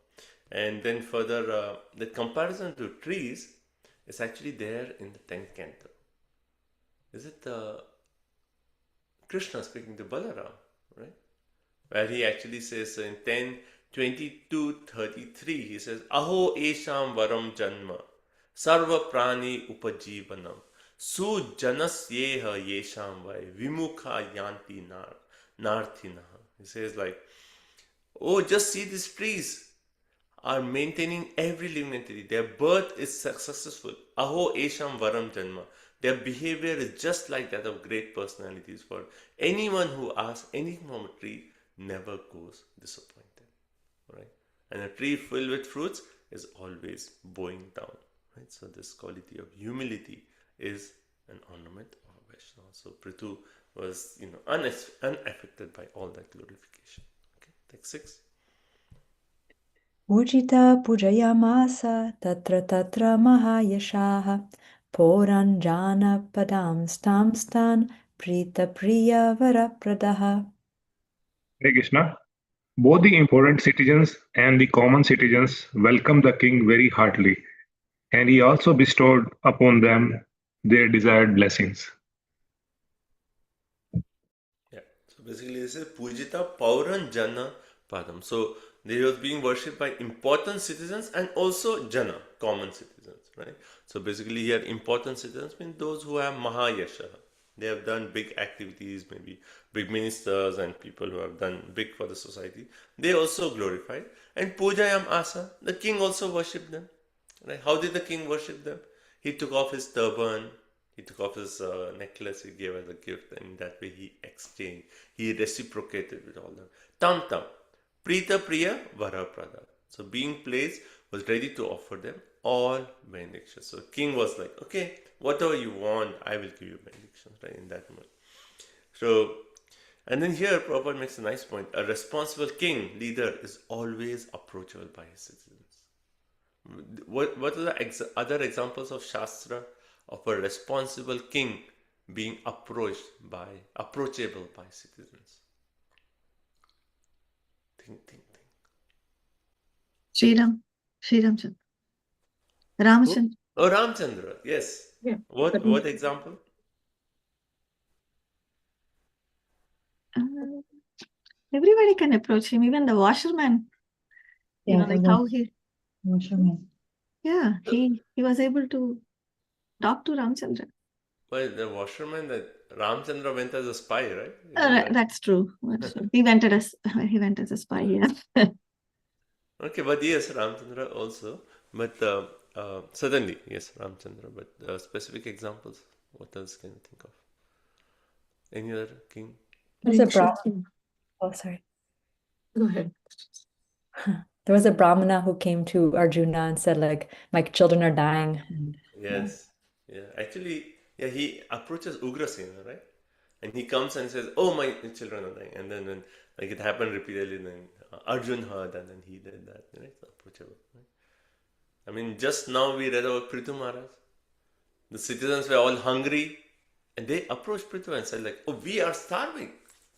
And then further, the comparison to trees is actually there in the 10th canto. Is it Krishna speaking to Balaram, right? Where he actually says in 10:22-33, he says, Aho esham varam janma, sarva prani upajivanam, su janasyeha yesham vai, vimukha yanti narthinaha. He says like, oh, just see these trees are maintaining every living entity. Their birth is successful. Aho esham varam janma. Their behavior is just like that of great personalities. For anyone who asks anything from a tree never goes disappointed. Right? And a tree filled with fruits is always bowing down. Right? So this quality of humility is an ornament of a Vaishnava. So Prithu was, unaffected by all that glorification. Okay, text 6. Ujita pujayamasa tatra mahayashaha poranjana padam stamstan prita priya varapradaha. Hare Krishna. Both the important citizens and the common citizens welcomed the king very heartily, and he also bestowed upon them their desired blessings. Yeah. So basically this is Pujita Pauran Jana Padam. So they was being worshipped by important citizens and also Jana, common citizens, right? So basically here important citizens mean those who have Mahayasha. They have done big activities, maybe big ministers and people who have done big for the society. They also glorified. And Pujayam Asa, the king also worshipped them. Right? How did the king worship them? He took off his turban, he took off his necklace, he gave as a gift, and in that way he exchanged. He reciprocated with all them. Tam tam, prita priya varaprada. So being pleased, was ready to offer them all benedictions. So king was like, okay, whatever you want, I will give you benedictions, right? In that mode. So, and then here Prabhupada makes a nice point. A responsible king, leader, is always approachable by his citizens. What are the other examples of Shastra of a responsible king being approachable by citizens? Think. Sriram Chandra. Ramachandra. Oh, Ramchandra, yes. Yeah. What example? Everybody can approach him, even the washerman. Yeah, like how he. Washerman. Yeah, he was able to talk to Ramchandra. Well, the washerman that Ramchandra went as a spy, right? That's true. That's true. He went as a spy. Yeah. Okay, but yes, Ramchandra also. But certainly, yes, Ramchandra. But specific examples, what else can you think of? Any other king? There's a Brahmana. Oh, sorry. Go ahead. There was a Brahmana who came to Arjuna and said, like, my children are dying. And, Yes. Yeah. Actually, yeah, he approaches Ugrasena, right? And he comes and says, "Oh, my children are dying." And then when like it happened repeatedly, then Arjun heard, and then he did that. Right? It's approachable. Right? I mean, just now we read about Prithu Maharaj. The citizens were all hungry, and they approached Prithu and said, "Like, oh, we are starving.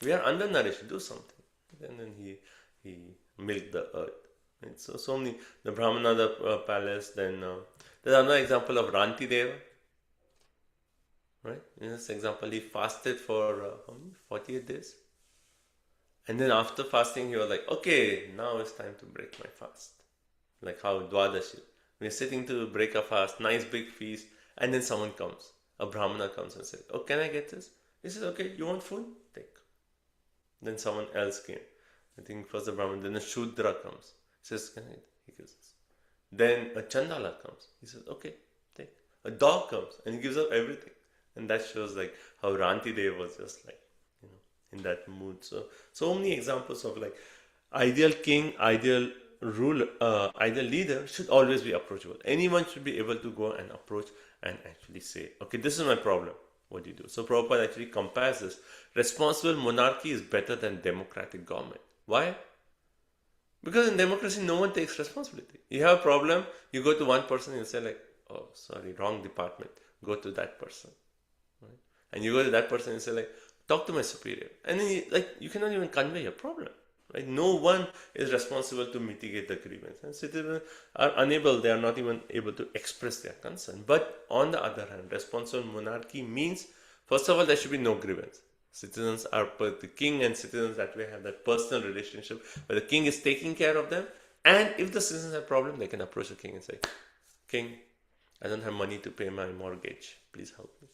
We are undernourished. Do something." And then he milked the earth. Right? So many, the Brahmana, the palace. Then there's another example of Ranti Deva. Right? In this example, he fasted for 48 days. And then after fasting, he was like, okay, now it's time to break my fast. Like how Dwadashi. We're sitting to break a fast, nice big feast, and then someone comes. A Brahmana comes and says, oh, can I get this? He says, okay, you want food? Take. Then someone else came. I think first the Brahmana, then a Shudra comes. He says, can I? He gives this. Then a Chandala comes. He says, okay, take. A dog comes and he gives up everything. And that shows like how Ranti Dev was just like, in that mood. So many examples of like ideal king, ideal ruler, ideal leader should always be approachable. Anyone should be able to go and approach and actually say, okay, this is my problem. What do you do? So Prabhupada actually compares this. Responsible monarchy is better than democratic government. Why? Because in democracy, no one takes responsibility. You have a problem, you go to one person and say like, oh, sorry, wrong department. Go to that person. Right? And you go to that person and say like, talk to my superior. And then you cannot even convey your problem. Right? No one is responsible to mitigate the grievance. And citizens are unable, they are not even able to express their concern. But on the other hand, responsible monarchy means, first of all, there should be no grievance. Citizens are the king and citizens that way have that personal relationship where the king is taking care of them. And if the citizens have a problem, they can approach the king and say, King, I don't have money to pay my mortgage. Please help me.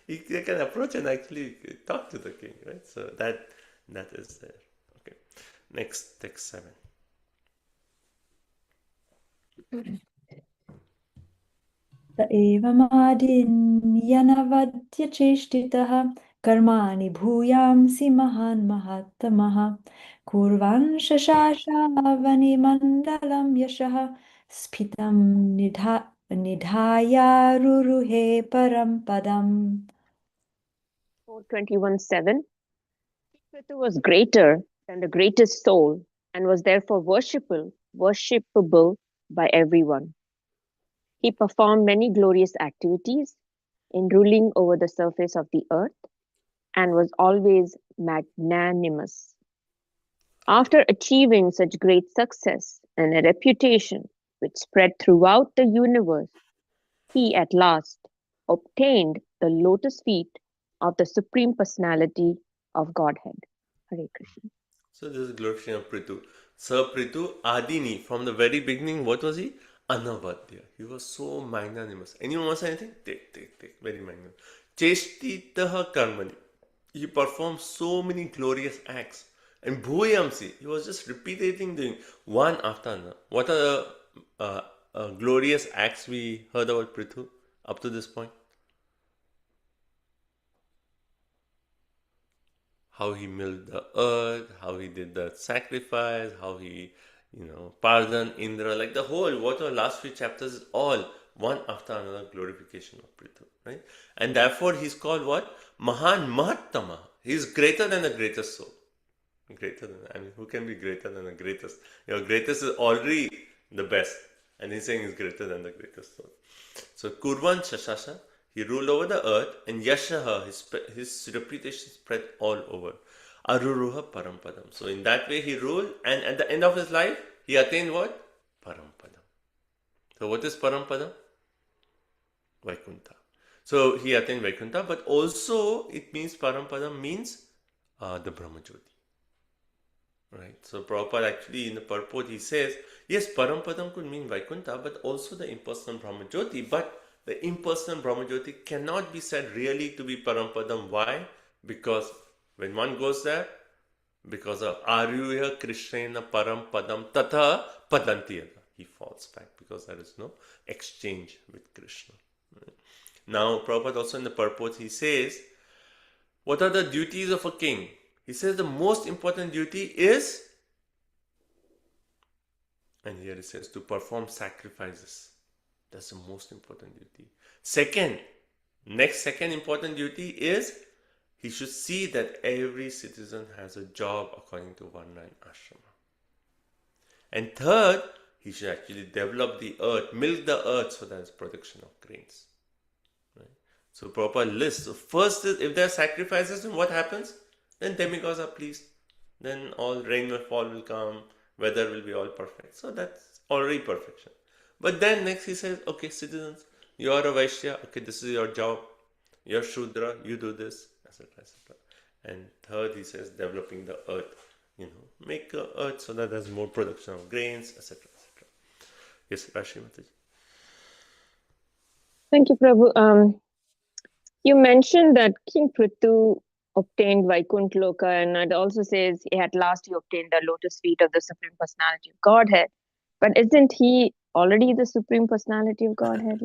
They can approach and actually talk to the king, right? So that is there. Okay. Next, text 7. स एवमादिन्यनवद्यचेष्टितः कर्माणि भूयांसि महान् महात्तमः कुर्वन् शशाशावनिमण्डलं यशः स्फीतं निधायारुरुहे परं पदम्. 421:7. Kritu was greater than the greatest soul and was therefore worshipable by everyone. He performed many glorious activities in ruling over the surface of the earth and was always magnanimous. After achieving such great success and a reputation which spread throughout the universe, he at last obtained the lotus feet of the Supreme Personality of Godhead. Hare Krishna. So this is glorification of Prithu. Sir Prithu Adini, from the very beginning, what was he? Anavadya. He was so magnanimous. Anyone wants anything? Take. Very magnanimous. Chestitaha karmani. He performed so many glorious acts. And Bhuyamsi, he was just repeating doing one after another. What are the glorious acts we heard about Prithu up to this point? How he milked the earth, how he did the sacrifice, how he, pardoned Indra, like the whole, what are last few chapters is all one after another glorification of Prithu, right? And therefore he's called what? Mahan Mahattama. He's greater than the greatest soul. Who can be greater than the greatest? Your greatest is already the best. And he's saying he's greater than the greatest soul. So Kurvan Shashasha, he ruled over the earth, and Yashaha, his reputation spread all over. Aruruha Parampadam. So in that way he ruled, and at the end of his life, he attained what? Parampadam. So what is Parampadam? Vaikuntha. So he attained Vaikuntha, but also it means Parampadam means the Brahmajyoti. Right. So Prabhupada actually in the purport he says, yes, Parampadam could mean Vaikuntha, but also the impersonal Brahmajyoti. But the impersonal Brahmajyoti cannot be said really to be Parampadam. Why? Because when one goes there, because of Aryuya Krishnena Parampadam Tatha Padantiyata, he falls back because there is no exchange with Krishna. Right? Now Prabhupada also in the purport he says, what are the duties of a king? He says the most important duty is, and here he says, to perform sacrifices. That's the most important duty. Second important duty is he should see that every citizen has a job according to Varna and Ashrama. And third, he should actually develop the earth, milk the earth so there's production of grains. Right? So proper list. So first is, if there are sacrifices, then what happens? Then demigods are pleased. Then all rain will fall, will come, weather will be all perfect. So that's already perfection. But then next he says, okay, citizens, you are a Vaishya, okay, this is your job. You're Shudra, you do this, etc., etc. And third he says, developing the earth, make the earth so that there's more production of grains, etc., etc. Yes, Rashi Mataji. Thank you, Prabhu. You mentioned that King Prithu obtained Vaikuntha Loka, and it also says at last he obtained the lotus feet of the Supreme Personality of Godhead. But isn't he already the Supreme Personality of Godhead?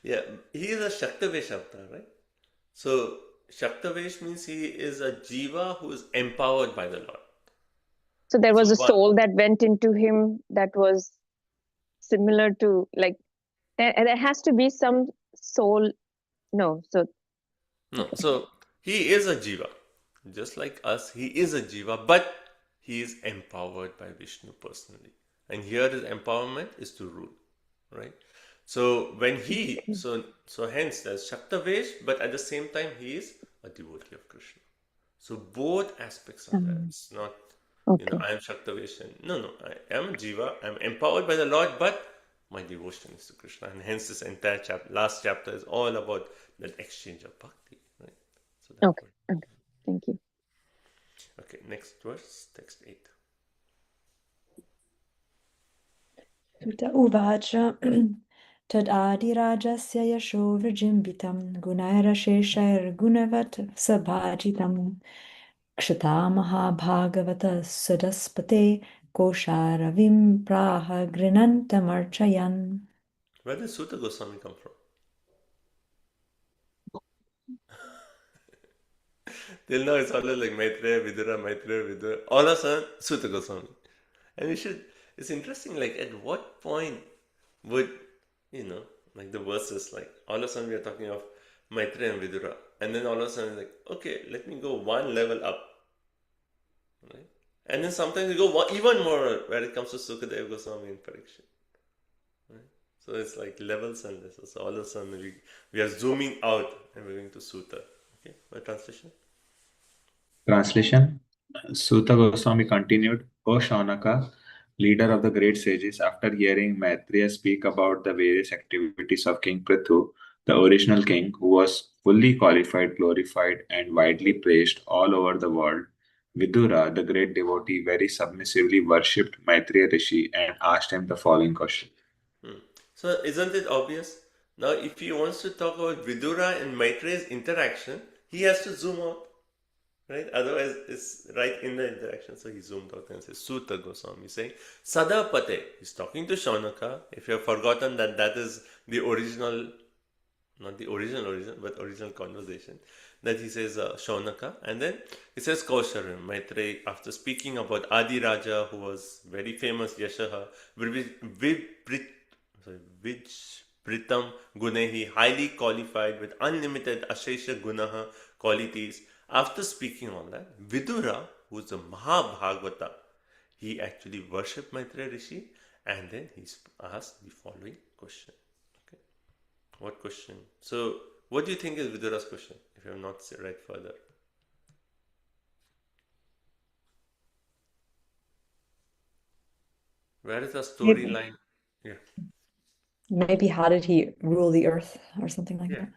Yeah, he is a Shaktavesh avatar, right? So Shaktavesh means he is a jiva who is empowered by the Lord. So there was a soul that went into him that was similar to, there has to be some soul. No, so he is a jiva. Just like us, he is a jiva, but he is empowered by Vishnu personally. And here his empowerment is to rule, right? So when so hence there's Shaktavesh, but at the same time he is a devotee of Krishna. So both aspects are there. It's not, I am Shaktavesh. No, I am a jiva. I'm empowered by the Lord, but my devotion is to Krishna. And hence this entire last chapter is all about that exchange of bhakti, right? So that Okay. word. Okay. Thank you. Okay, next verse, text 8. Sutta uvacha tad adirajasya yasho vrijimbitam gunaira sheshair gunavat sabhajitam kshatamaha bhagavata sudaspate kosharavim praha grinantamarchayan. Where does Sutta Goswami come from? Till now it's always like Maitreya, Vidura. All of a sudden, Sutta Goswami. And it's interesting, like at what point would, like the verses, like all of a sudden we are talking of Maitreya and Vidura. And then all of a sudden, like, okay, let me go one level up. Right? And then sometimes we go even more when it comes to Sukadeva Goswami and Parikshit. Right? So it's like levels and levels. So all of a sudden we are zooming out and we're going to Sutta. Okay, my translation? Translation. Suta Goswami continued, O Shaunaka, leader of the great sages, after hearing Maitreya speak about the various activities of King Prithu, the original king, who was fully qualified, glorified, and widely praised all over the world, Vidura, the great devotee, very submissively worshipped Maitreya Rishi and asked him the following question. So isn't it obvious? Now if he wants to talk about Vidura and Maitreya's interaction, he has to zoom out. Right? Otherwise, it's right in the interaction. So he zoomed out and says, Sutta Goswami saying, Sadapate. He's talking to Shaunaka. If you have forgotten that is the original, not the original, but original conversation, that he says Shaunaka. And then he says Kausharam, Maitreya, after speaking about Adi Raja, who was very famous, Yashaha, Vijpritam Gunehi, highly qualified with unlimited Ashesha Gunaha qualities. After speaking all that, Vidura, who is a Mahabhagavata, he actually worshipped Maitreya Rishi and then he asked the following question. Okay, what question? So, what do you think is Vidura's question? If you have not read further, where is the storyline? Yeah. Maybe how did he rule the earth or something like that?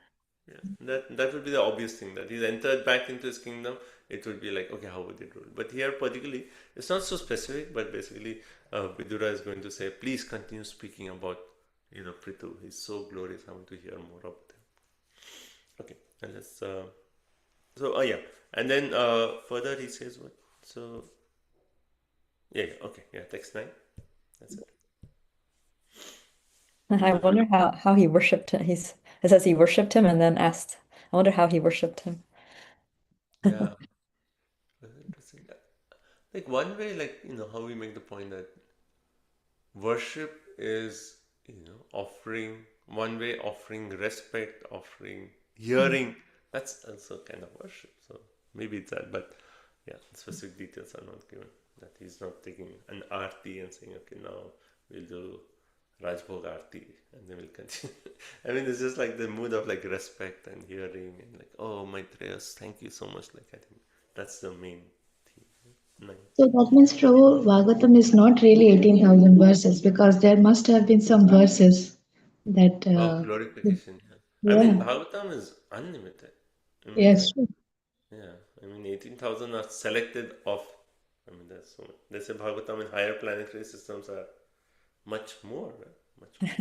Yeah, that would be the obvious thing, that he's entered back into his kingdom. It would be like, okay, how would it rule? But here, particularly, it's not so specific, but basically, Vidura is going to say, please continue speaking about, Prithu. He's so glorious. I want to hear more about him. Okay, and let's. Yeah, and then further he says what? So, okay, text 9. That's it. I wonder how he worshipped him. It says he worshipped him and then asked. I wonder how he worshipped him. Yeah, that's interesting. Like one way, like how we make the point that worship is offering one way, offering respect, offering hearing. That's also kind of worship. So maybe it's that, but yeah, specific details are not given. That he's not taking an arti and saying, okay, now we'll do Rajbhog Aarti and then we'll continue. I mean, it's just like the mood of like respect and hearing and like, oh, Maitreya's, thank you so much. Like, I think that's the main theme. So that means Prabhu Bhagavatam is not really 18,000 verses because there must have been some verses that. Of glorification. Yeah. I mean, Bhagavatam is unlimited. I mean, Yes. yeah. I mean, 18,000 are selected off. I mean, that's so much. They say Bhagavatam in higher planetary systems are much more. Right? Much more.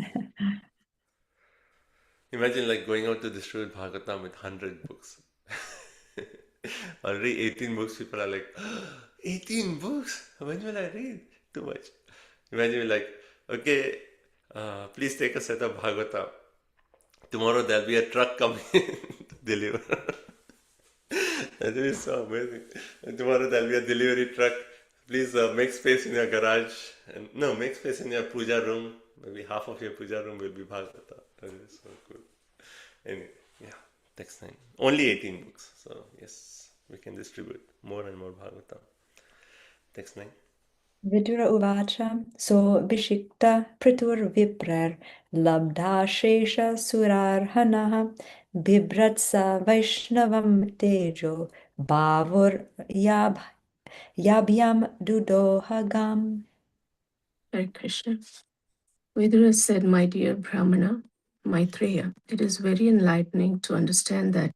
Imagine like going out to distribute Bhagavatam with 100 books. Already 18 books, people are like, 18 books? When will I read? Too much. Imagine like, okay, please take a set of Bhagavatam. Tomorrow there'll be a truck coming to deliver. That will be so amazing. And tomorrow there'll be a delivery truck. Please make space in your garage. And no, make space in your puja room. Maybe half of your puja room will be Bhagavata. That is so cool. Anyway, yeah, text 9. Only 18 books. So, yes, we can distribute more and more Bhagavatam. Text 9. Vidura uvacha so vishikta pritur viprar labdha shesha surar hanaha bibratsa vaishnavam tejo bhavur yabhyam dudohagam. Hare Krishna. Vidura said, my dear Brahmana, Maitreya, it is very enlightening to understand that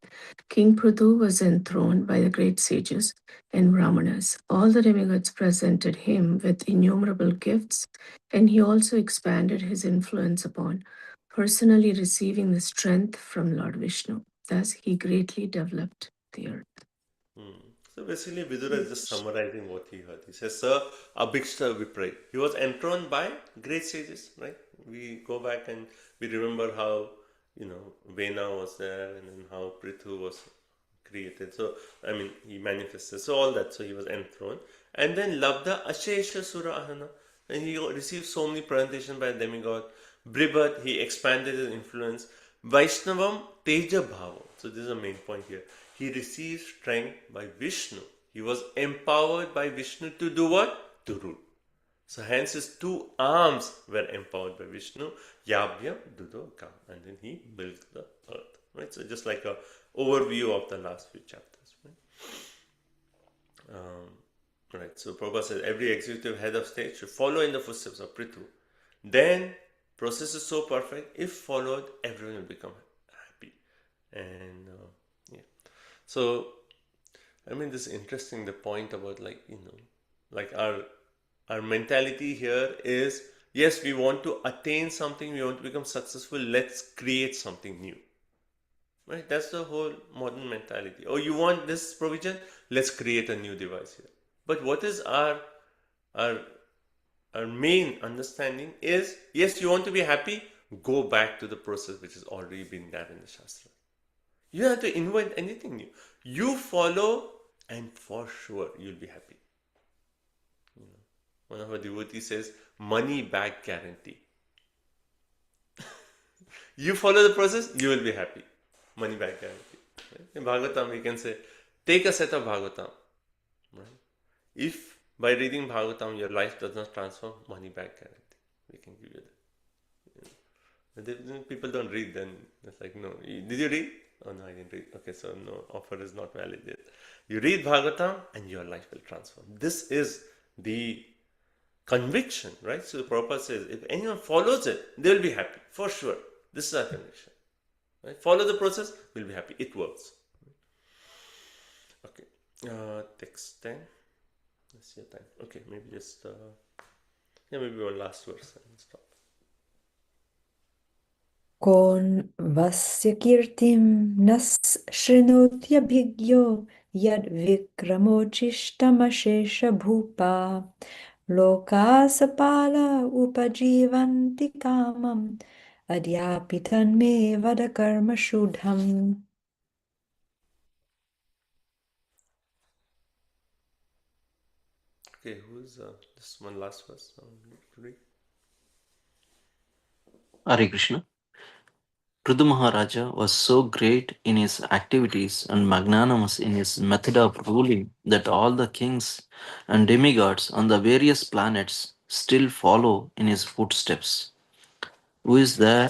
King Prithu was enthroned by the great sages and brahmanas. All the demigods presented him with innumerable gifts, and he also expanded his influence upon personally receiving the strength from Lord Vishnu. Thus, he greatly developed the earth. So basically, Vidura is just summarizing what he heard. He says, Sir, Abhikshta Vipray. He was enthroned by great sages, right? We go back and we remember how, Vena was there and then how Prithu was created. So, he manifested. So, all that. So, he was enthroned. And then Labda Ashesha Sura Ahana. And he received so many presentations by demigod. Bribhat, he expanded his influence. Vaishnavam Teja Bhava. So, this is the main point here. He received strength by Vishnu. He was empowered by Vishnu to do what? To rule. So hence his two arms were empowered by Vishnu. Yabhyam Dudo Kam. And then he built the earth. Right? So just like a overview of the last few chapters. Right? So Prabhupada says every executive head of state should follow in the footsteps of Prithu. Then process is so perfect. If followed, everyone will become happy. And so, this is interesting, the point about our mentality here is, yes, we want to attain something, we want to become successful, let's create something new. Right? That's the whole modern mentality. Oh, you want this provision? Let's create a new device here. But what is our main understanding is, yes, you want to be happy, go back to the process which has already been there in the Shastra. You don't have to invent anything new. You follow, and for sure you'll be happy. One of our devotees says, money back guarantee. You follow the process, you will be happy. Money back guarantee. Right? In Bhagavatam, we can say, take a set of Bhagavatam. Right? If by reading Bhagavatam your life does not transform, money back guarantee. We can give you that. People don't read, then it's like, no. Did you read? Oh no, I didn't read. Okay, so no, offer is not valid yet. You read Bhagavatam and your life will transform. This is the conviction, right? So Prabhupada says, if anyone follows it, they will be happy, for sure. This is our conviction. Right? Follow the process, we'll be happy. It works. Okay. Text 10. Let's see your time. Okay, maybe just, maybe one last verse and stop. Kon vasya kirtim nas shrinothyabhigyo yad vikramochishtamashesha bhupa lokasapala upajivanti kamam adyapitan me vadakarma shudham. Okay, who's just one last verse? Read. Hare Krishna. Prithu Maharaja was so great in his activities and magnanimous in his method of ruling that all the kings and demigods on the various planets still follow in his footsteps. Who is there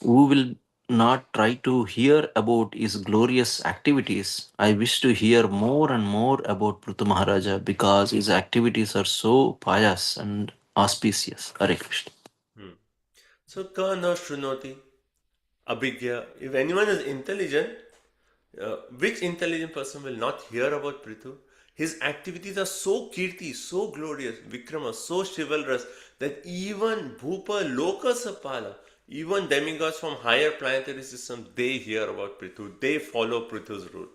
who will not try to hear about his glorious activities? I wish to hear more and more about Prithu Maharaja because his activities are so pious and auspicious. Hare Krishna. So, ka na shrunoti abhigya. If anyone is intelligent, which intelligent person will not hear about Prithu? His activities are so kirti, so glorious, Vikrama, so chivalrous that even Bhupa Lokasapala, even demigods from higher planetary systems, they hear about Prithu. They follow Prithu's rule.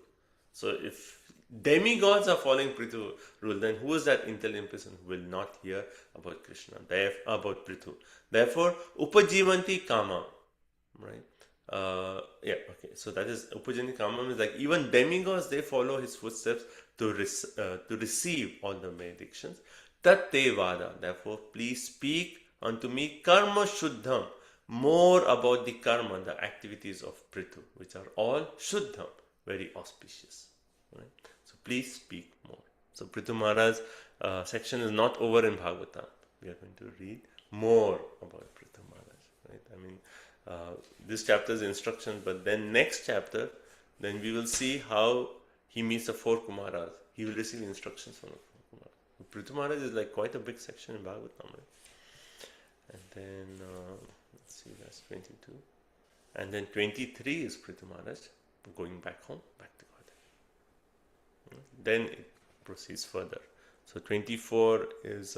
So if demigods are following Prithu rule, then who is that intelligent person who will not hear about Krishna, about Prithu? Therefore, Upajivanti Kama, right? Okay. So that is Upajivanti Kama is like even demigods, they follow his footsteps to receive all the benedictions. Tat te vada. Therefore, please speak unto me karma shuddham, more about the karma, the activities of Prithu, which are all shuddham, very auspicious. Right? So please speak more. So Prithu Maharaj's section is not over in Bhagavatam. We are going to read more about Prithu Maharaj. Right? This chapter is instructions, but then next chapter, then we will see how he meets the four Kumaras. He will receive instructions from the four Kumaras. Prithu Maharaj is like quite a big section in Bhagavatam. Right? And then, let's see, verse 22. And then 23 is Prithu Maharaj going back home, back to Godhead. Then it proceeds further. So 24 is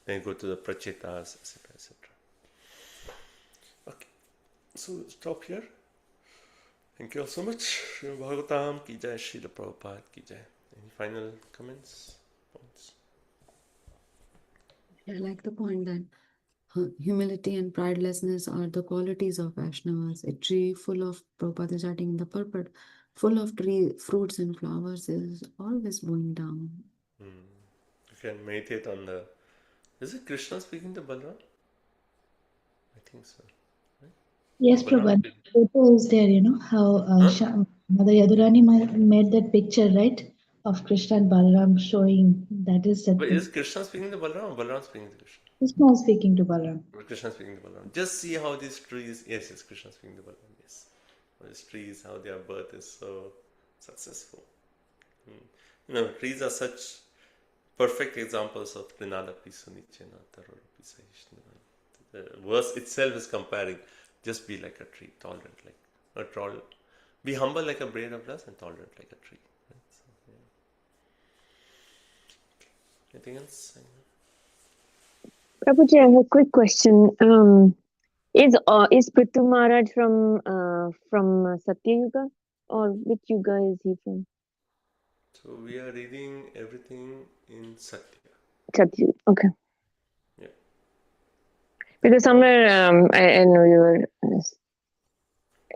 then go to the Prachetas, etc., etc. Okay, so stop here. Thank you all so much. Srimad Bhagavatam ki jai, Srila Prabhupada ki jai. Any final comments, points? I like the point that humility and pridelessness are the qualities of Vaishnavas. A tree full of, Prabhupada is writing in the purport, full of fruits and flowers is always bowing down. You can meditate on the... Is it Krishna speaking to Balaram? I think so. Right? Yes, Balaram Prabhupada. Photo is there, you know, how Mother Yadurani made that picture, right? Of Krishna and Balaram showing that is that But is Krishna speaking to Balaram or Balaram speaking to Krishna? Krishna is speaking to Balaram. Or Krishna speaking to Balaram. Just see how these trees... Yes, Krishna speaking to Balaram, yes. How these trees, how their birth is so successful. You know, trees are such perfect examples of Trinada Pisunichena Tarora Pisahishna. The verse itself is comparing, just be like a tree, tolerant like a troll. Be humble like a blade of grass and tolerant like a tree. Right? So, yeah. Anything else? Prabhuji, I have a quick question. Is Prithu Maharaj from Satya Yuga, or which Yuga is he from? So we are reading everything in Satya. Satya. Okay. Yeah. Because somewhere I know you were.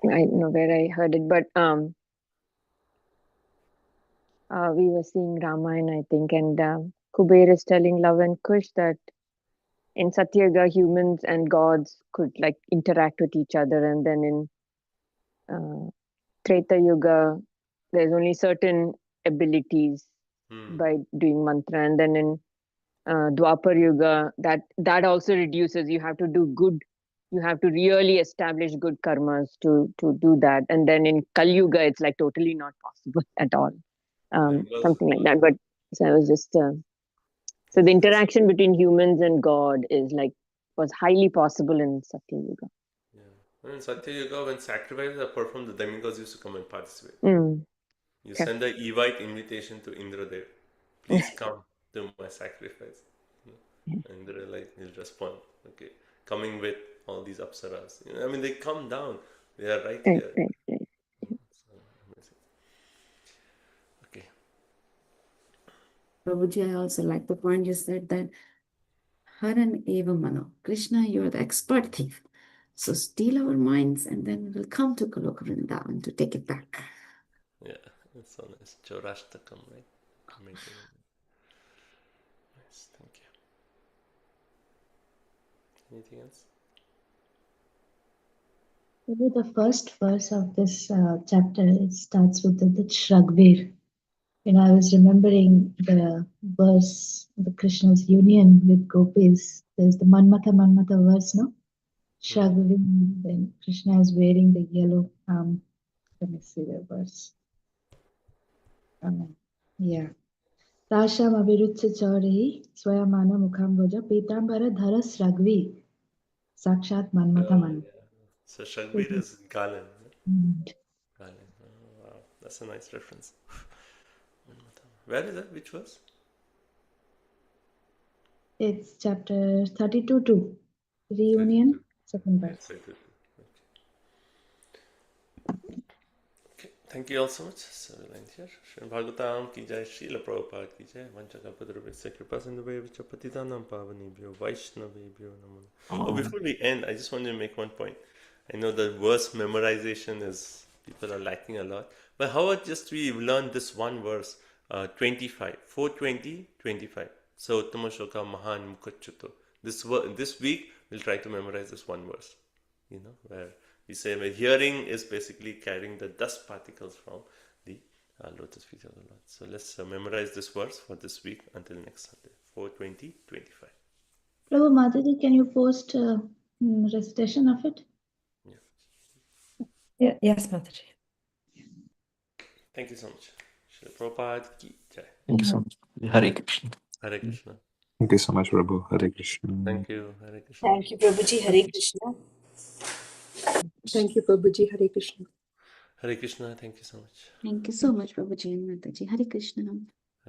I don't know where I heard it, but we were seeing Ramayana, I think, and Kuber is telling Love and Kush that in Satya Yuga, humans and gods could like interact with each other, and then in Treta Yuga, there's only certain abilities by doing mantra, and then in Dwapar Yuga, that also reduces. You have to do good. You have to really establish good karmas to do that. And then in Kali Yuga, it's like totally not possible at all. Something like that. But so I was just so the interaction between humans and God was highly possible in Satya Yuga. In Satya Yuga, when sacrifices are performed, the demigods used to come and participate. You send the Evite invitation to Indradev. Please come to my sacrifice. And they're like, he'll respond. Okay, coming with all these apsaras. You know, I mean, they come down. They are right here. Okay. Prabhuji, I also like the point you said that Haran eva mano. Krishna, you're the expert thief. So steal our minds and then we'll come to Goloka Vrindavan to take it back. Yeah, that's so nice. Chaurashtakam, right? Nice, thank you. Anything else? Maybe the first verse of this chapter, it starts with the Shragvir. You know, I was remembering the verse, the Krishna's union with gopis. There's the Manmata verse, no? Shragvir, then Krishna is wearing the yellow. Let me see the verse. Yeah. Rasham Avirutsa Chauri, Swayamana Mukhamboja, Pitambara Dhara Shragvi, Sakshat Manmata. So Shragvir is Galan. Galan. Oh, wow. That's a nice reference. Where is that? Which verse? It's chapter 32, Reunion, 32. second verse. Okay. Thank you all so much. So we'll end here. Srimad Bhagavatam ki jai, Srila Prabhupada ki jai, Vanchakapadruvesya Kripasindhubhyo Patitanam Pavanebhyo Vaishnavebhyo Namo. Oh, before we end, I just want to make one point. I know the verse memorization is, people are lacking a lot. But how about just we learn this one verse, 25, 420, 25. So, Tamashoka Mahan Mukhachuto. This week, we'll try to memorize this one verse. You know, where we say where hearing is basically carrying the dust particles from the lotus feet of the Lord. So let's memorize this verse for this week until next Sunday, 4:20-25. Prabhu Mataji, can you post recitation of it? Yeah. Yes, Mataji. Thank you so much. Shri Prabhupada ki jai. Thank you so much. Hare Krishna. Hare Krishna. Thank you so much, Prabhu. Hare Krishna. Thank you. Hare Krishna. Thank you, Prabhuji. Hare Krishna. Thank you, Prabhuji. Hare Krishna. Hare Krishna. Thank you so much. Thank you so much, Prabhuji and Mataji. Hare Krishna.